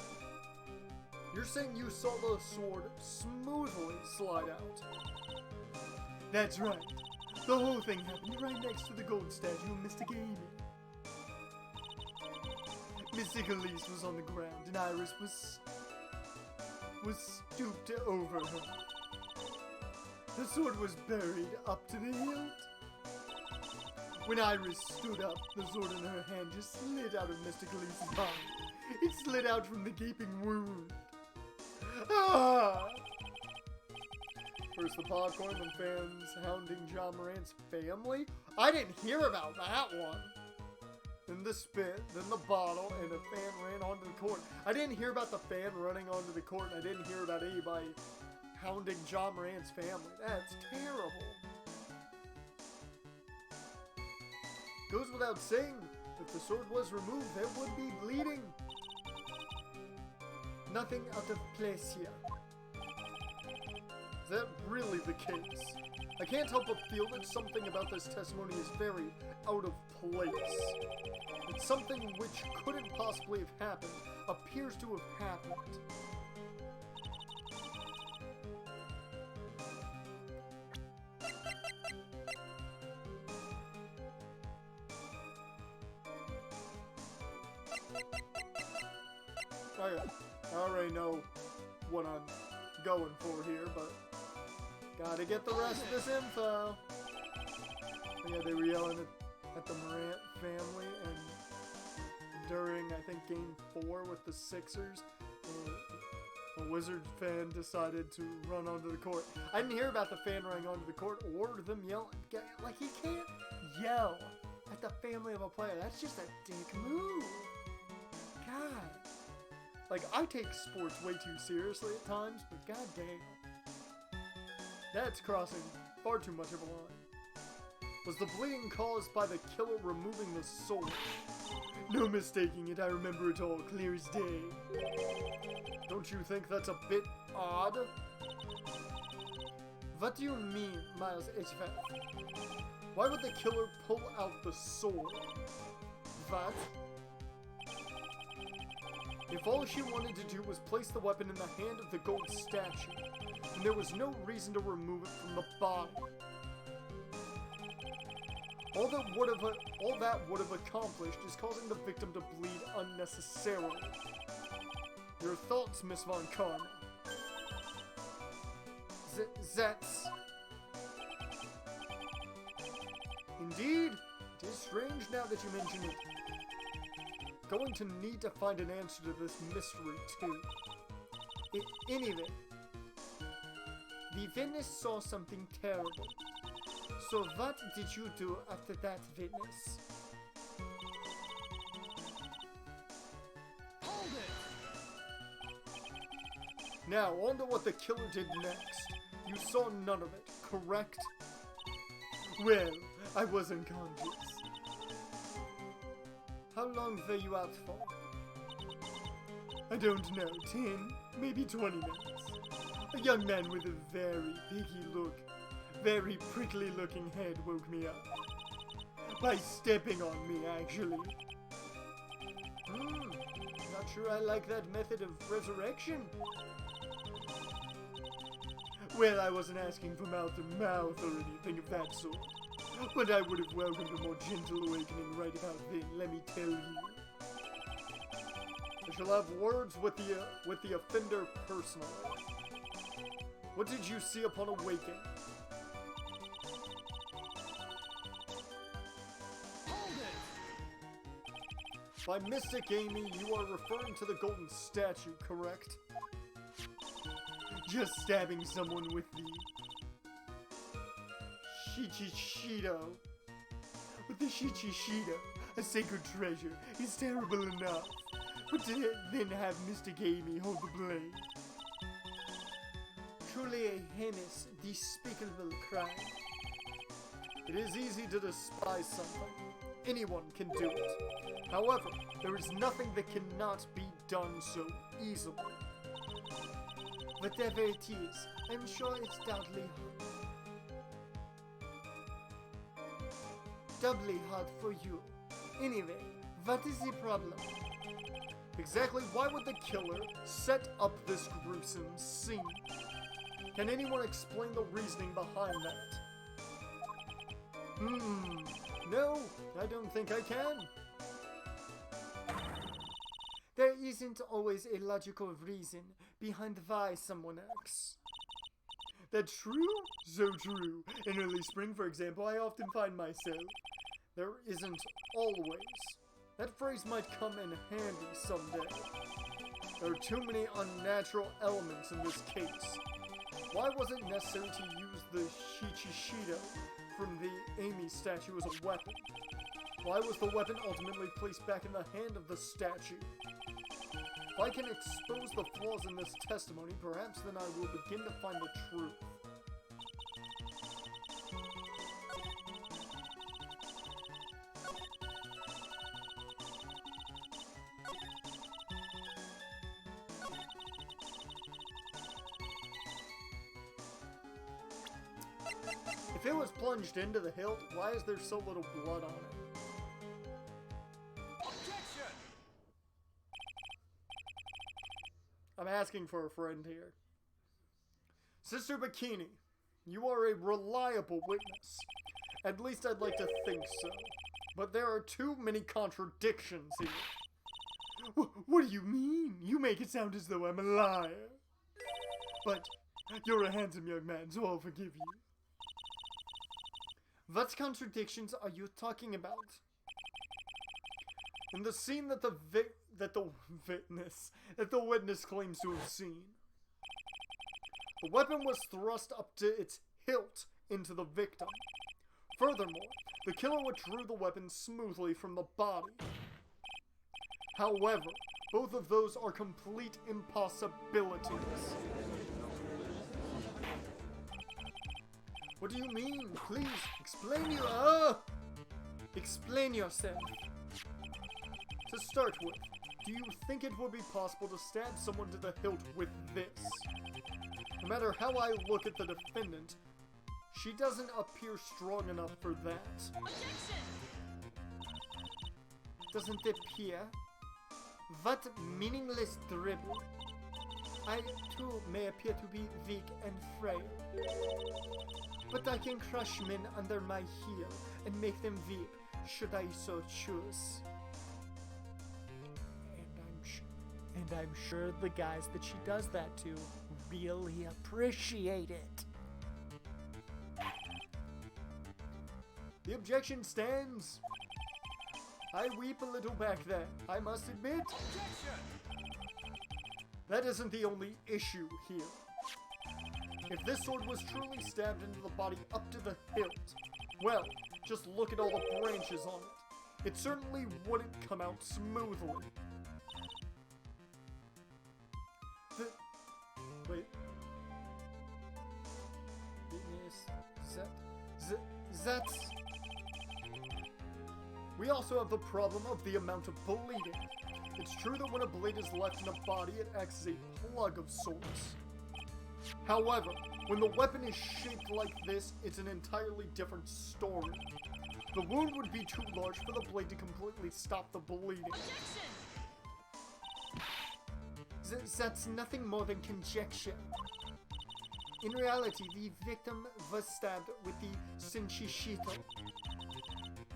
You're saying you saw the sword smoothly slide out. That's right. The whole thing happened right next to the gold statue of Mr. Gaming. Mr. Elise was on the ground and Iris was stooped over her. The sword was buried up to the hilt. When Iris stood up, the sword in her hand just slid out of Mr. Elise's body. It slid out from the gaping wound. Ah! First the popcorn, then fans hounding John Morant's family? I didn't hear about that one. Then the spit, then the bottle, and a fan ran onto the court. I didn't hear about the fan running onto the court, and I didn't hear about anybody hounding John Morant's family. That's terrible. Goes without saying, if the sword was removed, there would be bleeding. Nothing out of place here. Is that really the case? I can't help but feel that something about this testimony is very out of place. That something which couldn't possibly have happened appears to have happened. I already know what I'm going for here, but gotta get the rest of this info. Yeah, they were yelling at the Morant family, and during, I think, Game 4 with the Sixers, a Wizards fan decided to run onto the court. I didn't hear about the fan running onto the court or them yelling. Like, he can't yell at the family of a player. That's just a dick move. God. Like, I take sports way too seriously at times, but goddamn. That's crossing far too much of a line. Was the bleeding caused by the killer removing the sword? No mistaking it, I remember it all clear as day. Don't you think that's a bit odd? What do you mean, Miles HVAC? Why would the killer pull out the sword? What? If all she wanted to do was place the weapon in the hand of the gold statue, then there was no reason to remove it from the body. All that would have accomplished is causing the victim to bleed unnecessarily. Your thoughts, Miss Von Karma? That's... Indeed, it is strange now that you mention it. Going to need to find an answer to this mystery, too. In any event, the witness saw something terrible. So what did you do after that, witness? Hold it! Now, on to what the killer did next. You saw none of it, correct? Well, I was unconscious. How long were you out for? I don't know, 10, maybe 20 minutes. A young man with a very piggy look, very prickly looking head woke me up. By stepping on me, actually. Not sure I like that method of resurrection. Well, I wasn't asking for mouth to mouth or anything of that sort. But I would have welcomed a more gentle awakening right about then, let me tell you. I shall have words with the offender personally. What did you see upon awakening? Hold it! By Mystic Amy, you are referring to the golden statue, correct? Just stabbing someone with the Shichishito. With the Shichishito, a sacred treasure, is terrible enough. But to then have Mystic Amy hold the blade. Truly a heinous, despicable crime. It is easy to despise something. Anyone can do it. However, there is nothing that cannot be done so easily. Whatever it is, I'm sure it's doubly hard for you. Anyway, what is the problem? Exactly why would the killer set up this gruesome scene? Can anyone explain the reasoning behind that? No, I don't think I can. There isn't always a logical reason behind why someone acts. That's true? So true. In early spring, for example, I often find myself. There isn't always. That phrase might come in handy someday. There are too many unnatural elements in this case. Why was it necessary to use the Shichishito from the Amy statue as a weapon? Why was the weapon ultimately placed back in the hand of the statue? If I can expose the flaws in this testimony, perhaps then I will begin to find the truth. If it was plunged into the hilt, why is there so little blood on it? Objection! I'm asking for a friend here. Sister Bikini, you are a reliable witness. At least I'd like to think so. But there are too many contradictions here. What do you mean? You make it sound as though I'm a liar. But you're a handsome young man, so I'll forgive you. What contradictions are you talking about? In the scene that the witness claims to have seen, the weapon was thrust up to its hilt into the victim. Furthermore, the killer withdrew the weapon smoothly from the body. However, both of those are complete impossibilities. What do you mean? Please, explain yourself. To start with, do you think it would be possible to stab someone to the hilt with this? No matter how I look at the defendant, she doesn't appear strong enough for that. Objection! Doesn't appear? What meaningless dribble. I, too, may appear to be weak and frail. But I can crush men under my heel and make them weep, should I so choose. And I'm sure the guys that she does that to really appreciate it. The objection stands. I weep a little back then, I must admit. Objection! That isn't the only issue here. If this sword was truly stabbed into the body up to the hilt, well, just look at all the branches on it. It certainly wouldn't come out smoothly. Wait. That's... We also have the problem of the amount of bleeding. It's true that when a blade is left in a body, it acts as a plug of sorts. However, when the weapon is shaped like this, it's an entirely different story. The wound would be too large for the blade to completely stop the bleeding. That's nothing more than conjecture. In reality, the victim was stabbed with the Senshishito.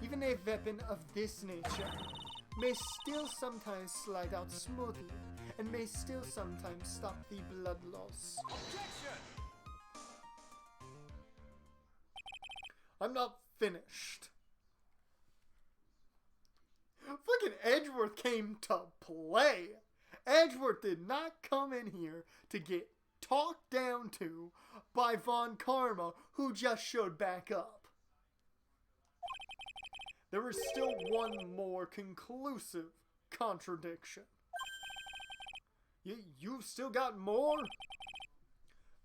Even a weapon of this nature may still sometimes slide out smoothly, and may still sometimes stop the blood loss. Objection! I'm not finished. Fucking Edgeworth came to play. Edgeworth did not come in here to get talked down to by Von Karma, who just showed back up. There is still one more conclusive contradiction. You've still got more?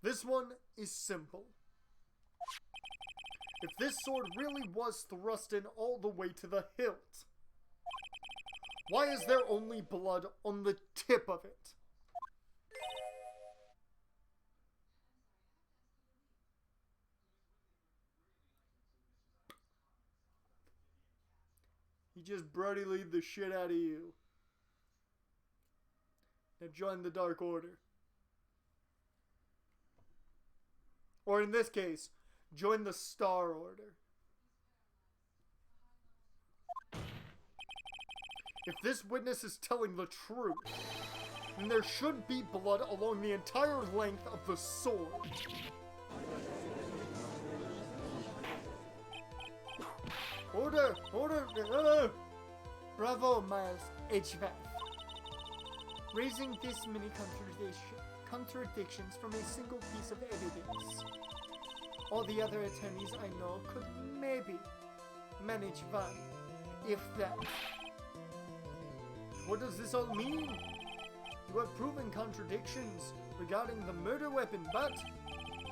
This one is simple. If this sword really was thrust in all the way to the hilt, why is there only blood on the tip of it? He just Brody lead the shit out of you. Now join the Dark Order. Or in this case, join the Star Order. If this witness is telling the truth, then there should be blood along the entire length of the sword. Order! Order! Bravo, Miles HVAC. Raising this many contradictions from a single piece of evidence. All the other attorneys I know could maybe manage one, if that. What does this all mean? You have proven contradictions regarding the murder weapon, but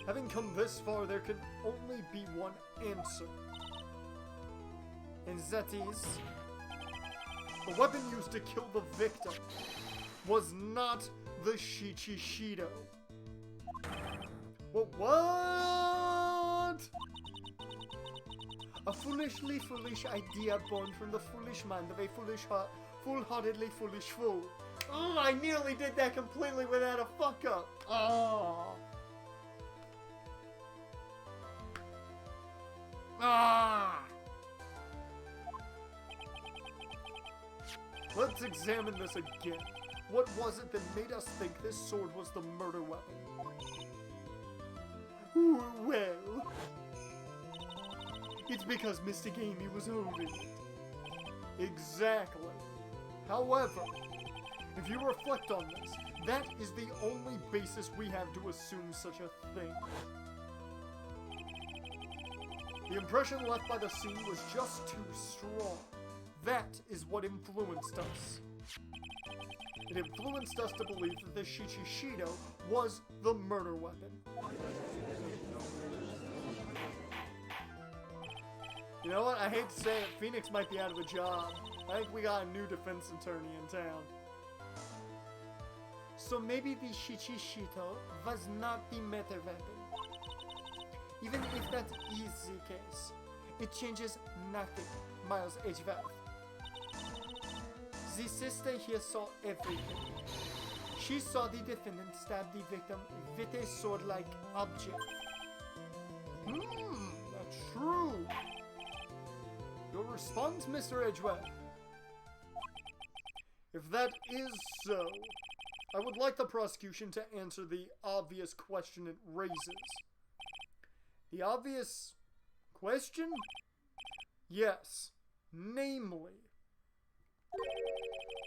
having come this far, there can only be one answer. And that is, the weapon used to kill the victim was not the Shichishido. What? A foolishly foolish idea born from the foolish mind of a full-heartedly foolish fool. Oh, I nearly did that completely without a fuck up. Oh. Ah. Let's examine this again. What was it that made us think this sword was the murder weapon? Well, It's because Mystic Amy was holding it. Exactly. However, if you reflect on this, that is the only basis we have to assume such a thing. The impression left by the scene was just too strong. That is what influenced us. It influenced us to believe that the Shichishido was the murder weapon. You know what? I hate to say it, Phoenix might be out of a job. I think we got a new defense attorney in town. So maybe the Shichishido was not the murder weapon. Even if that is the case, it changes nothing, Miles Edgeworth. The sister here saw everything. She saw the defendant stab the victim with a sword-like object. That's true. Your response, Mr. Edgeworth? If that is so, I would like the prosecution to answer the obvious question it raises. The obvious question? Yes. Namely,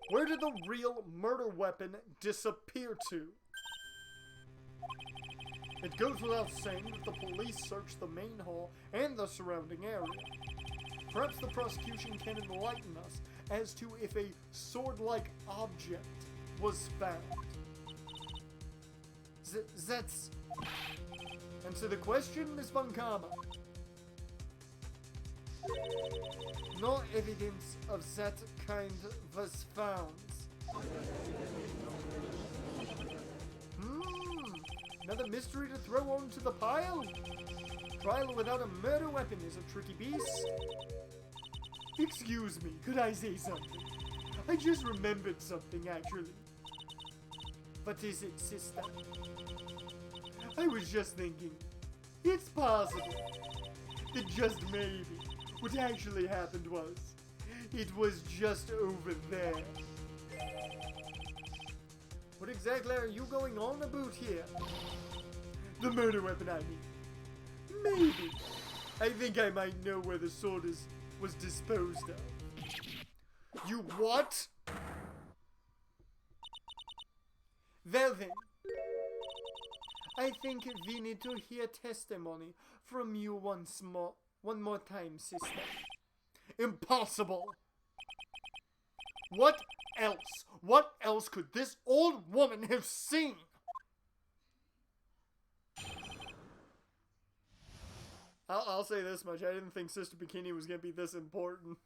where did the real murder weapon disappear to? It goes without saying that the police searched the main hall and the surrounding area. Perhaps the prosecution can enlighten us as to if a sword-like object was found. That's... Answer the question, Miss Von Karma. No evidence of that kind was found. Another mystery to throw onto the pile? Trial without a murder weapon is a tricky beast. Excuse me, could I say something? I just remembered something, actually. What is it, sister? I was just thinking, it's possible that just maybe what actually happened was, it was just over there. What exactly are you going on about here? The murder weapon, I mean. Maybe. I think I might know where the sword was disposed of. You what? Well then, I think we need to hear testimony from you one more time, sister. Impossible! What else? What else could this old woman have seen? I'll say this much, I didn't think Sister Bikini was gonna be this important.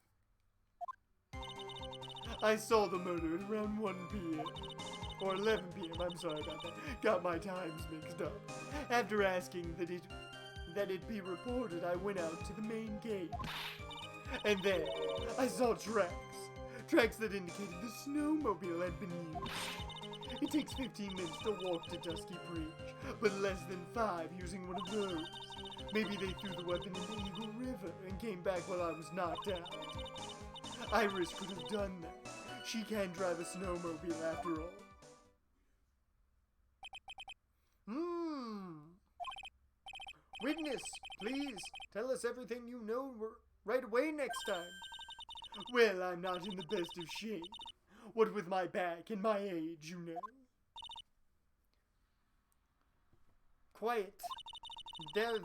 I saw the murder at around 1 p.m. Or 11 p.m., I'm sorry about that. Got my times mixed up. After asking that it be reported, I went out to the main gate. And there, I saw tracks. Tracks that indicated the snowmobile had been used. It takes 15 minutes to walk to Dusky Bridge, but less than 5 using one of those. Maybe they threw the weapon into Eagle River and came back while I was knocked out. Iris could have done that. She can drive a snowmobile after all. Witness, please, tell us everything you know right away next time. Well, I'm not in the best of shape. What with my back and my age, you know. Quiet. There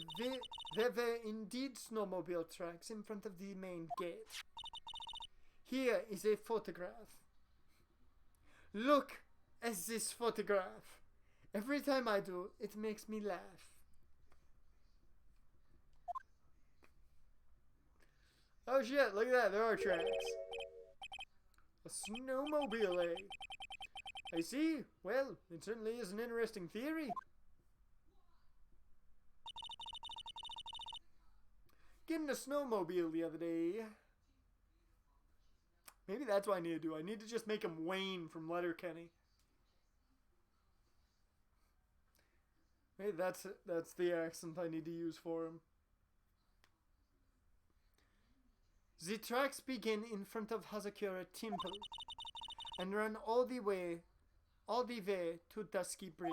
were indeed snowmobile tracks in front of the main gate. Here is a photograph. Look at this photograph. Every time I do, it makes me laugh. Oh shit, look at that, there are tracks. A snowmobile, eh? I see. Well, it certainly is an interesting theory. Getting a snowmobile the other day. Maybe that's what I need to do. I need to just make him Wayne from Letterkenny. Maybe that's the accent I need to use for him. The tracks begin in front of Hazakura Temple and run all the way to Dusky Bridge.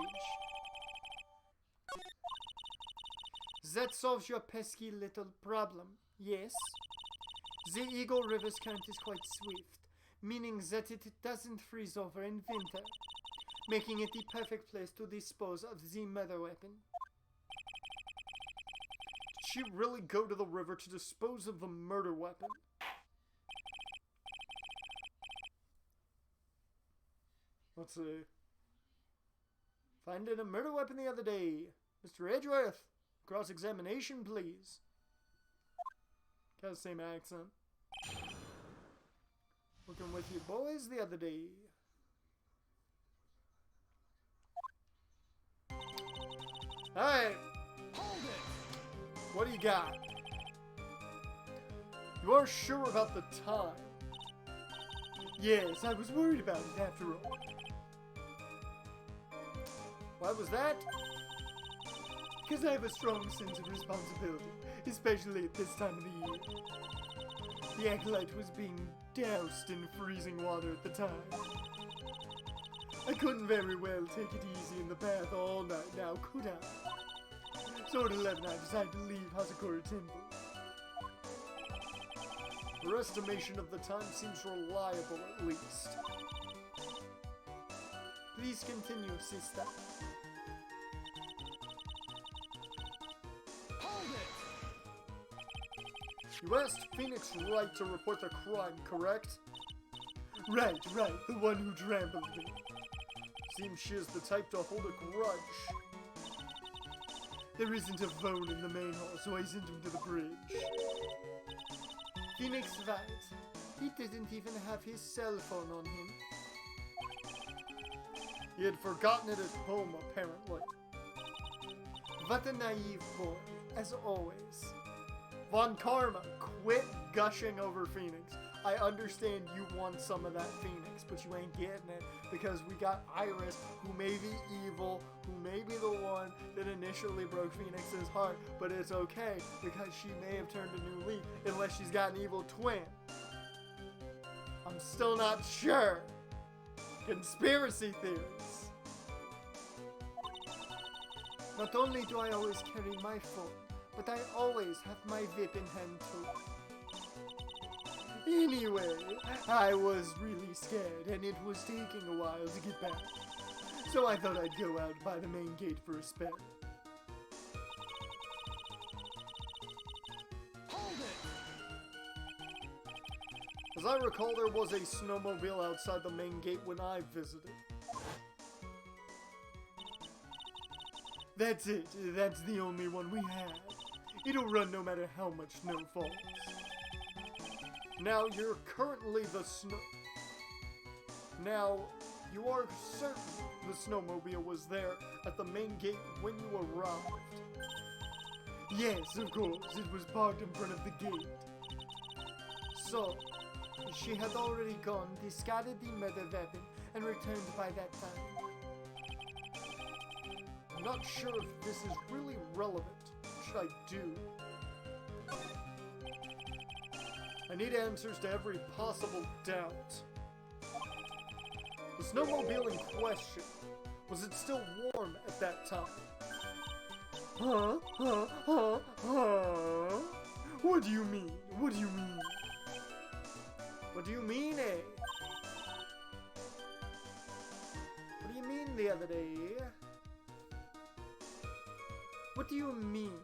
That solves your pesky little problem, Yes. The Eagle River's current is quite swift, meaning that it doesn't freeze over in winter, making it the perfect place to dispose of the murder weapon. Did she really go to the river to dispose of the murder weapon? Let's see. Finding a murder weapon the other day. Mr. Edgeworth, cross-examination, please. Got the same accent. Working with you boys the other day. Alright. Hold it! What do you got? You are sure about the time? Yes, I was worried about it after all. Why was that? Because I have a strong sense of responsibility, especially at this time of the year. The acolyte was being doused in freezing water at the time. I couldn't very well take it easy in the bath all night now, could I? So at 11 I decided to leave Hasakura Temple. Your estimation of the time seems reliable, at least. Please continue, sister. Hold it! You asked Phoenix Wright to report the crime, correct? Right, the one who trampled me. Seems she is the type to hold a grudge. There isn't a phone in the main hall, so I sent him to the bridge. Phoenix Wright. He didn't even have his cell phone on him. He had forgotten it at home, apparently. What a naive boy, as always. Von Karma, quit gushing over Phoenix. I understand you want some of that Phoenix, but you ain't getting it because we got Iris, who may be evil, who may be the one that initially broke Phoenix's heart, but it's okay because she may have turned a new leaf unless she's got an evil twin. I'm still not sure. Conspiracy theories. Not only do I always carry my phone, but I always have my whip in hand too. Anyway, I was really scared and it was taking a while to get back. So I thought I'd go out by the main gate for a spell. Hold it! As I recall, there was a snowmobile outside the main gate when I visited. That's it. That's the only one we have. It'll run no matter how much snow falls. Now, you're currently the snow... Now, you are certain the snowmobile was there at the main gate when you arrived? Yes, of course. It was parked in front of the gate. So, she had already gone, discarded the murder weapon, and returned by that time. I'm not sure if this is really relevant. What should I do? I need answers to every possible doubt. The snowmobile in question, was it still warm at that time? Huh? What do you mean? What do you mean? What do you mean, eh? What do you mean the other day? What do you mean,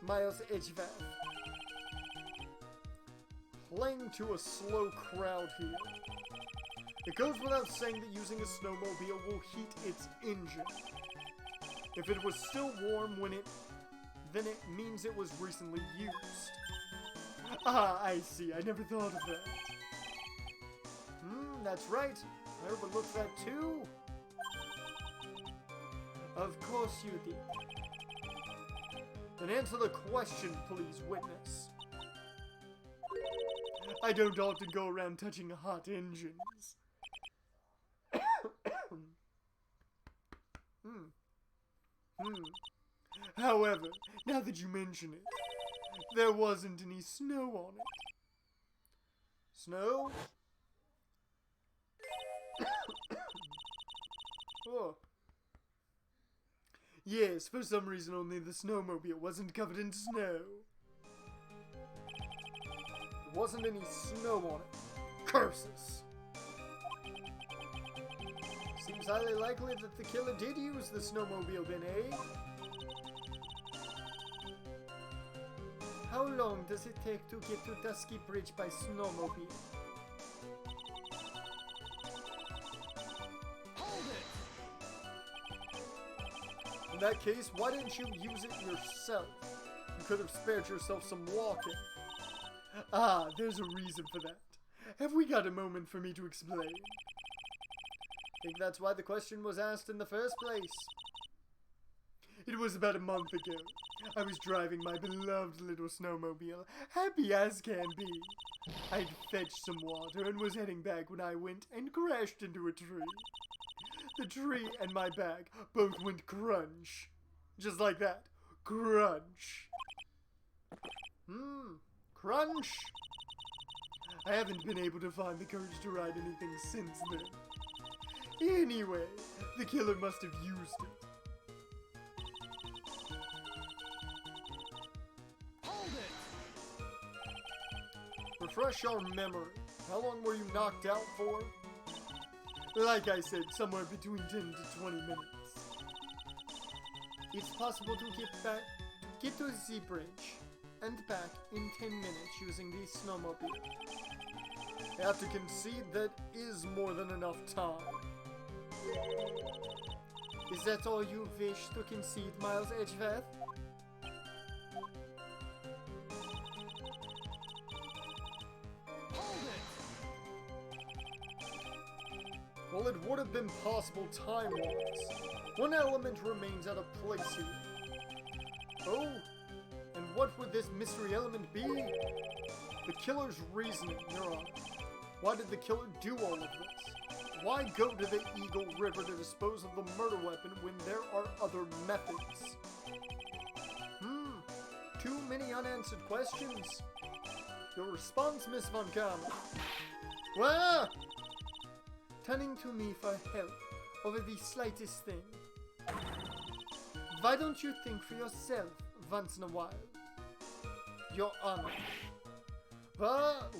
Miles Edgeworth? Playing to a slow crowd here. It goes without saying that using a snowmobile will heat its engine. If it was still warm when then it means it was recently used. Ah, I see. I never thought of that. That's right. I overlooked that too. Of course you did. Then answer the question, please, witness. I don't often go around touching hot engines. However, now that you mention it, there wasn't any snow on it. Snow? Oh. Yes, for some reason only the snowmobile wasn't covered in snow. wasn't any snow on it. Curses! Seems highly likely that the killer did use the snowmobile then, eh? How long does it take to get to Dusky Bridge by snowmobile? Hold it! In that case, why didn't you use it yourself? You could have spared yourself some walking. Ah, there's a reason for that. Have we got a moment for me to explain? Think that's why the question was asked in the first place. It was about a month ago. I was driving my beloved little snowmobile, happy as can be. I'd fetched some water and was heading back when I went and crashed into a tree. The tree and my bag both went crunch. Just like that. Crunch. Crunch. I haven't been able to find the courage to ride anything since then. Anyway, the killer must have used it. Hold it! Refresh our memory. How long were you knocked out for? Like I said, somewhere between 10 to 20 minutes. It's possible to get to the bridge and back in 10 minutes using the snowmobile. I have to concede that is more than enough time. Is that all you wish to concede, Miles Edgeworth? Hold it! Well, it would have been possible time-wise. One element remains out of place here. Oh, and what would this mystery element be? The killer's reasoning, Your Honor. Why did the killer do all of this? Why go to the Eagle River to dispose of the murder weapon when there are other methods? Too many unanswered questions. Your response, Miss Von Karma? Wah! Turning to me for help over the slightest thing. Why don't you think for yourself once in a while? Your Honor. What?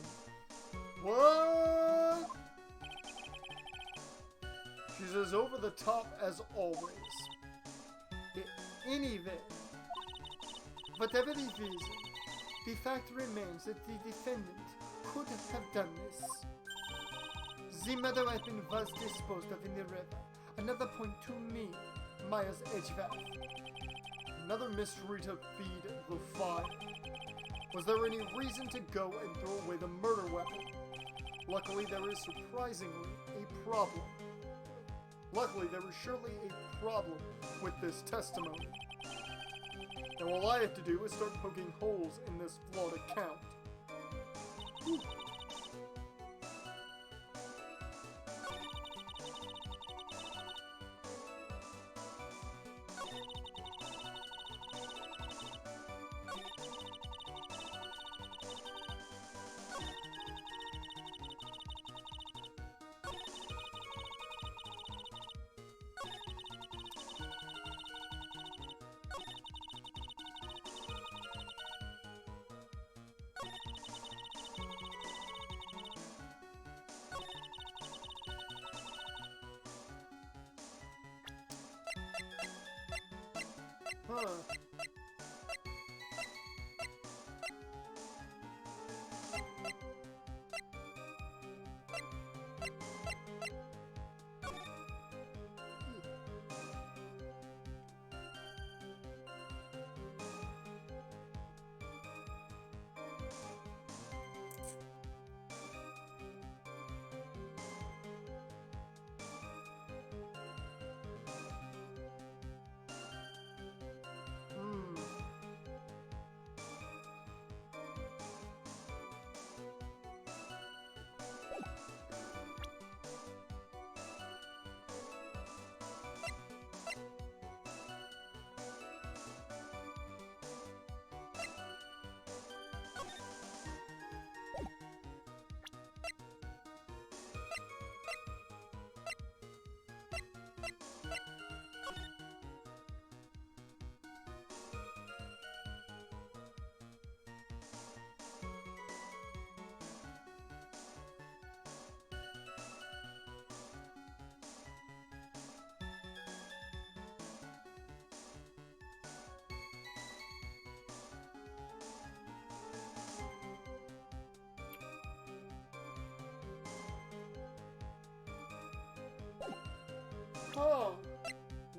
She's as over the top as always. Anyway, whatever the reason, the fact remains that the defendant could have done this. The murder weapon was disposed of in the river. Another point to me, Miles Edgeworth. Another mystery to feed the fire. Was there any reason to go and throw away the murder weapon? Luckily, there is surprisingly a problem. Luckily, there is surely a problem with this testimony. And all I have to do is start poking holes in this flawed account. Whew. Huh.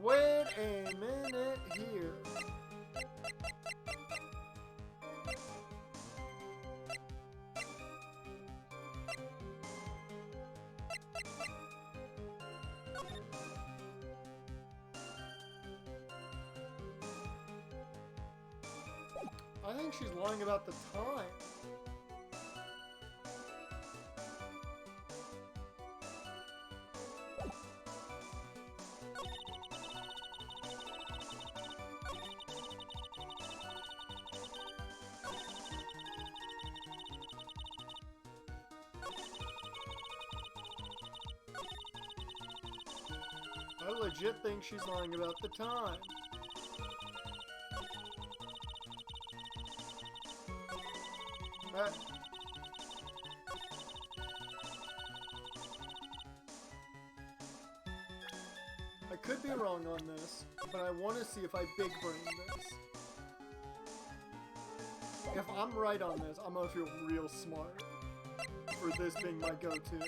Wait a minute here. I think she's lying about the time. I legit think she's lying about the time. I could be wrong on this, but I want to see if I big brain this. If I'm right on this, I'm gonna feel real smart for this being my go-to.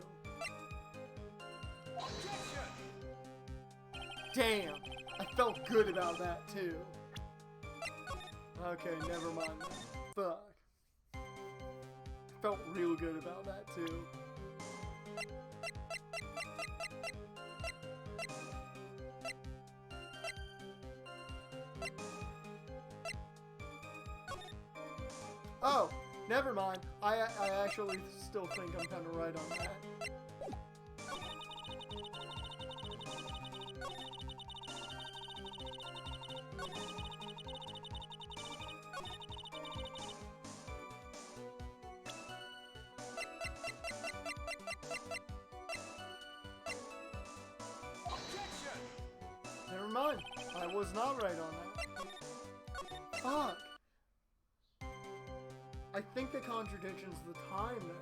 Damn! I felt good about that too. Okay, never mind that. Fuck. Felt real good about that too. Oh, never mind. I actually still think I'm kind of right on that. Never mind. I was not right on that. Fuck. I think the contradiction's the time now.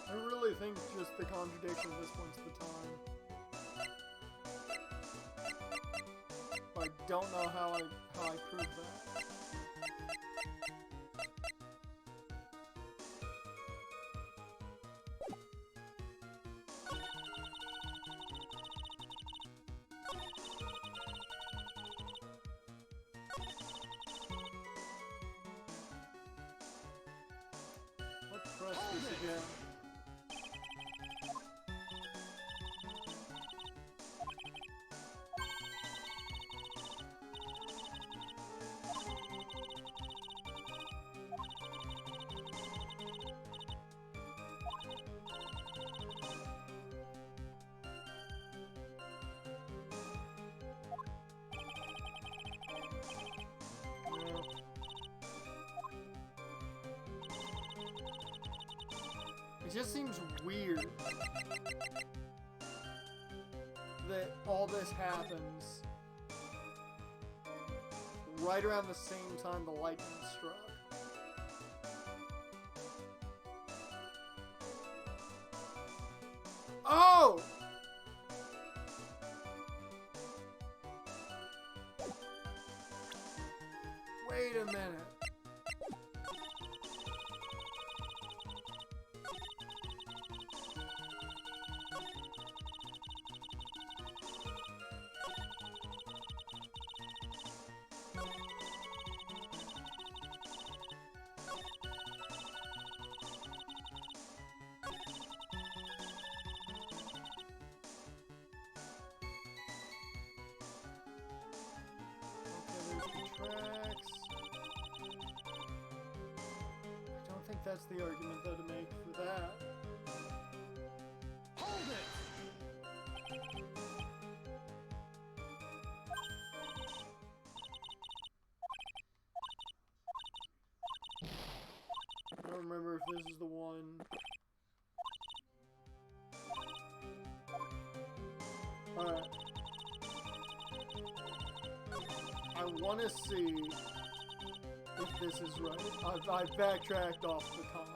I really think just the contradiction at this point's the time. But I don't know how I proved that. Let's press this again. It just seems weird that all this happens right around the same time the lightning struck. Oh! Wait a minute. That's the argument though to make for that. Hold it! I don't remember if this is the one. Alright. want to see if this is right. I've backtracked off the time.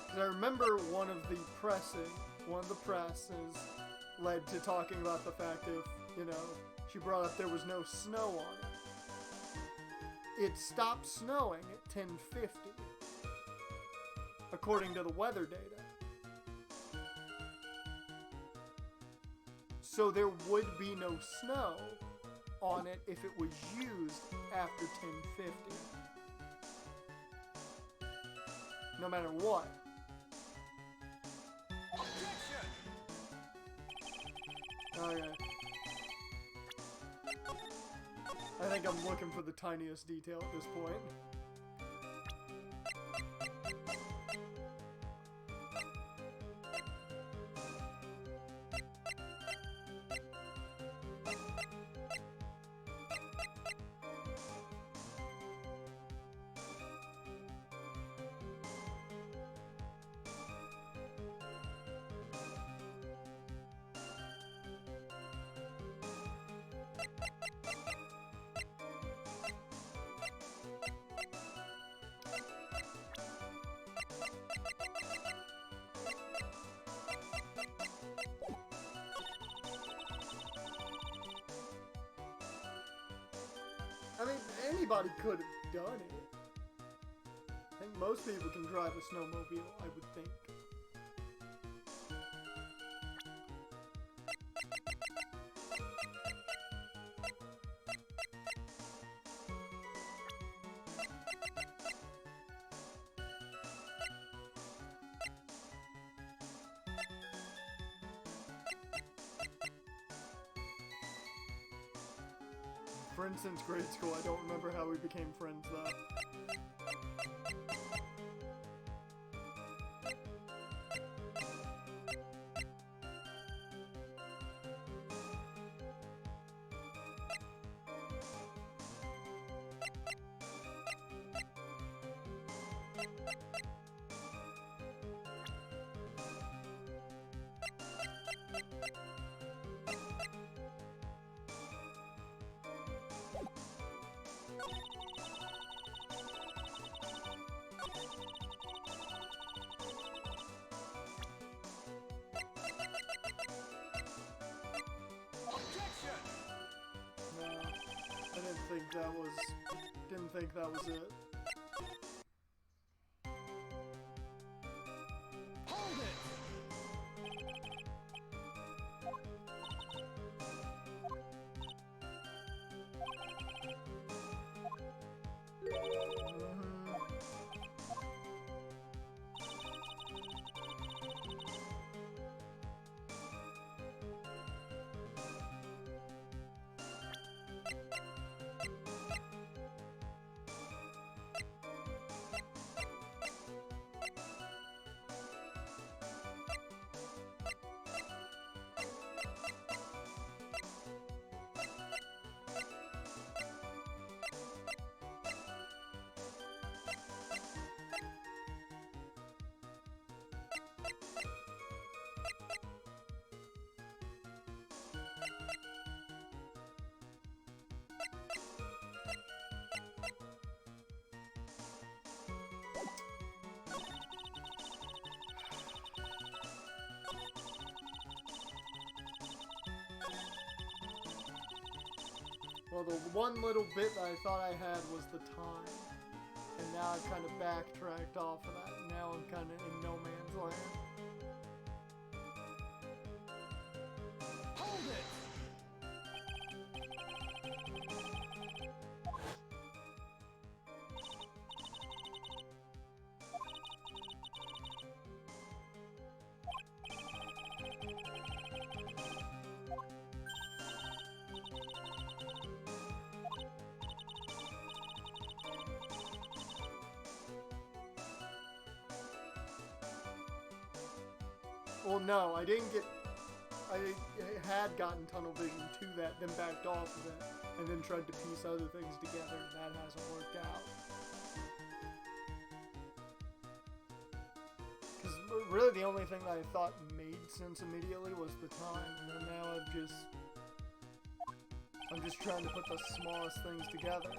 Because I remember one of the presses led to talking about the fact of, you know, she brought up there was no snow on it. It stopped snowing at 10:50, according to the weather data. So there would be no snow on it if it was used after 10:50. No matter what. Okay. I think I'm looking for the tiniest detail at this point. I mean, anybody could have done it. I think most people can drive a snowmobile, I would think. Friends since grade school. I don't remember how we became friends though. Didn't think that was it. Hold it! Well, the one little bit that I thought I had was the time. And now I've kind of backtracked off of that. And now I'm kind of in no man's land. Hold it! Well, no, I didn't get... I had gotten tunnel vision to that, then backed off of it, and then tried to piece other things together, and that hasn't worked out. Because really the only thing that I thought made sense immediately was the time, and then now I'm just trying to put the smallest things together.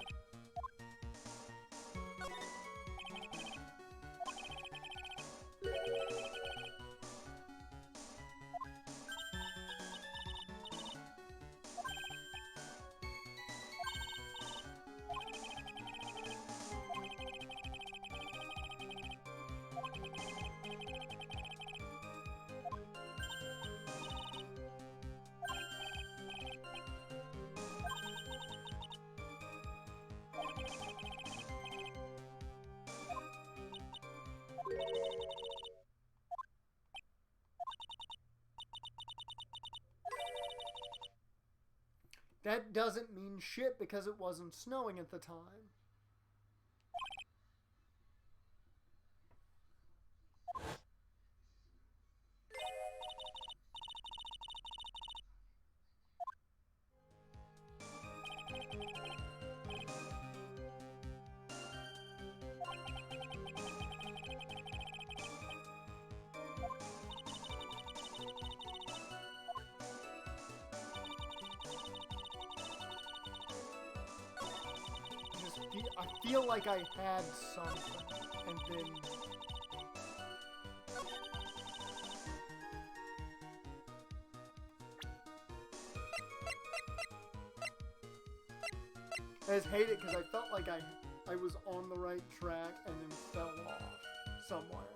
That doesn't mean shit because it wasn't snowing at the time. I feel like I had something, and then... I just hate it because I felt like I was on the right track and then fell off somewhere.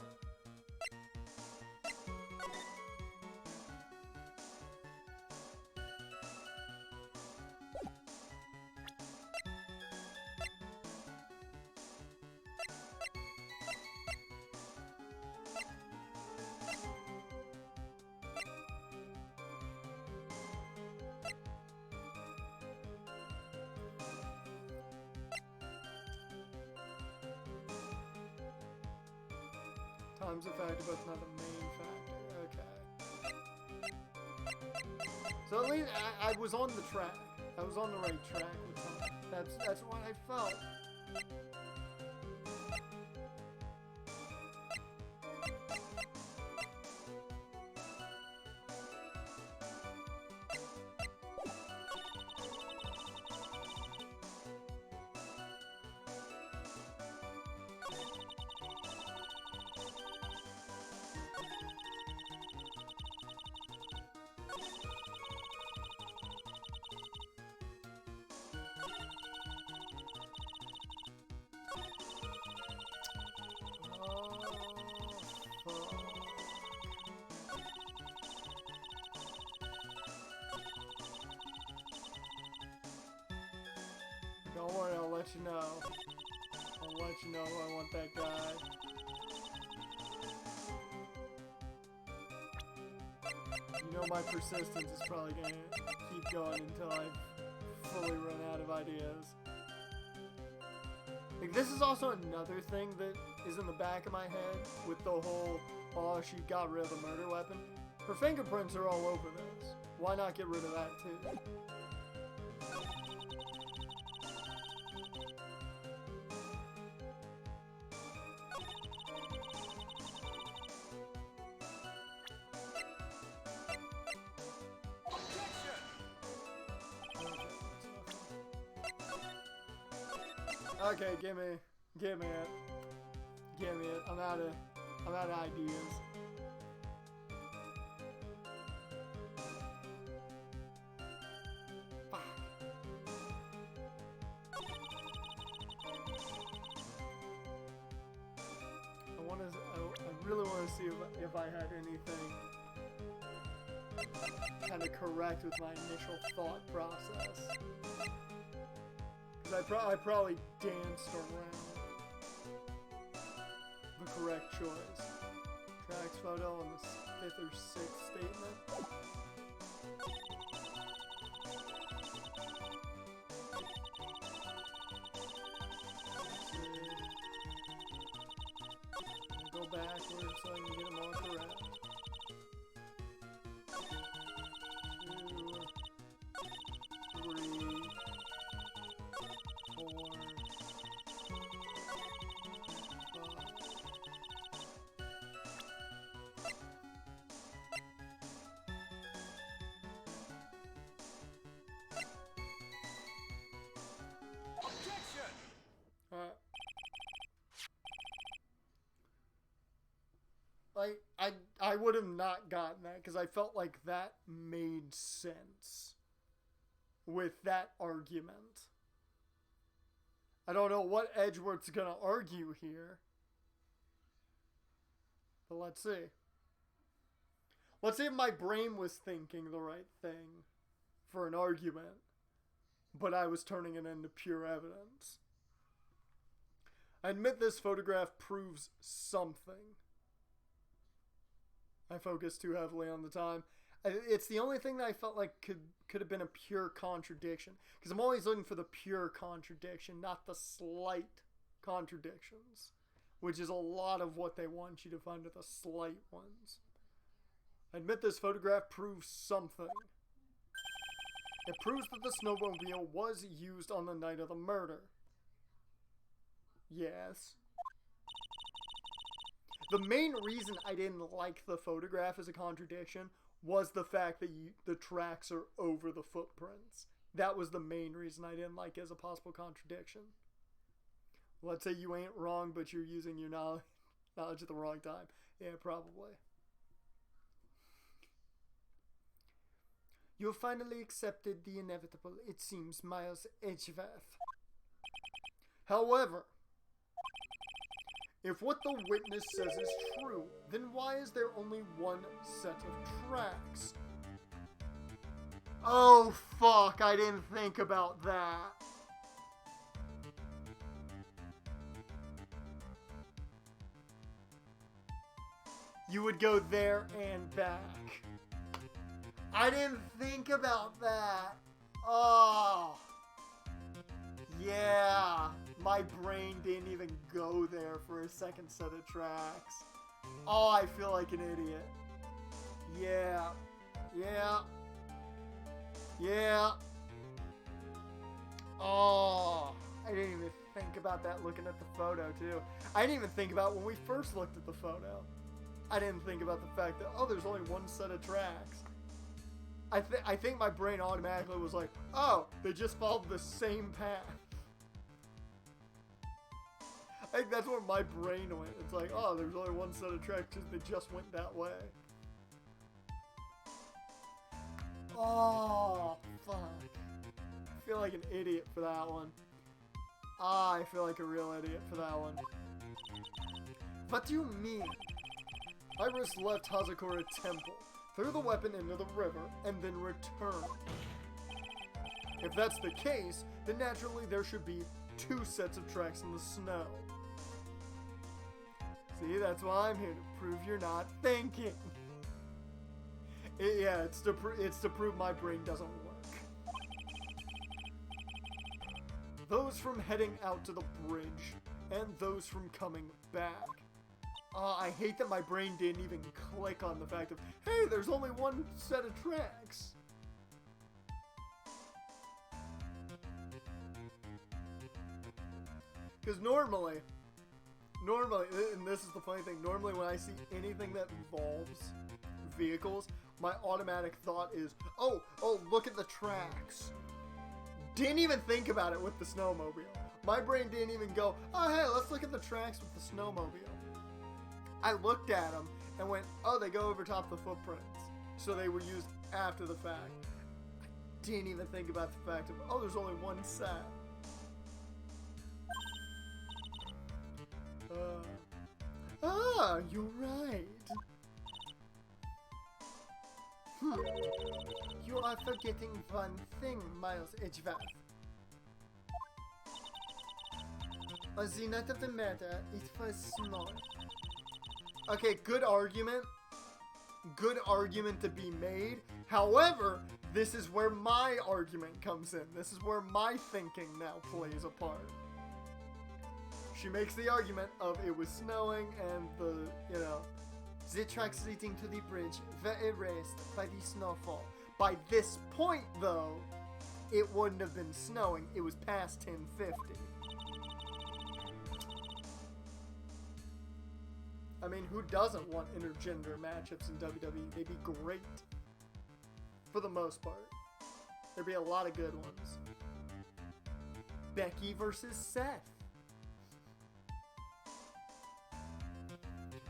Time's a factor, but it's not the main factor. Okay. So at least I was on the track. I was on the right track with time. That's what I felt. Don't worry, I'll let you know. I'll let you know I want that guy. You know my persistence is probably gonna keep going until I fully run out of ideas. Like, this is also another thing that is in the back of my head with the whole, oh, she got rid of the murder weapon. Her fingerprints are all over this. Why not get rid of that too? Okay, give me it. Give me it. I'm out of ideas. Fuck. I really want to see if I had anything kind of correct with my initial thought process. Because I probably danced around the correct choice. Tracks photo on the 5th or 6th statement. Go backwards so I can get them all correct. 2, 3, 4, 5. I would have not gotten that because I felt like that made sense with that argument. I don't know what Edgeworth's gonna argue here. But let's see. Let's see if my brain was thinking the right thing for an argument, but I was turning it into pure evidence. I admit this photograph proves something. I focused too heavily on the time. It's the only thing that I felt like could have been a pure contradiction. Because I'm always looking for the pure contradiction, not the slight contradictions. Which is a lot of what they want you to find are the slight ones. I admit this photograph proves something. It proves that the snowmobile was used on the night of the murder. Yes. The main reason I didn't like the photograph as a contradiction was the fact that the tracks are over the footprints. That was the main reason I didn't like it as a possible contradiction. Let's say you ain't wrong, but you're using your knowledge at the wrong time. Yeah, probably. You have finally accepted the inevitable, it seems, Miles Edgeworth. However, if what the witness says is true, then why is there only one set of tracks? Oh, fuck, I didn't think about that. You would go there and back. I didn't think about that. Oh. Yeah. My brain didn't even go there for a second set of tracks. Oh, I feel like an idiot. Yeah. Yeah. Yeah. Oh. I didn't even think about that looking at the photo, too. I didn't even think about when we first looked at the photo. I didn't think about the fact that, oh, there's only one set of tracks. I think my brain automatically was like, oh, they just followed the same path. I think that's where my brain went. It's like, oh, there's only one set of tracks because they just went that way. Oh, fuck. I feel like an idiot for that one. I feel like a real idiot for that one. What do you mean? Iris left Hazakura Temple, threw the weapon into the river, and then returned. If that's the case, then naturally there should be two sets of tracks in the snow. See, that's why I'm here, to prove you're not thinking. It's to prove my brain doesn't work. Those from heading out to the bridge, and those from coming back. I hate that my brain didn't even click on the fact of, hey, there's only one set of tracks. Because normally, and this is the funny thing, normally when I see anything that involves vehicles, my automatic thought is, oh, look at the tracks. Didn't even think about it with the snowmobile. My brain didn't even go, oh, hey, let's look at the tracks with the snowmobile. I looked at them and went, oh, they go over top the footprints. So they were used after the fact. I didn't even think about the fact of, oh, there's only one set. You're right. You are forgetting one thing, Miles Edgeworth. On the night of the murder, it was small. Okay, good argument. Good argument to be made. However, this is where my argument comes in. This is where my thinking now plays a part. She makes the argument of it was snowing and the tracks leading to the bridge were erased by the snowfall. By this point, though, it wouldn't have been snowing. It was past 10:50. I mean, who doesn't want intergender matchups in WWE? They'd be great. For the most part. There'd be a lot of good ones. Becky versus Seth.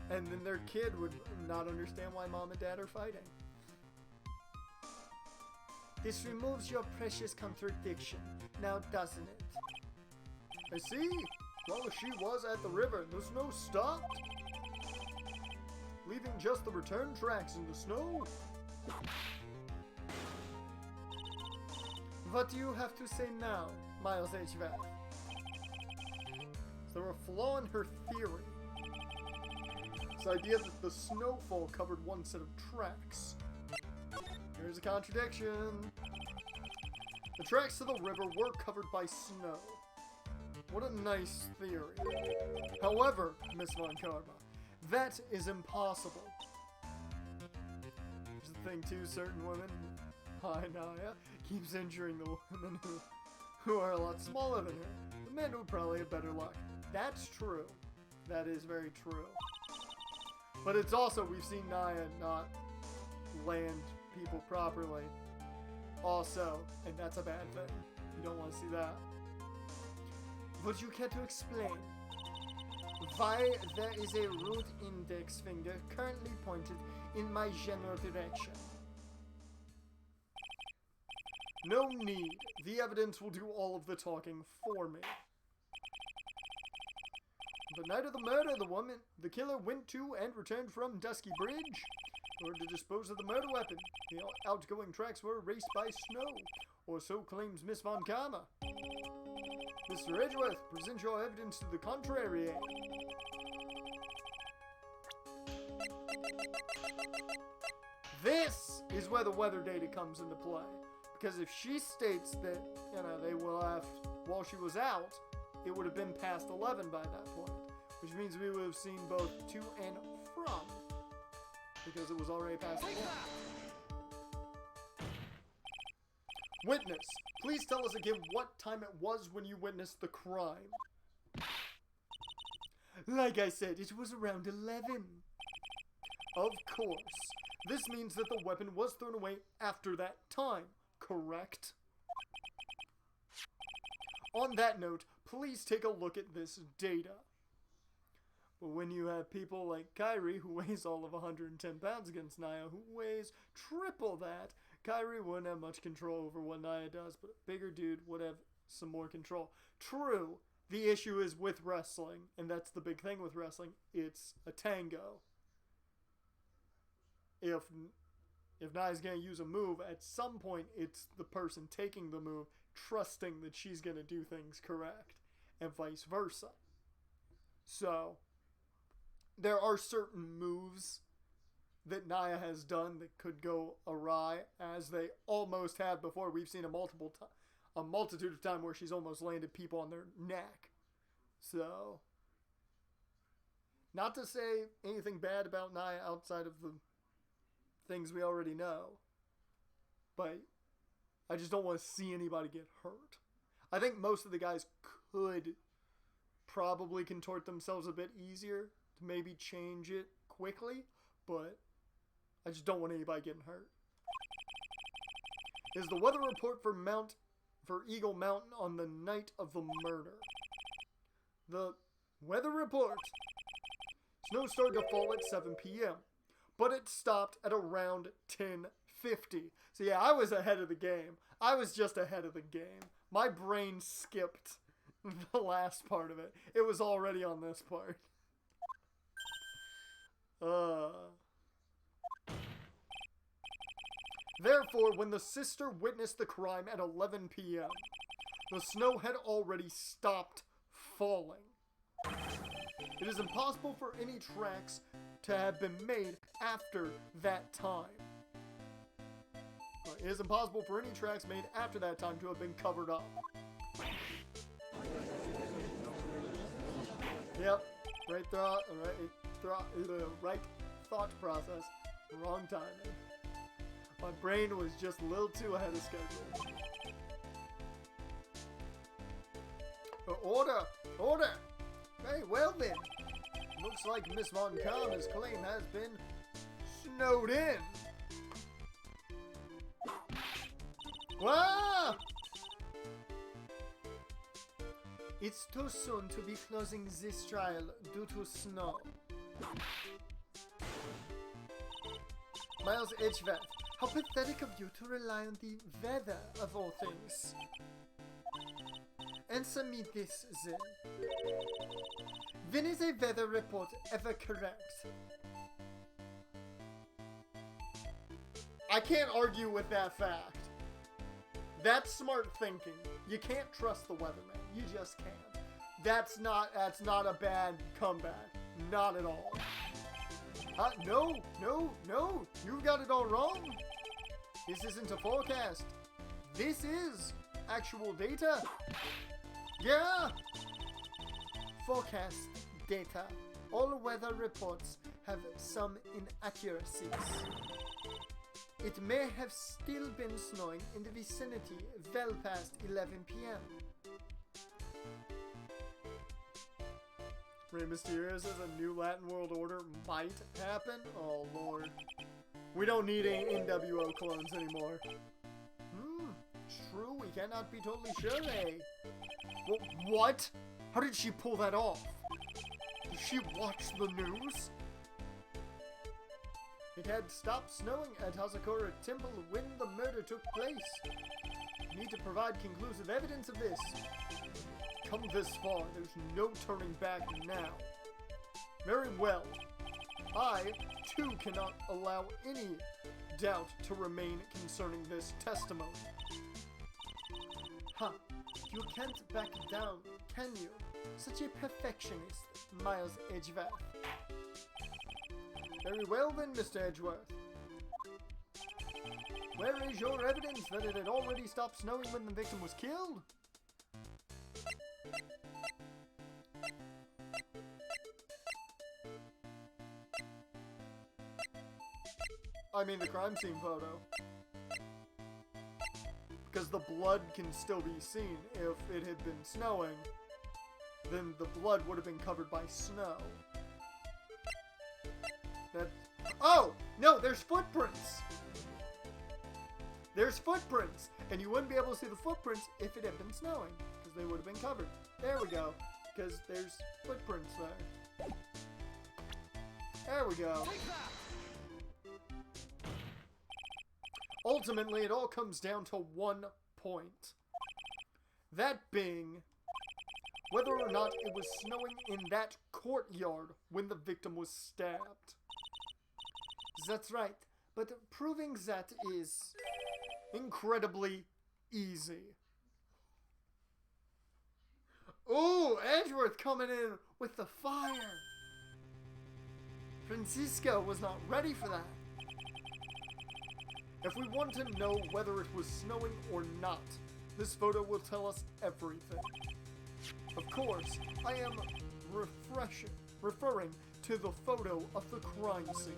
And then their kid would not understand why mom and dad are fighting. This removes your precious contradiction, now doesn't it? I see. Well, she was at the river. The snow stopped, leaving just the return tracks in the snow. What do you have to say now, Miles HVAC? Is there a flaw in her theory? This idea that the snowfall covered one set of tracks. Here's a contradiction. The tracks to the river were covered by snow. What a nice theory. However, Miss Von Karma, that is impossible. Here's the thing too, certain women, hi Naya, keeps injuring the women who are a lot smaller than her. The men would probably have better luck. That's true. That is very true. But it's also, we've seen Naya not land people properly. Also, and that's a bad thing. You don't want to see that. Would you care to explain why there is a rude index finger currently pointed in my general direction? No need. The evidence will do all of the talking for me. The night of the murder, the killer went to and returned from Dusky Bridge in order to dispose of the murder weapon. The outgoing tracks were erased by snow, or so claims Miss Von Karma. Mr. Edgeworth, present your evidence to the contrary. This is where the weather data comes into play. Because if she states that, they will have, while she was out, it would have been past 11 by that point. Which means we would have seen both to and from. Because it was already past 11. Witness, please tell us again what time it was when you witnessed the crime. Like I said, it was around 11. Of course. This means that the weapon was thrown away after that time, correct? On that note, please take a look at this data. But when you have people like Kyrie, who weighs all of 110 pounds against Naya, who weighs triple that, Kyrie wouldn't have much control over what Naya does, but a bigger dude would have some more control. True, the issue is with wrestling, and that's the big thing with wrestling. It's a tango. If Naya's going to use a move, at some point it's the person taking the move, trusting that she's going to do things correct, and vice versa. So, there are certain moves that Naya has done that could go awry, as they almost have before. We've seen a multitude of times where she's almost landed people on their neck. So, not to say anything bad about Naya outside of the things we already know, but I just don't want to see anybody get hurt. I think most of the guys could probably contort themselves a bit easier to maybe change it quickly, but I just don't want anybody getting hurt. Is the weather report for Eagle Mountain on the night of the murder? The weather report. Snow started to fall at 7 p.m., but it stopped at around 10:50. So yeah, I was ahead of the game. I was just ahead of the game. My brain skipped the last part of it. It was already on this part. Therefore, when the sister witnessed the crime at 11 p.m., the snow had already stopped falling. It is impossible for any tracks to have been made after that time. It is impossible for any tracks made after that time to have been covered up. Yep, right thought process, wrong timing. My brain was just a little too ahead of schedule. Order! Order! Very well then. Looks like Miss Von Karma's claim has been snowed in. Wow! It's too soon to be closing this trial due to snow. Miles Edgeworth, how pathetic of you to rely on the weather of all things. Answer me this, then. When is a weather report ever correct? I can't argue with that fact. That's smart thinking. You can't trust the weatherman. You just can't. That's not a bad comeback. Not at all. No. You've got it all wrong. This isn't a forecast. This is actual data. Yeah. Forecast data. All weather reports have some inaccuracies. It may have still been snowing in the vicinity well past 11 p.m. Rey Mysterio says a new Latin World Order might happen? Oh lord. We don't need any NWO clones anymore. True, we cannot be totally sure, eh? What? How did she pull that off? Did she watch the news? It had stopped snowing at Hazakura Temple when the murder took place. Need to provide conclusive evidence of this. Come this far, there's no turning back now. Very well. I, too, cannot allow any doubt to remain concerning this testimony. You can't back down, can you? Such a perfectionist, Miles Edgeworth. Very well then, Mr. Edgeworth. Where is your evidence that it had already stopped snowing when the victim was killed? I mean the crime scene photo. Because the blood can still be seen. If it had been snowing, then the blood would have been covered by snow. Oh! No, there's footprints! There's footprints! And you wouldn't be able to see the footprints if it had been snowing. Because they would have been covered. There we go. Because there's footprints there. There we go. Ultimately, it all comes down to one point. That being, whether or not it was snowing in that courtyard when the victim was stabbed. That's right, but proving that is incredibly easy. Ooh, Edgeworth coming in with the fire. Francisco was not ready for that. If we want to know whether it was snowing or not, this photo will tell us everything. Of course, I am referring to the photo of the crime scene.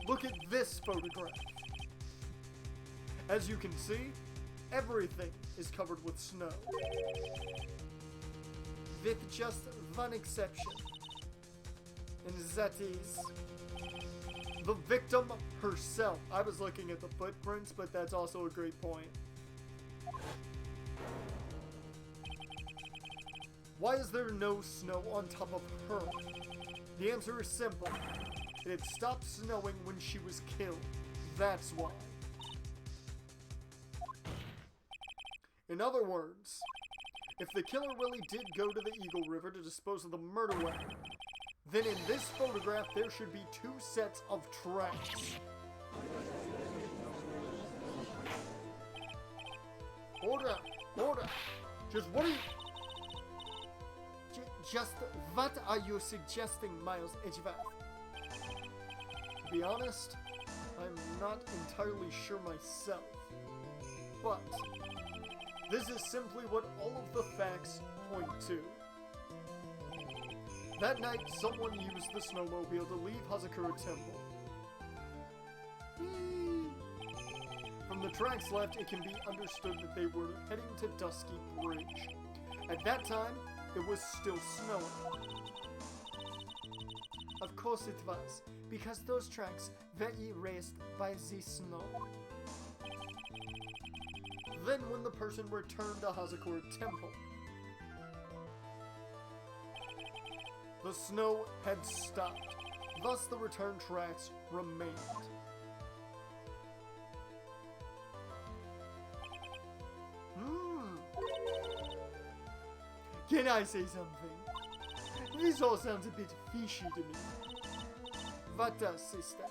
Look at this photograph. As you can see, everything is covered with snow. With just one exception. And that is the victim herself. I was looking at the footprints, but that's also a great point. Why is there no snow on top of her? The answer is simple. It had stopped snowing when she was killed. That's why. In other words, if the killer really did go to the Eagle River to dispose of the murder weapon, then in this photograph there should be two sets of tracks. Order! Just what are you... Just what are you suggesting, Miles Edgeworth? To be honest, I'm not entirely sure myself. But this is simply what all of the facts point to. That night, someone used the snowmobile to leave Hazakura Temple. From the tracks left, it can be understood that they were heading to Dusky Bridge. At that time, it was still snowing. Of course it was, because those tracks were erased by the snow. Then when the person returned to Hazakura Temple, the snow had stopped. Thus the return tracks remained. Can I say something? This all sounds a bit fishy to me. What does, sister?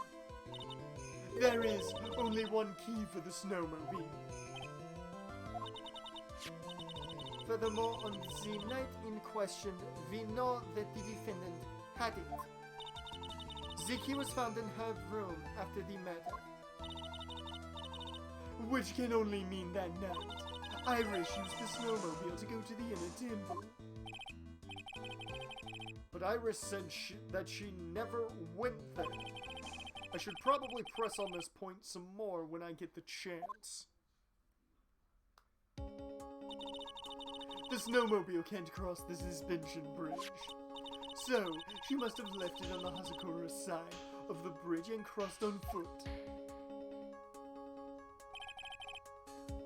There is only one key for the snowmobile. Furthermore, on the night in question, we know that the defendant had it. The key was found in her room after the murder. Which can only mean that night, Irish used the snowmobile to go to the inner temple. But Iris said that she never went there. I should probably press on this point some more when I get the chance. The snowmobile can't cross the suspension bridge. So, she must have left it on the Hazakura side of the bridge and crossed on foot.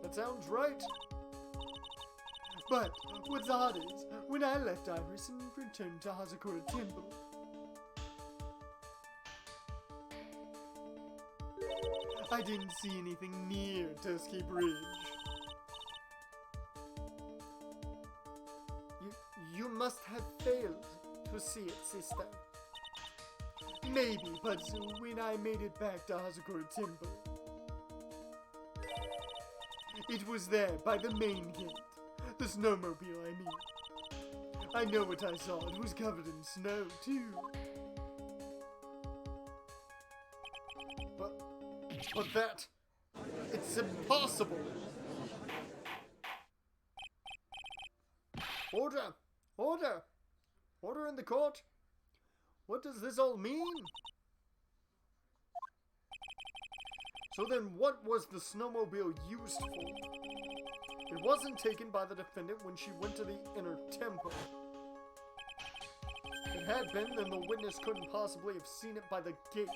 That sounds right. But what's odd is, when I left Iris and returned to Hazakura Temple, I didn't see anything near Dusky Bridge. You must have failed to see it, sister. Maybe, but when I made it back to Hazakura Temple, it was there by the main gate. The snowmobile, I mean. I know what I saw. It was covered in snow, too. But that... it's impossible! Order! Order! Order in the court! What does this all mean? So then what was the snowmobile used for? It wasn't taken by the defendant when she went to the inner temple. If it had been, then the witness couldn't possibly have seen it by the gate.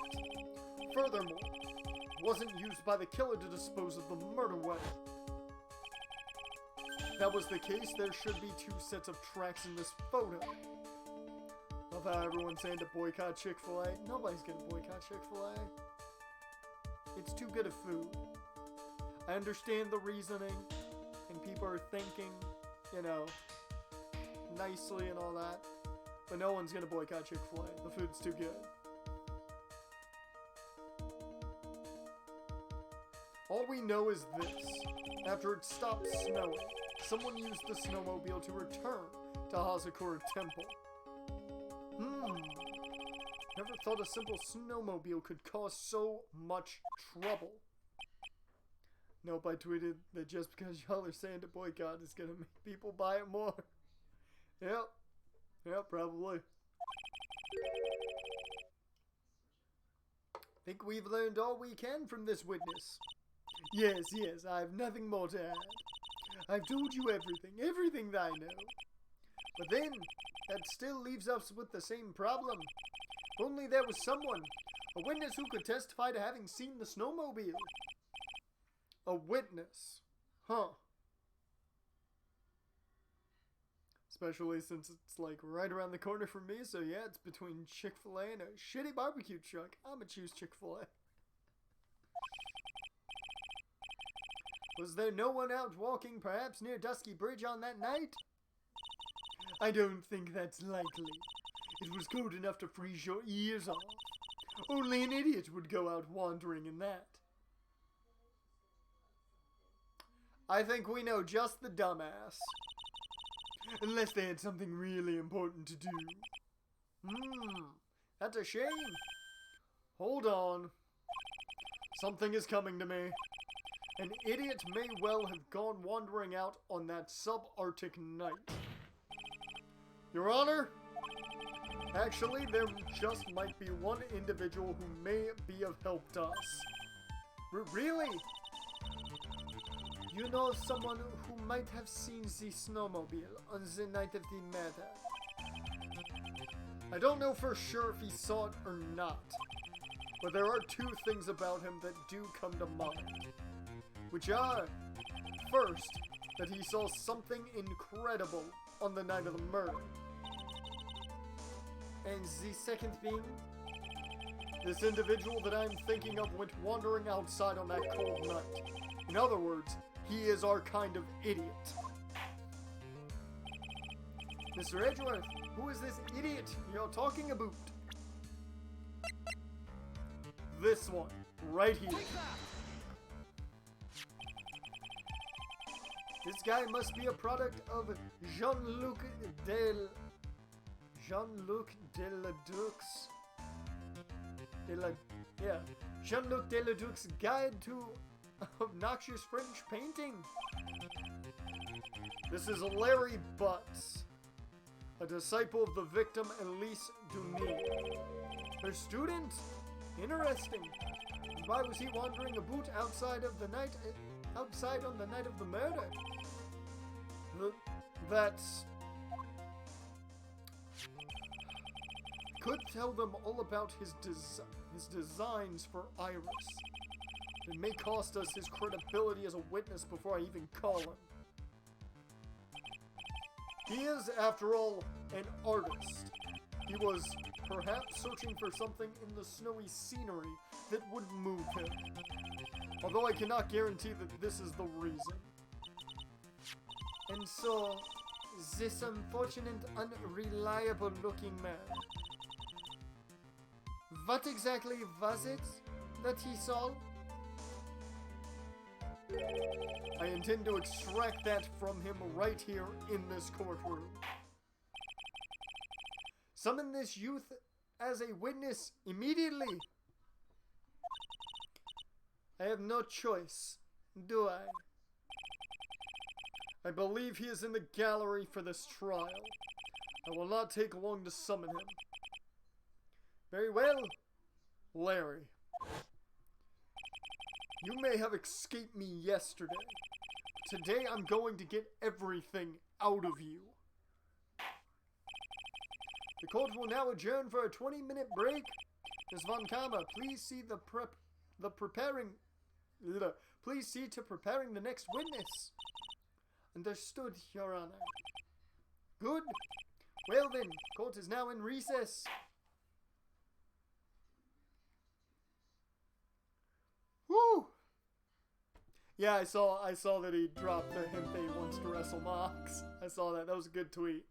Furthermore, it wasn't used by the killer to dispose of the murder weapon. If that was the case, there should be 2 sets of tracks in this photo. Love how everyone's saying to boycott Chick-fil-A. Nobody's gonna boycott Chick-fil-A. It's too good a food. I understand the reasoning, and people are thinking, you know, nicely and all that, but no one's gonna boycott Chick-fil-A. The food's too good. All we know is this. After it stopped snowing, someone used the snowmobile to return to Hazakura Temple. Never thought a simple snowmobile could cause so much trouble. Nope, I tweeted that just because y'all are saying to boycott is gonna make people buy it more. Yep, probably. Think we've learned all we can from this witness. Yes, I have nothing more to add. I've told you everything that I know. But then, that still leaves us with the same problem. If only there was someone, a witness who could testify to having seen the snowmobile. A witness. Huh. Especially since it's like right around the corner from me, so yeah, it's between Chick-fil-A and a shitty barbecue truck. I'ma choose Chick-fil-A. Was there no one out walking perhaps near Dusky Bridge on that night? I don't think that's likely. It was cold enough to freeze your ears off. Only an idiot would go out wandering in that. I think we know just the dumbass. Unless they had something really important to do. That's a shame. Hold on. Something is coming to me. An idiot may well have gone wandering out on that subarctic night. Your Honor, actually, there just might be one individual who may be of help to us. Really? You know someone who might have seen the snowmobile on the night of the murder? I don't know for sure if he saw it or not, but there are 2 things about him that do come to mind. Which are, first, that he saw something incredible on the night of the murder. And the second being, This individual that I'm thinking of went wandering outside on that cold night. In other words, he is our kind of idiot. Mr. Edgeworth, who is this idiot you're talking about? This one, right here. This guy must be a product of Jean-Luc Deladuc's Jean-Luc Deladuc's Guide to Obnoxious French Painting. This is Larry Butts, a disciple of the victim Elise Duny. Her student? Interesting. Why was he wandering about outside on the night of the murder? That's... Could tell them all about his designs for Iris. It may cost us his credibility as a witness before I even call him. He is, after all, an artist. He was perhaps searching for something in the snowy scenery that would move him. Although I cannot guarantee that this is the reason. And so, this unfortunate, unreliable looking man. What exactly was it that he saw? I intend to extract that from him right here in this courtroom. Summon this youth as a witness immediately. I have no choice, do I? I believe he is in the gallery for this trial. I will not take long to summon him. Very well, Larry. You may have escaped me yesterday. Today I'm going to get everything out of you. The court will now adjourn for a 20-minute break. Ms. Von Kammer, please see please see to preparing the next witness. Understood, Your Honor. Good. Well then, court is now in recess. Woo! Yeah, I saw that he dropped the hint that he wants to wrestle Mox. I saw that. That was a good tweet.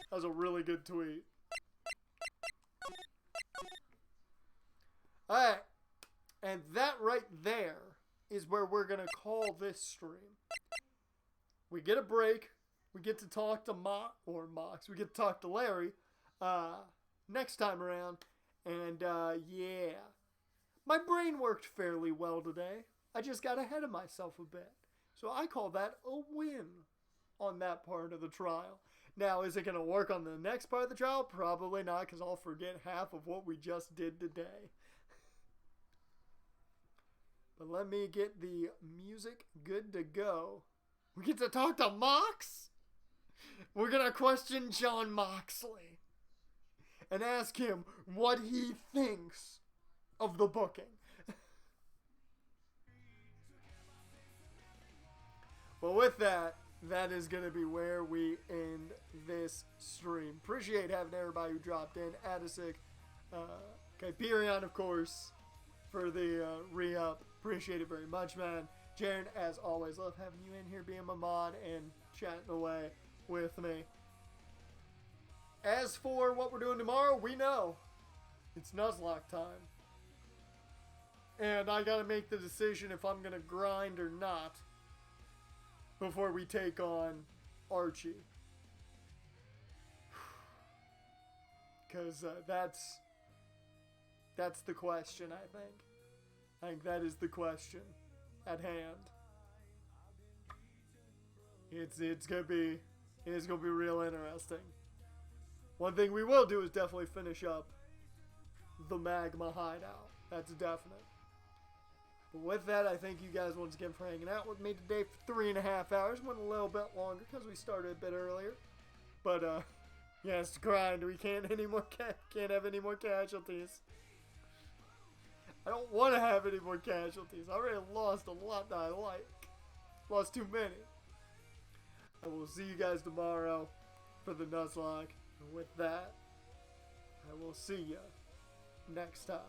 That was a really good tweet. Alright. And that right there is where we're going to call this stream. We get a break. We get to talk to Mox. We get to talk to Larry next time around. And yeah. My brain worked fairly well today. I just got ahead of myself a bit. So I call that a win on that part of the trial. Now, is it going to work on the next part of the trial? Probably not, because I'll forget half of what we just did today. But let me get the music good to go. We get to talk to Mox? We're going to question John Moxley and ask him what he thinks of the booking. But with that, that is going to be where we end this stream. Appreciate having everybody who dropped in. Adisic, Kyperion, of course, for the re-up. Appreciate it very much, man. Jaren, as always, love having you in here, being my mod and chatting away with me. As for what we're doing tomorrow, we know. It's Nuzlocke time. And I gotta make the decision if I'm gonna grind or not before we take on Archie. Because that's the question, I think. I think that is the question at hand. It's gonna be real interesting. One thing we will do is definitely finish up the Magma Hideout. That's definite. But with that, I thank you guys once again for hanging out with me today for 3.5 hours. Went a little bit longer because we started a bit earlier. But yeah, it's grind. We can't have any more casualties. I don't want to have any more casualties. I already lost a lot that I like. Lost too many. I will see you guys tomorrow for the Nuzlocke. And with that, I will see you next time.